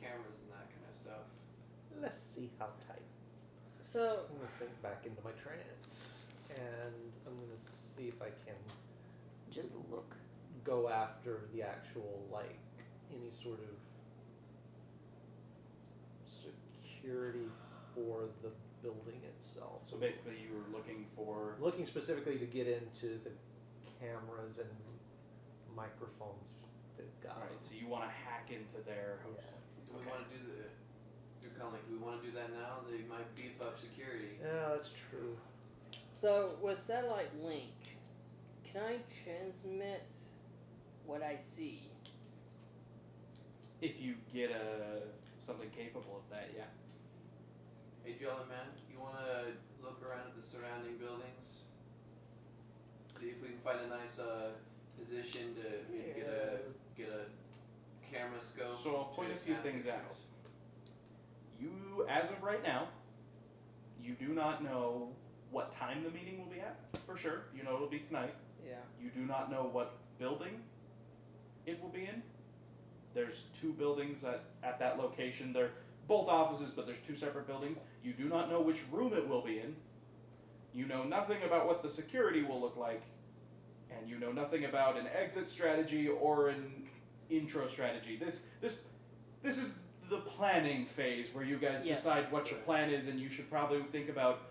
cameras and that kind of stuff. Let's see how tight. So, I'm gonna sink back into my trance, and I'm gonna see if I can Just look. go after the actual, any sort of security for the building itself. So basically you were looking for... Looking specifically to get into the cameras and microphones they've got. Alright, so you want to hack into their host. Do we want to do do we want to do that now? They might beef up security. Yeah, that's true. so with satellite link, can I transmit what I see? If you get something capable of that, yeah. Hey, Jolly man, you want to look around at the surrounding buildings? See if we can find a nice position to maybe get a camera scope. So I'll point to a few snap things out. pictures. You, as of right now, you do not know what time the meeting will be at, for sure. You know it'll be tonight. Yeah. You do not know what building it will be in. There's 2 buildings at that location. They're both offices, but there's 2 separate buildings. You do not know which room it will be in. You know nothing about what the security will look like. And you know nothing about an exit strategy or an intro strategy. This is the planning phase where you guys Yes. decide what your plan is, and you should probably think about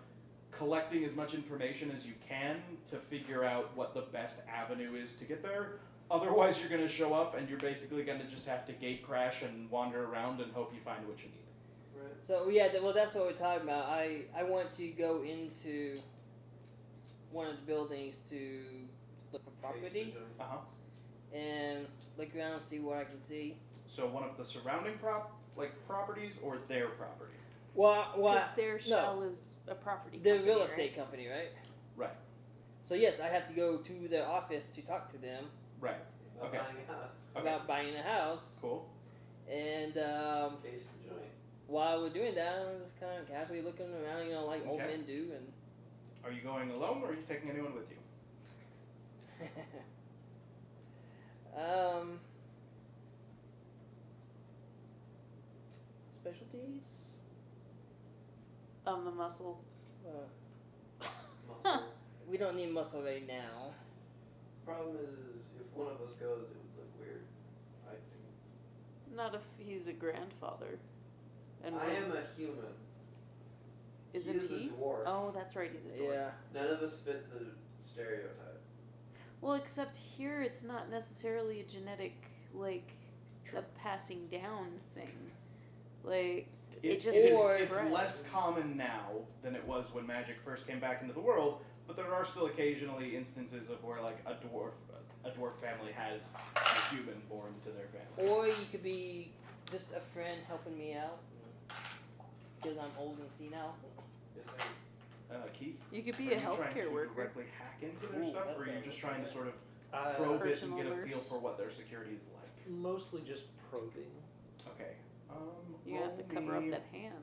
collecting as much information as you can to figure out what the best avenue is to get there. Otherwise, you're going to show up and you're basically going to just have to gate crash and wander around and hope you find what you need. So yeah, well, that's what we're talking about. I want to go into one of the buildings to look for property Uh huh. and look around, see what I can see. So one of the surrounding properties or their property. Well, Because their shell is a property. the company, real right? estate company, right? Right. So yes, I have to go to their office to talk to them Right. About Okay. buying a house. Okay. about buying a house. Cool. And Taste the joint. while we're doing that, I'm just kind of casually looking around, like old Okay. men do, and Are you going alone, or are you taking anyone with you? specialties. The muscle. Muscle. We don't need muscle right now. Problem is if one of us goes, it would look weird. I think. Not if he's a grandfather. And I am a human. Isn't he is he? a dwarf. Oh, that's right. He's a dwarf. Yeah. None of us fit the stereotype. Well, except here, it's not necessarily a genetic a passing down thing. It just it's spreads. less common now than it was when magic first came back into the world, but there are still occasionally instances of where a dwarf family has a human born to their family. Or you could be just a friend helping me out because I'm old and senile. Yes, Keith, You could are be you a trying healthcare to worker. directly hack into their Ooh, stuff, that or are you sounds just like trying to it. sort of probe it and get a Personal feel nurse. for what their security is like? Mostly just probing. Okay. You have to roll cover up me- that hand.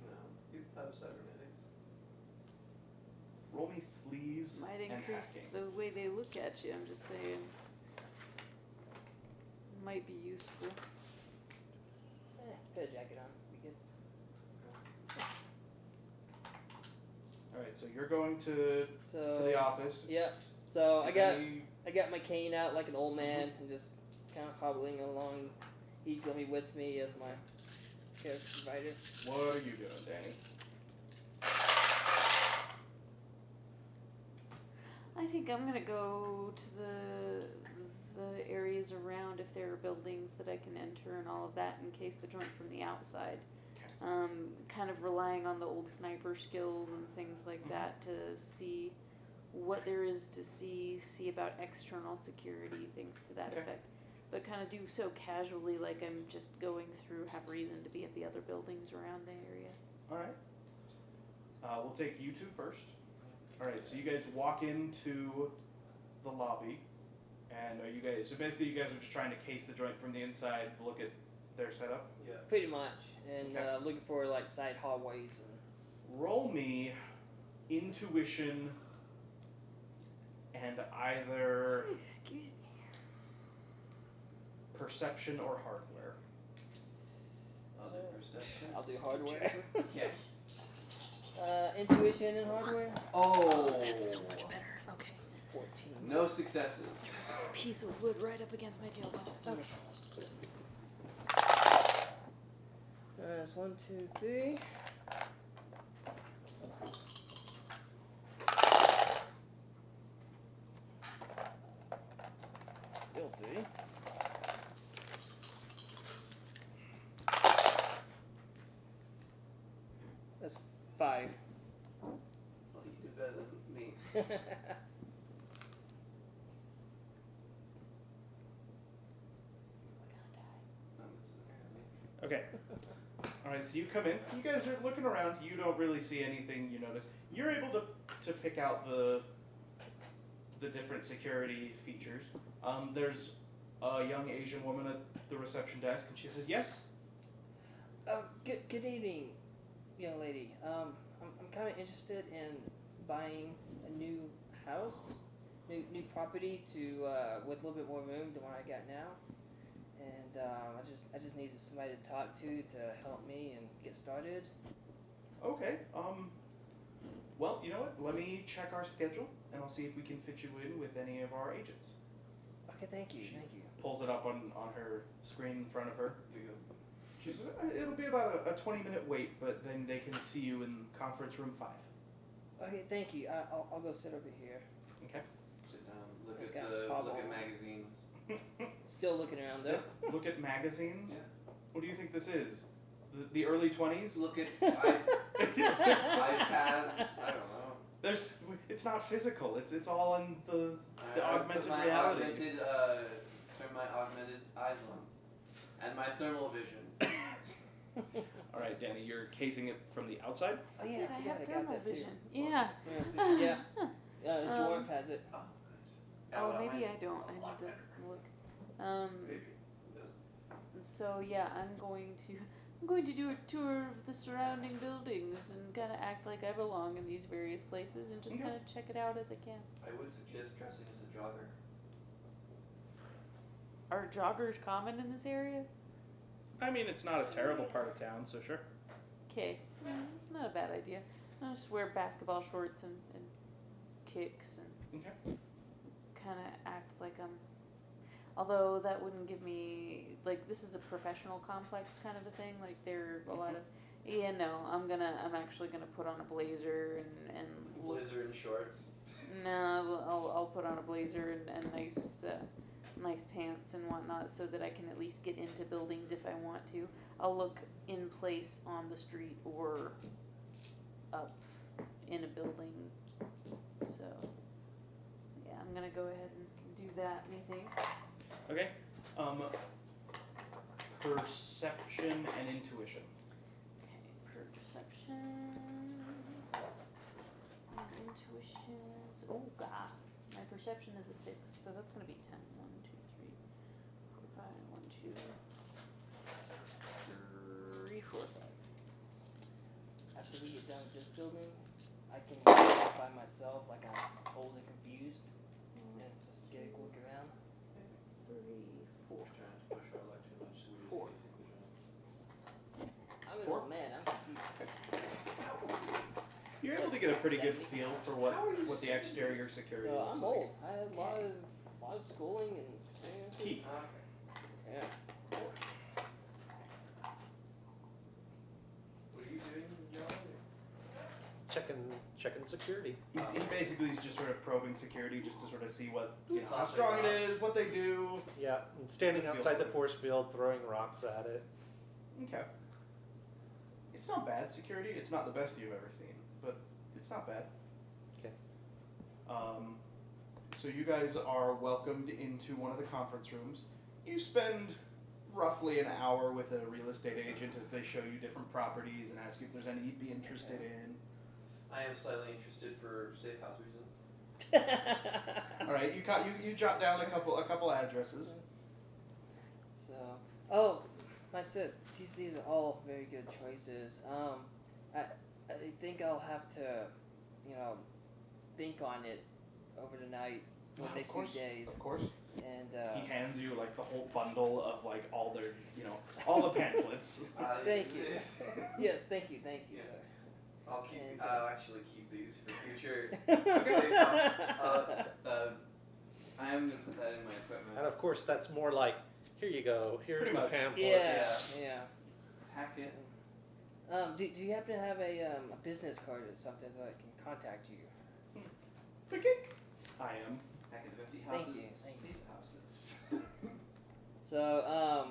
No, you have cybernetics. Roll me sleaze Might and increase hacking. the way they look at you. I'm just saying. Might be useful. Put a jacket on. Be good. All right, so you're going to So the office. Yep. So Is I got my cane out like an old man and just kind of hobbling along. He's gonna be with me as my character provider. What are you doing, Danny? I think I'm gonna go to the areas around if there are buildings that I can enter and all of that in case the joint from the outside. Okay. Kind of relying on the old sniper skills and things like that to see what there is to see about external security, things to that Okay. effect. But kind of do so casually, like I'm just going through, have reason to be at the other buildings around the area. All right. We'll take you two first. All right, so you guys walk into the lobby, and are you guys? So basically, you guys are just trying to case the joint from the inside, look at their setup. Yeah. Pretty much, and Okay. looking for like side hallways and. Roll me intuition and either Excuse me. perception or hardware. I'll do perception. I'll do hardware. Yeah. Intuition and hardware. Oh. That's so much better. Okay. 14. No successes. There's a piece of wood right up against my tailbone. Okay. That's 1, 2, 3. Still 3. That's 5. Well, you do better than me. Okay. All right, so you come in. You guys are looking around. You don't really see anything you notice. You're able to pick out the different security features. There's a young Asian woman at the reception desk, and she says, "Yes." Good evening, young lady. I'm kind of interested in buying a new house, new property to with a little bit more room than what I got now, and I just needed somebody to talk to help me and get started. Okay. Well, you know what? Let me check our schedule, and I'll see if we can fit you in with any of our agents. Okay, thank you. Pulls it up on her screen in front of her. Here you go. She says, "It'll be about a 20-minute wait, but then they can see you in conference room 5." Okay, thank you. I'll go sit over here. Okay. Sit down. Look It's at got the cobble. look at magazines. Still looking around though. Look at magazines. Yeah. What do you think this is? The early 20s. Look at iPads. I don't know. It's not physical. It's all in the I augmented put my reality. Turn my augmented eyes on, and my thermal vision. All right, Danny, you're casing it from the outside. Oh yeah, Wait, I I forgot have I got thermal that too. vision. Yeah. Yeah. Dwarf has it. Oh, nice. Yeah, Oh, well, maybe mine's I don't. a I lot need to better. look. Maybe. It does. So yeah, I'm going to do a tour of the surrounding buildings and kind of act like I belong in these various places and just Okay. kind of check it out as I can. I would suggest dressing as a jogger. Are joggers common in this area? I mean, it's not a terrible part of town, so sure. Okay, it's not a bad idea. I'll just wear basketball shorts and kicks and Okay. kind of act like I'm. Although that wouldn't give me like this is a professional complex kind of a thing. Like there are a lot of. Yeah, no, I'm actually gonna put on a blazer and look. Blazer and shorts. No, I'll put on a blazer and nice pants and whatnot so that I can at least get into buildings if I want to. I'll look in place on the street or up in a building. So yeah, I'm gonna go ahead and do that. Methinks. Okay. Perception and intuition. Okay, perception and intuition. Oh god, my perception is a 6, so that's gonna be 10. 1, 2, 3, 4, 5. 1, 2, 3, 4, 5. After we get done with this building, I can walk by myself like I'm old and confused and just get a look around. 3, 4. Trying to push our luck too much. So we just 4. basically jump. I'm an Four? old man, I'm confused. You're able to get a pretty good 70. feel for what How are you the 70? exterior security So looks I'm like. old. I had a lot of schooling and experience. Keith. Okay. Yeah. What are you doing, John? Checking security. He basically is just sort of probing security just to sort of see what how Tossing strong it rocks. is, what they do. Yeah, and standing Feel outside the for it. force field, throwing rocks at it. Okay. It's not bad security. It's not the best you've ever seen, but it's not bad. Okay. So you guys are welcomed into one of the conference rooms. You spend roughly an hour with a real estate agent as they show you different properties and ask you if there's any you'd be interested in. I am slightly interested for safe house reasons. All right, you jot down a couple addresses. So, oh, my set. These are all very good choices. I think I'll have to, think on it over the night, over the next few days, Of course. and He hands you like the whole bundle of like all their, all the pamphlets. thank you. Yes, thank you, Yeah. sir. And, I'll actually keep these for future safe house. I am gonna put that in my equipment. And of course, that's more like, here you go, here's Pretty the much. pamphlet. Yeah. Hack it. Do you happen to have a business card or something so I can contact you? I am. Hack it 50 Thank houses. you, thank you. Safe houses. So,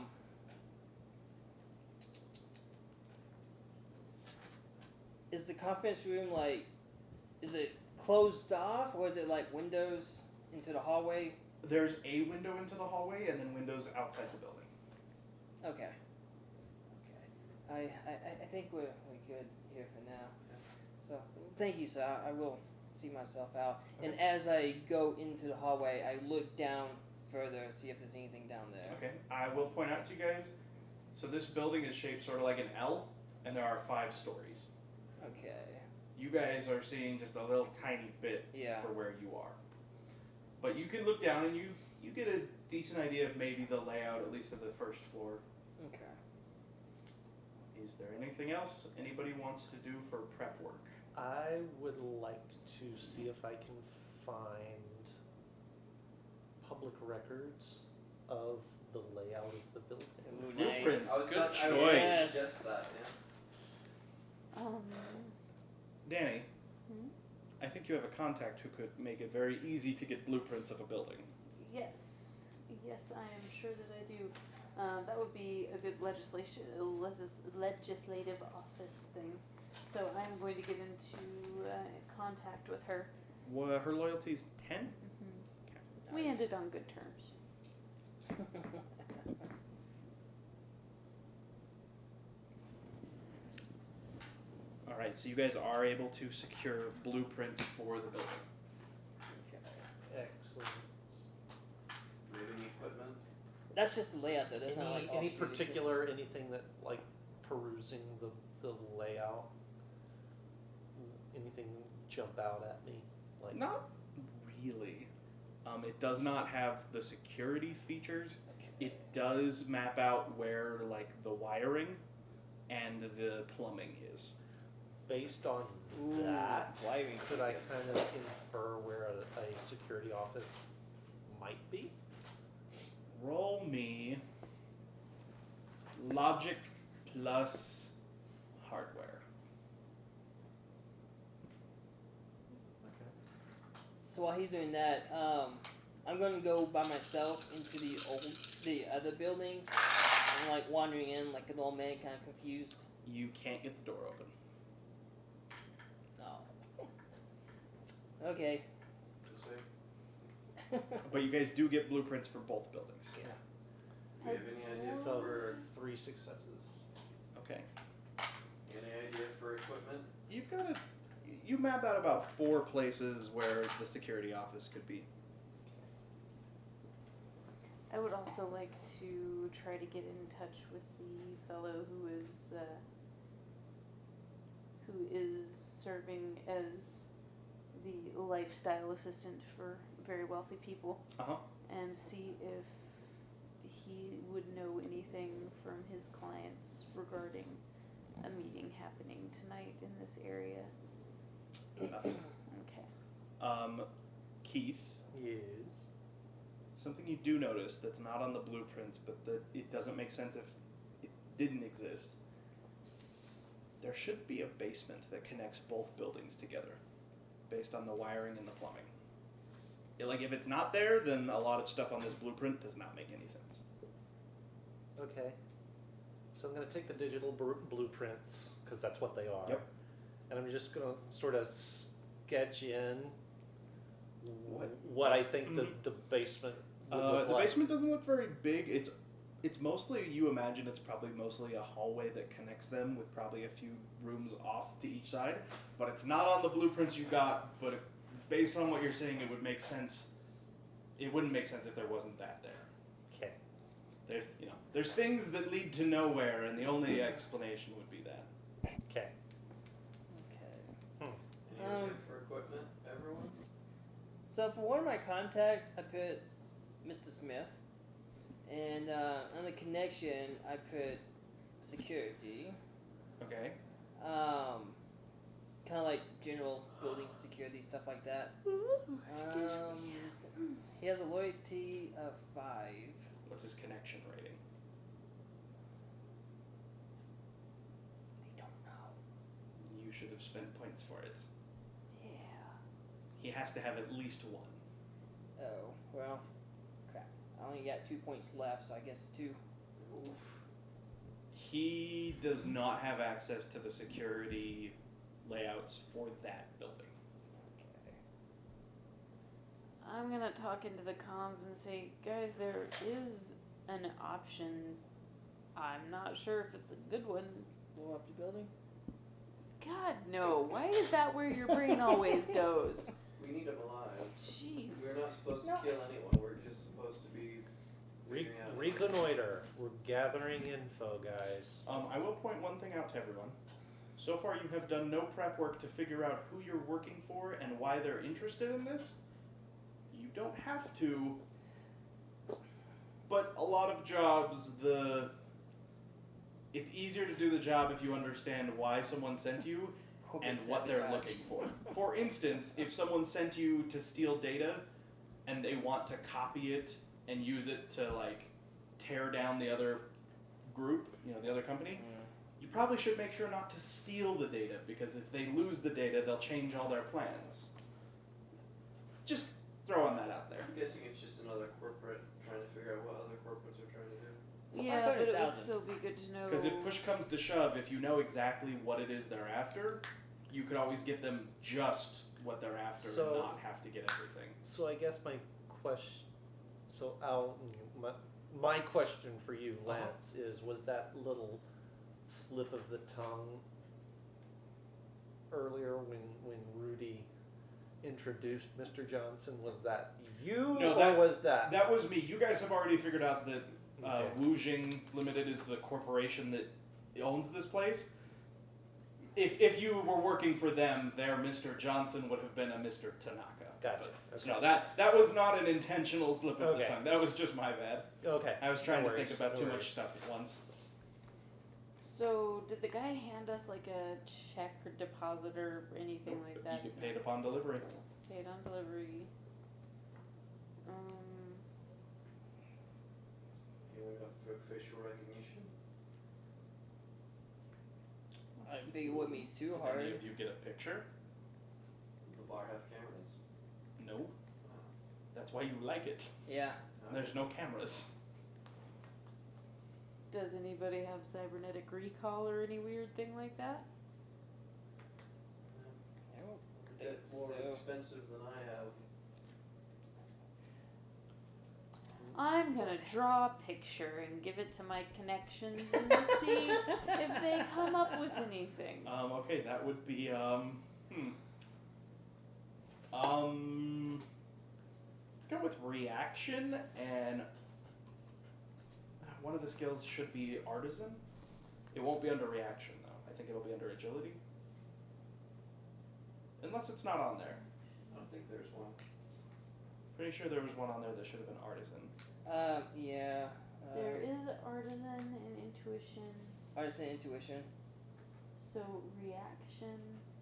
is the conference room is it closed off or is it like windows into the hallway? There's a window into the hallway and then windows outside the building. Okay. I think we're good here for now. So, thank you, sir. I will see myself out. Okay. And as I go into the hallway, I look down further and see if there's anything down there. Okay. I will point out to you guys. So this building is shaped sort of like an L, and there are 5 stories. Okay. You guys are seeing just a little tiny bit Yeah. for where you are. But you can look down and you get a decent idea of maybe the layout, at least of the first floor. Okay. Is there anything else anybody wants to do for prep work? I would like to see if I can find public records of the layout of the building. Ooh, Blueprints. I was Good about to choice. suggest that, yeah. Danny, Hmm? I think you have a contact who could make it very easy to get blueprints of a building. Yes, I am sure that I do. That would be a good legislative office thing. So I'm going to get into contact with her. Her loyalty's 10? Mm-hmm. We ended on good terms. Alright, so you guys are able to secure blueprints for the building. Excellent. Do we have any equipment? That's just the layout, though. That's not like all Any security particular anything that like perusing the layout? Anything jump out at me? Like Not really. It does not have the security features. systems. It does map out where like the wiring and the plumbing is. based on Ooh, that, wiring. could I kind of infer where a security office might be? Roll me logic plus hardware. Okay. So while he's doing that, I'm gonna go by myself into the other building. I'm like wandering in like an old man, kind of confused. You can't get the door open. No. Okay. This way. But you guys do get blueprints for both buildings. Do we have any idea So for 3 successes. Okay. any idea for equipment? You map out about 4 places where the security office could be. I would also like to try to get in touch with the fellow who is serving as the lifestyle assistant for very wealthy people, Uh-huh. and see if he would know anything from his clients regarding a meeting happening tonight in this area. Nothing. Okay. Keith, Yes. something you do notice that's not on the blueprints, but that it doesn't make sense if it didn't exist. There should be a basement that connects both buildings together, based on the wiring and the plumbing. Like, if it's not there, then a lot of stuff on this blueprint does not make any sense. Okay. So I'm going to take the digital blueprints, because that's what they are. Yep. And I'm just going to sort of sketch in What? what I think the basement would look The like. basement doesn't look very big. It's mostly, you imagine it's probably mostly a hallway that connects them with probably a few rooms off to each side. But it's not on the blueprints you got, but based on what you're saying, it would make sense. It wouldn't make sense if there wasn't that there. Okay. There's things that lead to nowhere, and the only explanation would be that. Okay. Okay. Any idea for equipment, everyone? So for one of my contacts, I put Mr. Smith, and on the connection, I put security. Okay. Kind of like general building security, stuff like that. He has a loyalty of 5. What's his connection rating? I don't know. You should have spent points for it. Yeah. He has to have at least 1. Oh, well, crap. I only got 2 points left, so I guess 2. Oof. He does not have access to the security layouts for that building. Okay. I'm gonna talk into the comms and say, guys, there is an option. I'm not sure if it's a good one. Blow up the building? God, no. Why is that where your brain always goes? We need him alive. Jeez. We're not supposed to No. kill anyone. We're just supposed to be figuring out. Reconnoiter. We're gathering info, guys. I will point one thing out to everyone. So far, you have done no prep work to figure out who you're working for and why they're interested in this. You don't have to, but a lot of jobs, it's easier to do the job if you understand why someone sent you and what they're looking for. For instance, if someone sent you to steal data and they want to copy it and use it to like tear down the other group, the other company, you probably should make sure not to steal the data, because if they lose the data, they'll change all their plans. Just throwing that out there. I'm guessing it's just another corporate trying to figure out what other corporates are trying to do. Yeah, but it would 500,000. still be good to know. Because if push comes to shove, if you know exactly what it is they're after, you could always get them just what they're after So- and not have to get everything. So I guess my question, my question for you, Lance, is was that little slip of the tongue earlier when Rudy introduced Mr. Johnson, was that you No, or was that? That was me. You guys have already figured out that Okay. Wujing Limited is the corporation that owns this place. If you were working for them, their Mr. Johnson would have been a Mr. Tanaka. Gotcha. But, Okay. no, that was not an intentional slip of the Okay. tongue. That was just my bad. Okay. I was trying No to worries, think about no too worries. much stuff at once. So, did the guy hand us like a check or deposit or anything like that? You get paid upon delivery. Paid on delivery. Healing up for facial recognition. I don't think it would be too Did hard. any of you get a picture? The bar have cameras. No. That's why you like it. Yeah. There's no cameras. Does anybody have cybernetic recall or any weird thing like that? I don't think It's more so. expensive than I have. I'm gonna draw a picture and give it to my connections and see if they come up with anything. Okay, that would be let's go with reaction, and one of the skills should be artisan. It won't be under reaction though. I think it'll be under agility. Unless it's not on there. I don't think there's one. Pretty sure there was one on there that should have been artisan. Yeah. There is artisan and intuition, Artisan intuition. so reaction.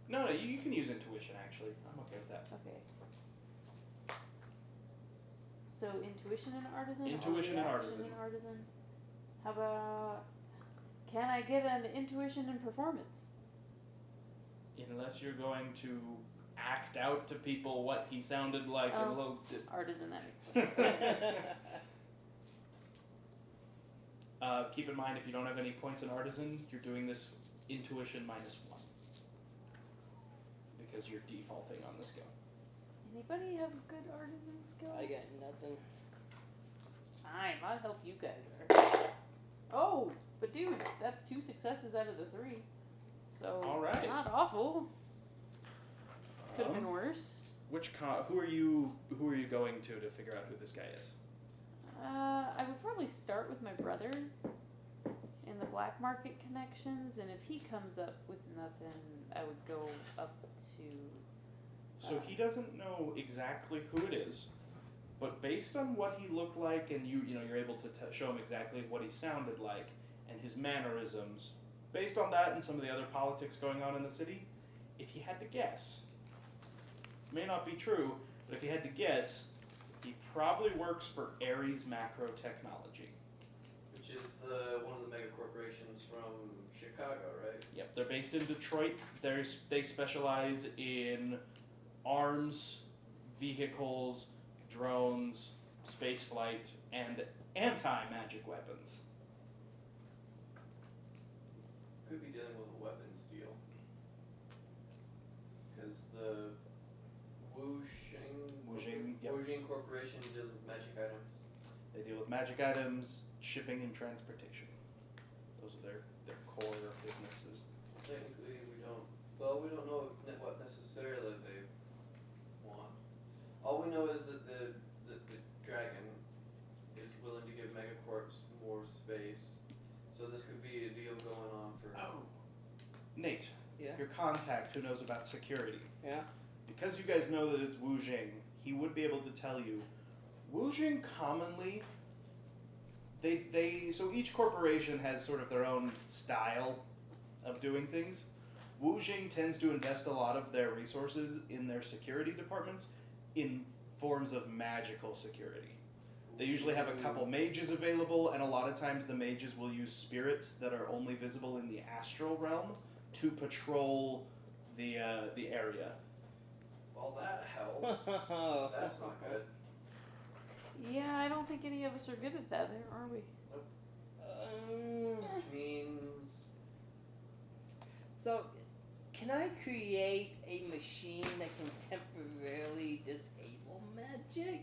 No, you can use intuition actually. I'm okay with that. Okay. So intuition and artisan. Intuition or and reaction artisan. and artisan. How about? Can I get an intuition and performance? Unless you're going to act out to people what he sounded like and a Oh. little. Artisan, that makes sense. Keep in mind, if you don't have any points in artisan, you're doing this intuition -1 because you're defaulting on the skill. Anybody have good artisan skill? I got nothing. Fine, I'll help you guys there. Oh, but dude, that's 2 successes out of the 3. So All right. not awful. Could have been Um, worse. who are you going to figure out who this guy is? I would probably start with my brother in the black market connections, and if he comes up with nothing, I would go up to. So he doesn't know exactly who it is, but based on what he looked like, and you're able to show him exactly what he sounded like and his mannerisms. Based on that and some of the other politics going on in the city, if you had to guess, may not be true, but if you had to guess, he probably works for Ares Macro Technology. Which is one of the mega corporations from Chicago, right? Yep, they're based in Detroit. They specialize in arms, vehicles, drones, space flight, and anti-magic weapons. Could be dealing with a weapons deal. Because the Wujing, yep. Wujing Corporation deals with magic items. They deal with magic items, shipping, and transportation. Those are their core businesses. Technically, we don't know what necessarily they want. All we know is that the dragon is willing to give megacorps more space. So this could be a deal going on for. Oh, Nate, Yeah. your contact who knows about security. Yeah. Because you guys know that it's Wujing, he would be able to tell you. Wujing commonly, so each corporation has sort of their own style of doing things. Wujing tends to invest a lot of their resources in their security departments in forms of magical security. They usually have a couple mages available, and a lot of times the mages will use spirits that are only visible in the astral realm to patrol the area. Well, that helps. That's not good. Yeah, I don't think any of us are good at that, are we? Which means So, can I create a machine that can temporarily disable magic?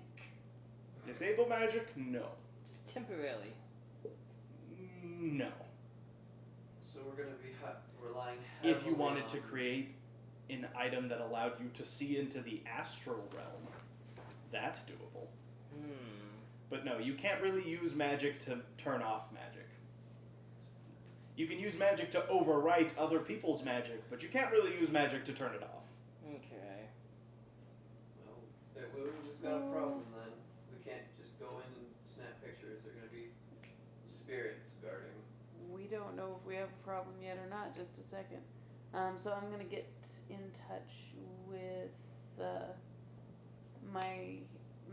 Disable magic? No. Just temporarily. No. so we're gonna be relying If heavily you wanted to on- create an item that allowed you to see into the astral realm, that's doable. But no, you can't really use magic to turn off magic. You can use magic to overwrite other people's magic, but you can't really use magic to turn it off. Okay. Well, we've got a problem then. We can't just go in and snap pictures. They're gonna be spirits guarding. We don't know if we have a problem yet or not. Just a second. So I'm gonna get in touch with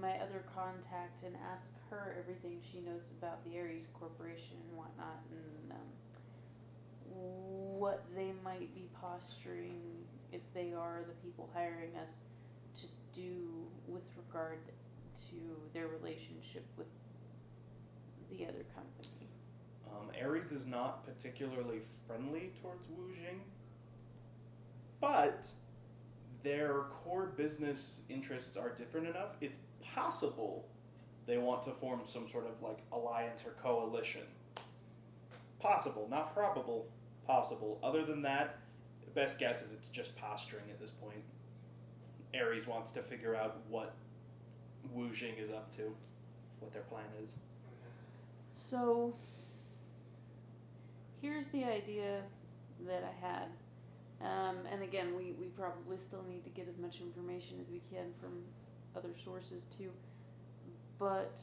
my other contact and ask her everything she knows about the Ares Corporation and whatnot, and what they might be posturing, if they are the people hiring us, to do with regard to their relationship with the other company. Ares is not particularly friendly towards Wu Jing, but their core business interests are different enough. It's possible they want to form some sort of like alliance or coalition. Possible, not probable, possible. Other than that, the best guess is it's just posturing at this point. Ares wants to figure out what Wu Jing is up to, what their plan is. So, here's the idea that I had. And again, we probably still need to get as much information as we can from other sources too. But,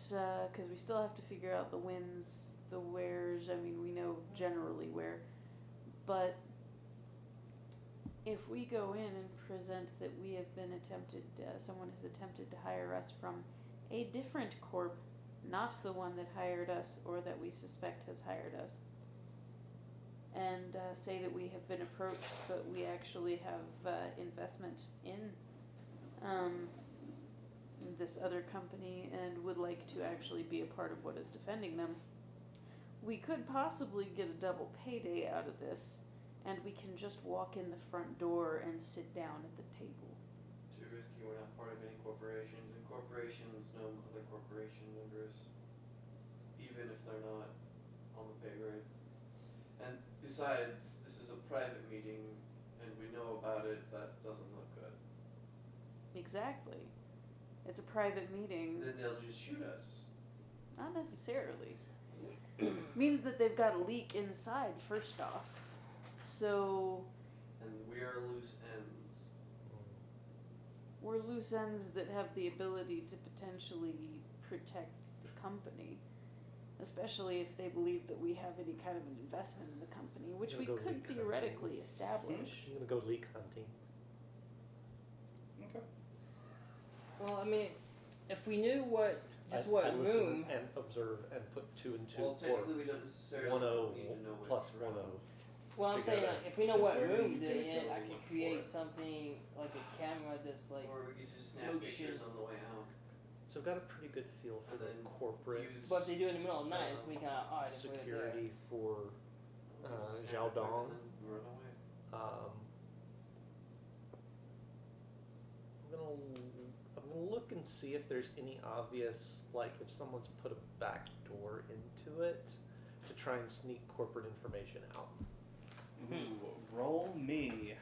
because we still have to figure out the wins, the wheres. I mean, we know generally where. But if we go in and present that we have been someone has attempted to hire us from a different corp, not the one that hired us or that we suspect has hired us, and say that we have been approached, but we actually have investment in this other company and would like to actually be a part of what is defending them, we could possibly get a double payday out of this, and we can just walk in the front door and sit down at the table. Too risky. We're not part of any corporations, and corporations know other corporation members, even if they're not on the pay grade. And besides, this is a private meeting, and we know about it. That doesn't look good. Exactly. It's a private meeting. Then they'll just shoot us. Not necessarily. Means that they've got a leak inside, first off. So, And we are loose ends. we're loose ends that have the ability to potentially protect the company. Especially if they believe that we have any kind of an investment in the company, which You're we gonna go could leak hunting. theoretically establish. I'm gonna go leak hunting. Okay. Well, I mean, if we knew what I listen room. and observe and put 2 and 2 Well, or technically, we don't necessarily 1-0 need to know what plus room. 1-0. Well, I'm saying together. if we know So what where are room you they're gonna in, go I look could for create it? something like a camera that's like. Or we could just snap Oh, pictures shit. on the way out. So I've got a pretty good feel for And the then corporate use- But if they do it in the middle of the night, it's we kind of odd if we're there. security for Snap Zhao it quick Dong. and then run away. I'm gonna look and see if there's any obvious, like if someone's put a back door into it to try and sneak corporate information out. Ooh, roll me.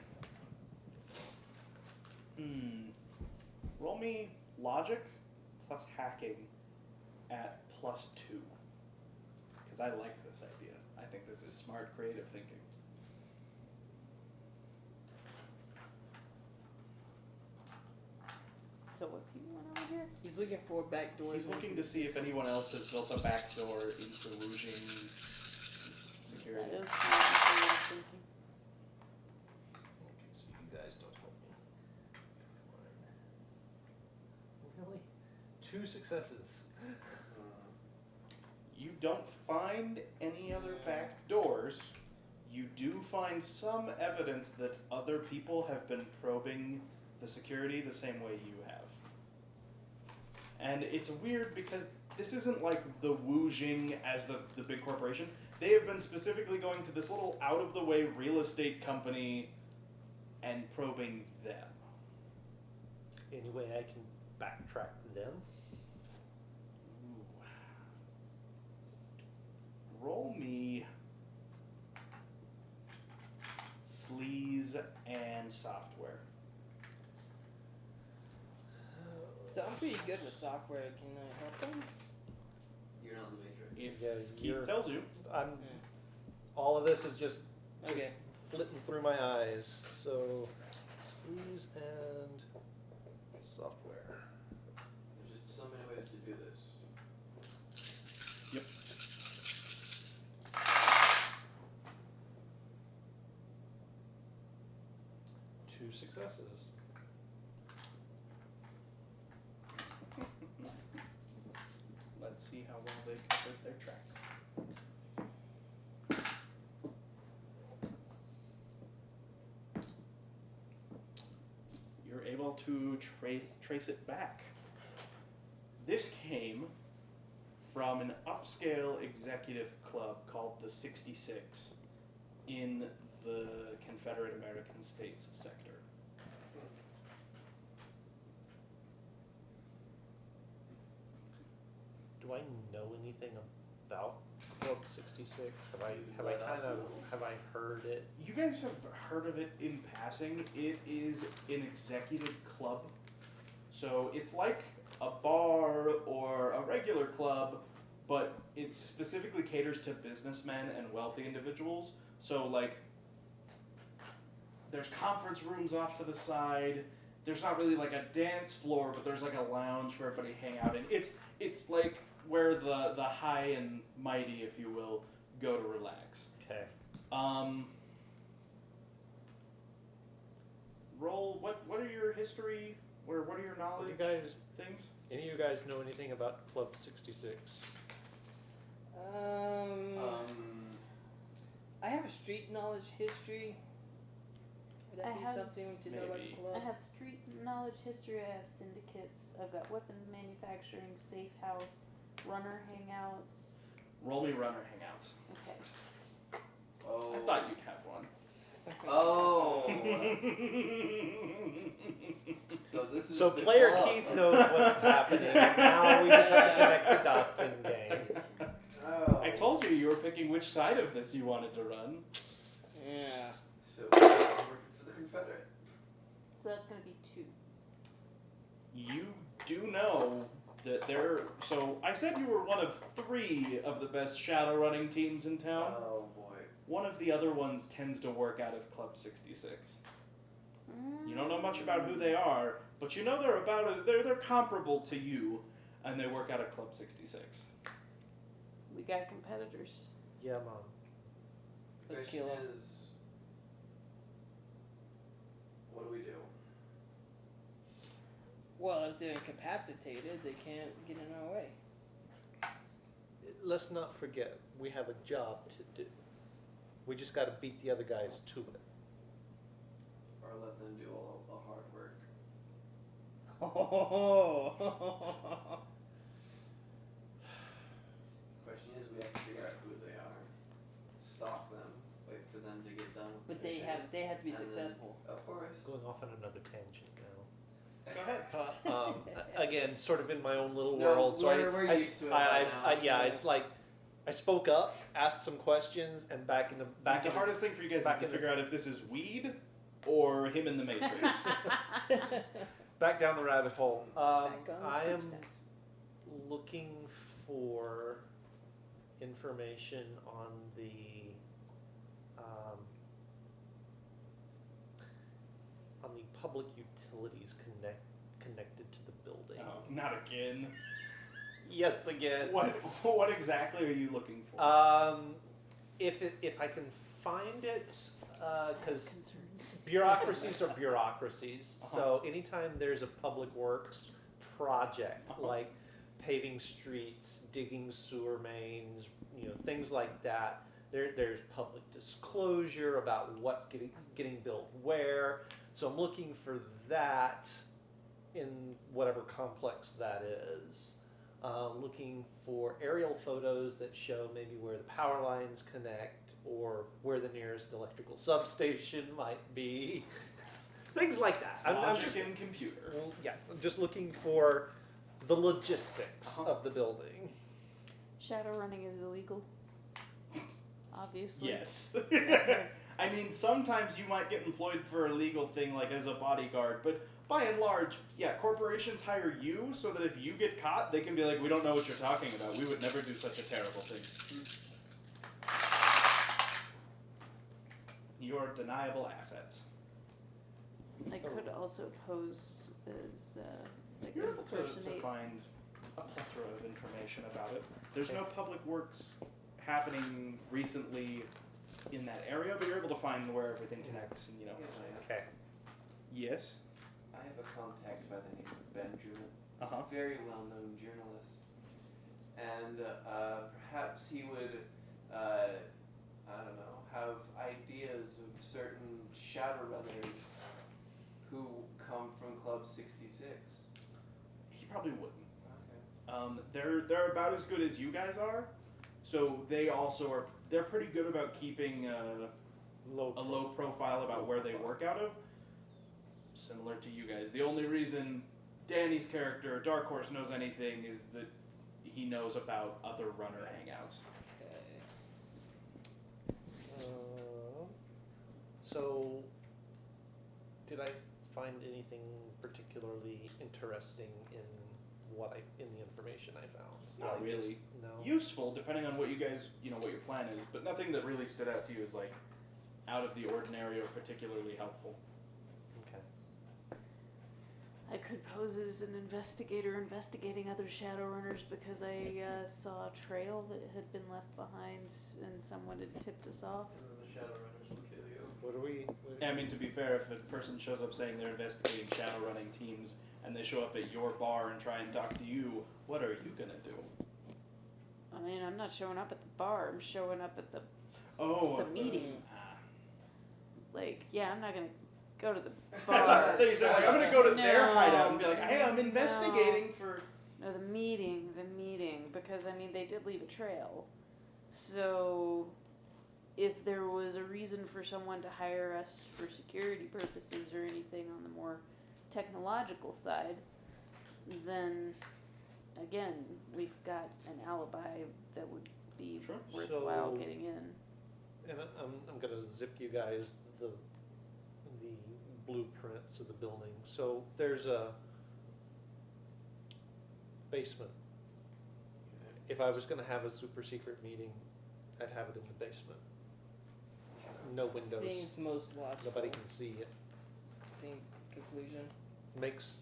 Roll me logic plus hacking at +2. Because I like this idea. I think this is smart, creative thinking. So what's he doing over here? He's looking for back doors. He's looking to see if anyone else has built a back door into Wu Jing's security. That is what I'm thinking. Okay, so you guys don't help me. Really? 2 successes. You don't find any other back doors. You do find some evidence that other people have been probing the security the same way you have. And it's weird because this isn't like the Wu Jing as the big corporation. They have been specifically going to this little out-of-the-way real estate company and probing them. Any way I can backtrack them? Ooh. Roll me sleaze and software. So I'm pretty good with software. Can I help them? You're not the Matrix. If Yeah, you're- Keith tells you. I'm. All of this is just Okay. flitting through my eyes. So, sleeves and software. There's just so many ways to do this. Yep. Two successes. Let's see how well they covered their tracks. You're able to trace it back. This came from an upscale executive club called the 66 in the Confederate American States sector. Do I know anything about Club 66? Have I heard it? You guys have heard of it in passing. It is an executive club. So it's like a bar or a regular club, but it specifically caters to businessmen and wealthy individuals. So like there's conference rooms off to the side. There's not really like a dance floor, but there's like a lounge for everybody to hang out in. It's like where the high and mighty, if you will, go to relax. Okay. Roll. What are your history? Or what are your knowledge You guys, things? any of you guys know anything about Club 66? I have a street knowledge history. Would that I be have something to know about the maybe. club? I have street knowledge history, I have syndicates, I've got weapons manufacturing, safe house, runner hangouts. Roll me runner hangouts. Okay. Oh. I thought you'd have one. Oh. So this is So the player club. Keith knows what's happening. And now we just have to connect the dots in game. Oh. I told you were picking which side of this you wanted to run. Yeah. So we're working for the Confederate. So that's gonna be 2. You do know that so I said you were one of 3 of the best shadow running teams in town. Oh boy. One of the other ones tends to work out of Club 66. You don't know much about who they are, but you know they're comparable to you, and they work out of Club 66. We got competitors. Yeah, Mom. Let's Question kill him. is, what do we do? Well, if they're incapacitated, they can't get in our way. Let's not forget, we have a job to do. We just got to beat the other guys to it. Or let them do all of the hard work? Question is, we have to figure out who they are, stalk them, wait for them to get done with But the they mission, have to be and then- successful. Of course. Going off on another tangent now. Go ahead. Again, sort of in my own little No, world. So we're used to it by now. yeah, it's like I spoke up, asked some questions, and The hardest thing for you guys is back to in the- figure out if this is weed or him in the Matrix. back down the rabbit hole. Back on the I am smokestacks. looking for information on the public utilities connected to the building. Oh, not again. Yes, again. What exactly are you looking for? If I can find it, because Concerns. bureaucracies are bureaucracies. Uh-huh. So anytime there's a public works project, like paving streets, digging sewer mains, things like that, there's public disclosure about what's getting built where. So I'm looking for that in whatever complex that is. looking for aerial photos that show maybe where the power lines connect or where the nearest electrical substation might be. Things like that. I'm just in computer. well, yeah, I'm just looking for the logistics of the building. Shadowrunning is illegal. Obviously. Yes. I mean, sometimes you might get employed for a legal thing, like as a bodyguard, but by and large, yeah, corporations hire you so that if you get caught, they can be like, we don't know what you're talking about. We would never do such a terrible thing. Your deniable assets. I could also pose as like You're able to impersonate. find a plethora of information about it. There's no public works happening recently in that area, but you're able to find where everything connects and, Okay. Yes. I have a contact by the name of Ben Jewett. Uh-huh. Very well-known journalist, and perhaps he would, I don't know, have ideas of certain Shadowrunners who come from Club 66. He probably wouldn't. Okay. They're about as good as you guys are, so they also are. They're pretty good about keeping a low profile about where they work out of. Similar to you guys. The only reason Danny's character, Dark Horse, knows anything is that he knows about other runner hangouts. So, did I find anything particularly interesting in in the information I found? Not Like, really. No. Useful, depending on what you guys, what your plan is, but nothing that really stood out to you as like out of the ordinary or particularly helpful. Okay. I could pose as an investigator investigating other Shadowrunners because I saw a trail that had been left behind and someone had tipped us off. And then the Shadowrunners will kill you. What are we? I mean, to be fair, if a person shows up saying they're investigating Shadowrunning teams and they show up at your bar and try and talk to you, what are you gonna do? I mean, I'm not showing up at the bar. I'm showing up at the Oh, meeting. ah. Like, yeah, I'm not gonna go to the I bar. thought you said like I'm gonna go to their No, hideout and be like, hey, I'm investigating for. No, the meeting, because I mean, they did leave a trail. So, if there was a reason for someone to hire us for security purposes or anything on the more technological side, then, again, we've got an alibi that would be Sure. worthwhile So- getting in. And I'm gonna zip you guys the blueprints of the building. So there's a basement. Okay. If I was gonna have a super secret meeting, I'd have it in the basement. No windows. Seems most logical. Nobody can see it. Seems conclusion. Makes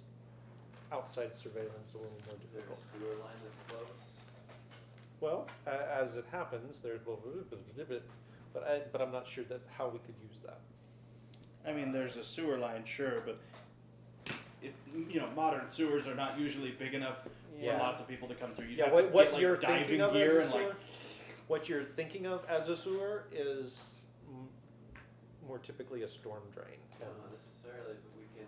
outside surveillance a little more Is there difficult. a sewer line that's close? Well, as it happens, there's but I'm not sure that how we could use that. I mean, there's a sewer line, sure, but if modern sewers are not usually big enough Yeah. for lots of people to come through. You'd Yeah, have what, to what get like you're diving thinking of gear as a and sewer, like. what you're thinking of as a sewer is more typically a storm drain. Not necessarily, but we can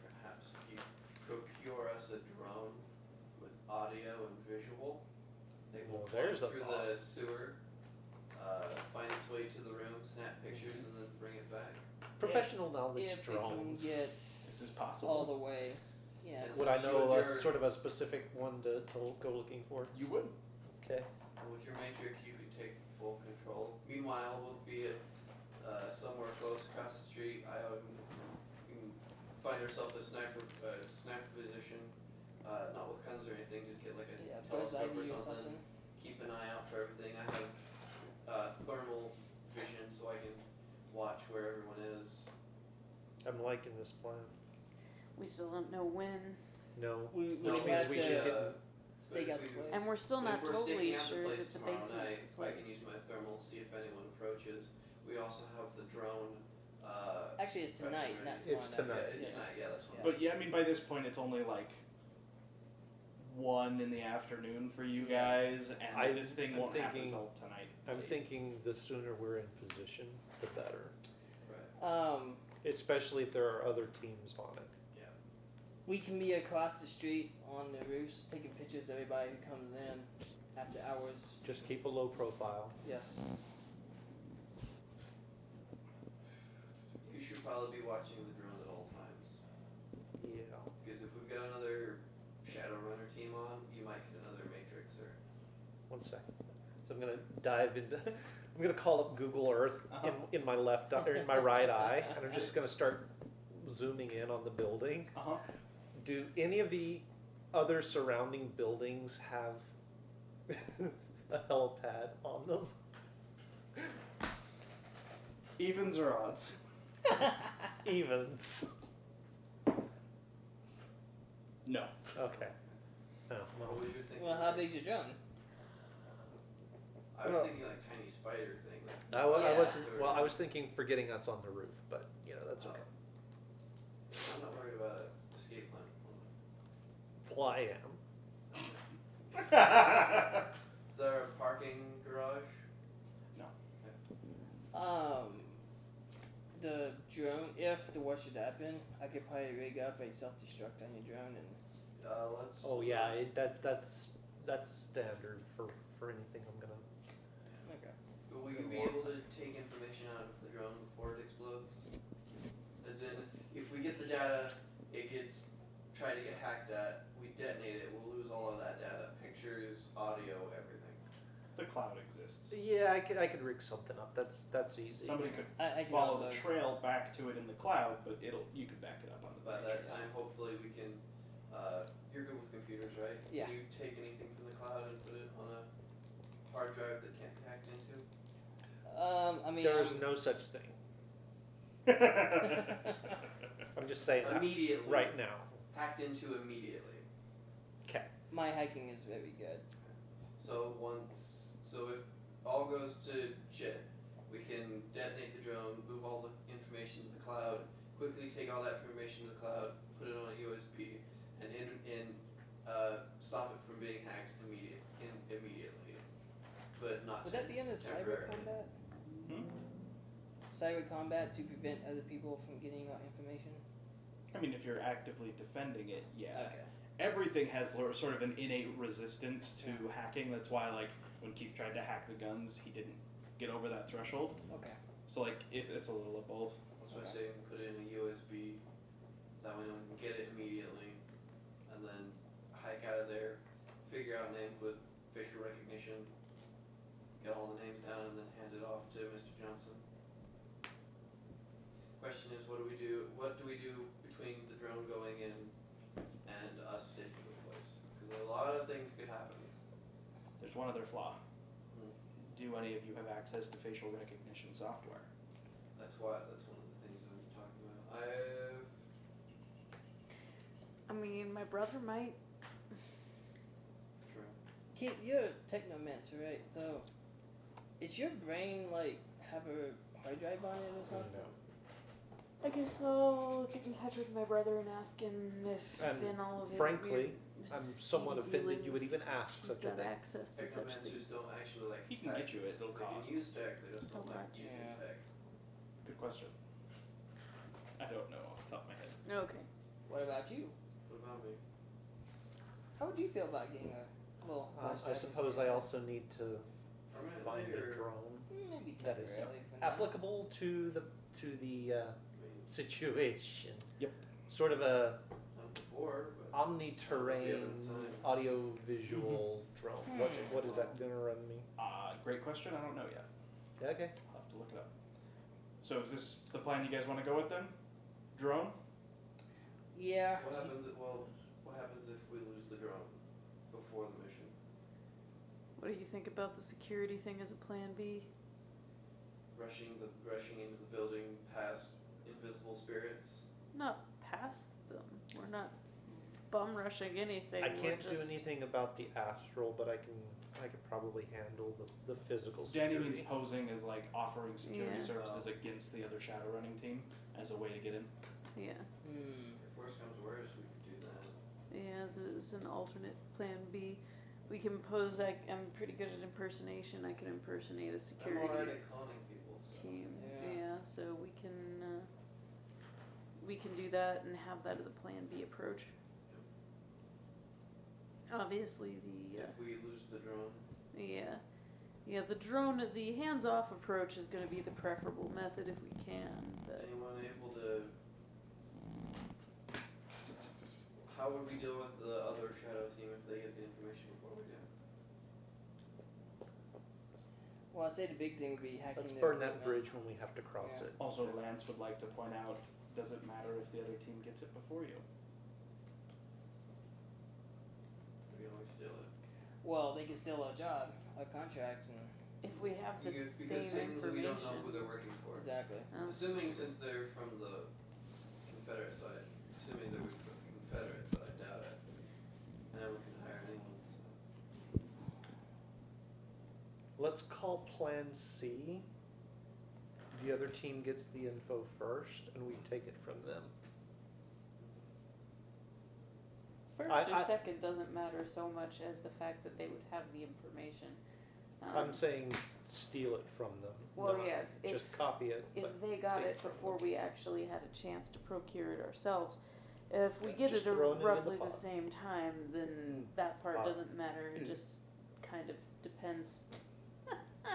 perhaps procure us a drone with audio and visual. They will Well, climb there's a through thought. the sewer, find its way to the room, snap pictures, and then bring it back. Professional knowledge If we can drones. get This is all possible. the way. Yeah. It's- Would I So know with a your- sort of a specific one to go looking for? You would. Okay. And with your matrix, you could take full control. Meanwhile, we'll be at somewhere close across the street. We can find ourselves a sniper position, not with guns or anything. Just get like a Yeah, bird's eye telescope or view or something. something. Keep an eye out for everything. I have thermal vision, so I can watch where everyone is. I'm liking this plan. We still don't know when, No. We No, Which we means have we to should get stake but out if the we- place. and we're still But not if we're totally staking out the sure place that the tomorrow basement's night, the I can place. use my thermal, see if anyone approaches. We also have the drone. Actually, it's tonight, not tomorrow It's night. tonight. Yeah, it's Yeah. tonight. Yeah, that's one. But yeah, I mean, by this point, it's only like 1 in the afternoon for you guys, and this thing I'm won't happen thinking- until tonight. I'm thinking the sooner we're in position, the better. Right. Um, Especially if there are other teams on it. Yeah. We can be across the street on the roofs, taking pictures of everybody who comes in after hours. Just keep a low profile. Yes. You should probably be watching the drone at all times. Yeah. Because if we've got another Shadowrunner team on, you might get another Matrixer. 1 second. So I'm gonna dive into. I'm gonna call up Google Earth in my left or in my right eye, and I'm just gonna start zooming in on the building. Do any of the other surrounding buildings have a helipad on them? Evens or odds? Evens. No. Okay. Oh, What well. was your thinking? Well, how big's your drone? I was Well- thinking like tiny spider thing. Like I wasn't. Well, I was thinking for getting us on the roof, but that's okay. I'm not worried about an escape plan. Well, I am. Is there a parking garage? The drone, if the worst should happen, I could probably rig up a self-destruct on your drone and. Let's. Oh yeah, that's standard for anything I'm gonna. Okay. But will you be able to take information out of the drone before it explodes? As in, if we get the data, it gets tried to get hacked at, we detonate it, we'll lose all of that data, pictures, audio, everything. The cloud exists. Yeah, I could rig something up. That's easy. Somebody could I can follow also. the trail back to it in the cloud, but you could back it up on the By that Matrix. time, hopefully we can, you're good with computers, right? Yeah. Can you take anything from the cloud and put it on a hard drive that can't be hacked into? I mean. There is no such thing. I'm just saying that Immediately. right now. Hacked into immediately. Okay. My hacking is very good. So if all goes to shit, we can detonate the drone, move all the information to the cloud, quickly take all that information to the cloud, put it on a USB, and stop it from being hacked immediately. But not Would that be in a cyber temporarily. combat? Hmm? Cyber combat to prevent other people from getting information? I mean, if you're actively defending it, yeah. Okay. Everything has sort of an innate resistance to hacking. That's why, like, when Keith tried to hack the guns, he didn't get over that threshold. Okay. So, like, it's a little of both. That's why I say put it in a USB. That way we can get it immediately, and then hike out of there, figure out names with facial recognition, get all the names down, and then hand it off to Mr. Johnson. Question is, what do we do? What do we do between the drone going in and us taking the place? Because a lot of things could happen. There's one other flaw. Hmm. Do any of you have access to facial recognition software? That's one of the things I'm talking about. I mean, my brother might. True. Kid, you're a technomancer, right? So, is your brain like have a hard drive on it or something? I guess I'll get in touch with my brother and ask him if And in all of his frankly, weird I'm somewhat seedy offended you would dealings, even ask he's such a got thing. access to such Technomancers things. don't actually like He can tech. get you it, it'll They cost. can use tech, they just don't Okay. like using Yeah. tech. Good question. I don't know off the top of my head. Okay. What about you? What about me? How would you feel about getting a little? I suppose I also need to Permanently find a or- drone maybe that is temporarily for now. applicable to the I mean, situation. Yep. Sort of a not before, but omni-terrain audio-visual drone. What is that gonna run me? Great question. I don't know yet. Yeah, okay. I'll have to look it up. So is this the plan you guys want to go with then? Drone? Yeah. what happens if we lose the drone before the mission? What do you think about the security thing as a plan B? Rushing into the building past invisible spirits? Not past them. We're not bum rushing anything. I We're can't do just... anything about the astral, but I can probably handle the physical Danny security. means posing as like offering security Yeah. services against the other shadow running team as a way to get in. Yeah. If worse comes to worse, we could do that. Yeah, this is an alternate plan B. We can pose, I'm pretty good at impersonation. I can impersonate a I'm security already conning people, so. team. Yeah. Yeah, so we can we can do that and have that as a plan B approach. Obviously, If we lose the drone. the drone, the hands-off approach is going to be the preferable method if we can. But Anyone able to? How would we deal with the other shadow team if they get the information before we do? Well, I'd say the big thing would be hacking. Let's their burn that equipment. bridge when we have to cross Yeah. it. Also, Lance would like to point out, does it matter if the other team gets it before you? We can always steal it. Well, they can steal a job, a contract, and if we have the Because same technically we don't know information, who they're working for. exactly. Assuming since they're from the Confederate side, assuming they're Confederate, but I doubt it. And we can hire anyone. So. Let's call Plan C. The other team gets the info first, and we take it from them. first I- or second doesn't matter so much as the fact that they would have the information. I'm saying steal it from them. Well, not yes, just if- copy it. but if they got take it from before them. we actually had a chance to procure it ourselves. If we Yeah, get just it at throw it into roughly the the pot. same time, then that part Pot. doesn't matter. It just kind of depends.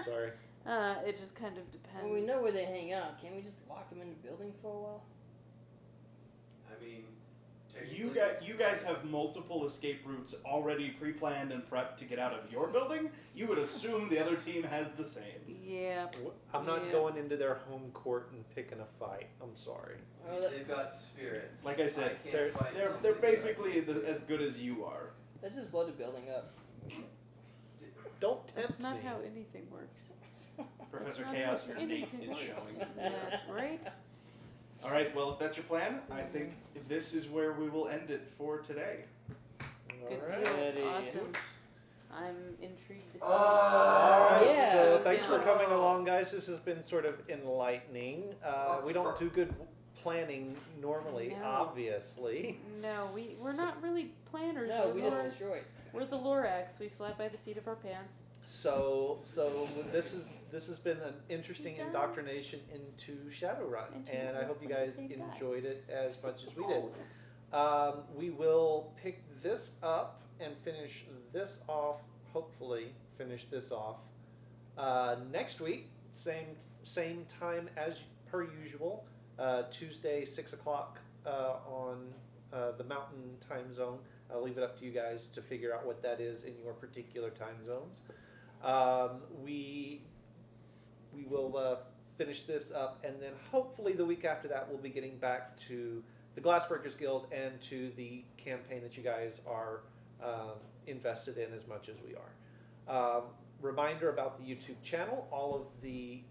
Sorry. It just kind of depends. When we know where they hang out, can't we just lock them in the building for a while? I mean, You guys have multiple escape routes already pre-planned and prepped to get out of your building. You would assume the other team has the same. Yeah. I'm not Yeah. going into their home court and picking a fight. I'm sorry. I mean, they've got spirits. Like I said, can't they're- fight They're something basically as good as you are. Let's just blow the building up. Don't tempt That's not me. how anything works. Professor not Chaos, how your Nate anything is works. showing. Yes, right? All right, well, if that's your plan, I think this is where we will end it for today. Good Alright. deal. Ready. Awesome. I'm intrigued to see. Alright, Yeah. so thanks for Yeah. coming along, guys. This has been sort of enlightening. We don't do good planning normally, No. obviously. No, we're not really planners. No, we just We're- destroyed. We're the Lorax. We fly by the seat of our pants. So this has been an interesting It does. indoctrination into Shadowrun, And and I Shadowrun's hope you playing the guys same guy. enjoyed it as much as we did. Always. We will pick this up and finish this off. Hopefully, finish this off next week. Same time as per usual. Tuesday, 6:00 on the Mountain Time Zone. I'll leave it up to you guys to figure out what that is in your particular time zones. We will finish this up, and then hopefully the week after that we'll be getting back to the Glassworkers Guild and to the campaign that you guys are invested in as much as we are. Reminder about the YouTube channel: all of the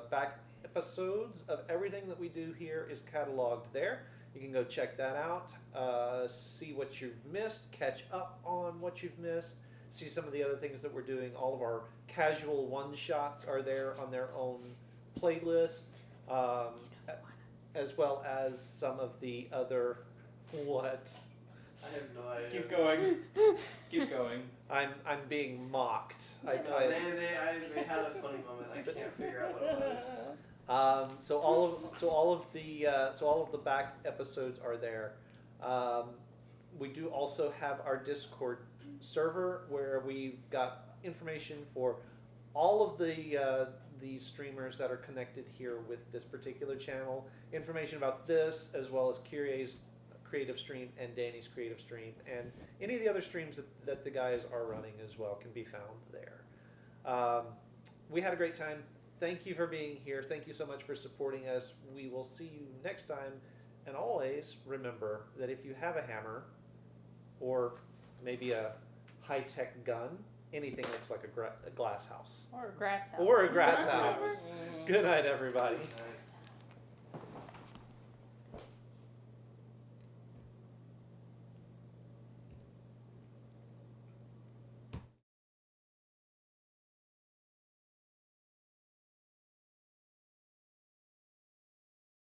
back episodes of everything that we do here is cataloged there. You can go check that out, see what you've missed, catch up on what you've missed, see some of the other things that we're doing. All of our casual one-shots are there on their own playlist, as well as some of the other, what? I have no idea. Keep going. Keep going. I'm being mocked. Yes. They had a funny moment. I can't figure out what it was. So all of the back episodes are there. We do also have our Discord server where we've got information for all of the streamers that are connected here with this particular channel. Information about this, as well as Kyrie's creative stream and Danny's creative stream, and any of the other streams that the guys are running as well can be found there. We had a great time. Thank you for being here. Thank you so much for supporting us. We will see you next time. And always remember that if you have a hammer or maybe a high-tech gun, anything looks like a glass house. Or a grass house. Or a grass house. Mhm. Good night, everybody. Alright.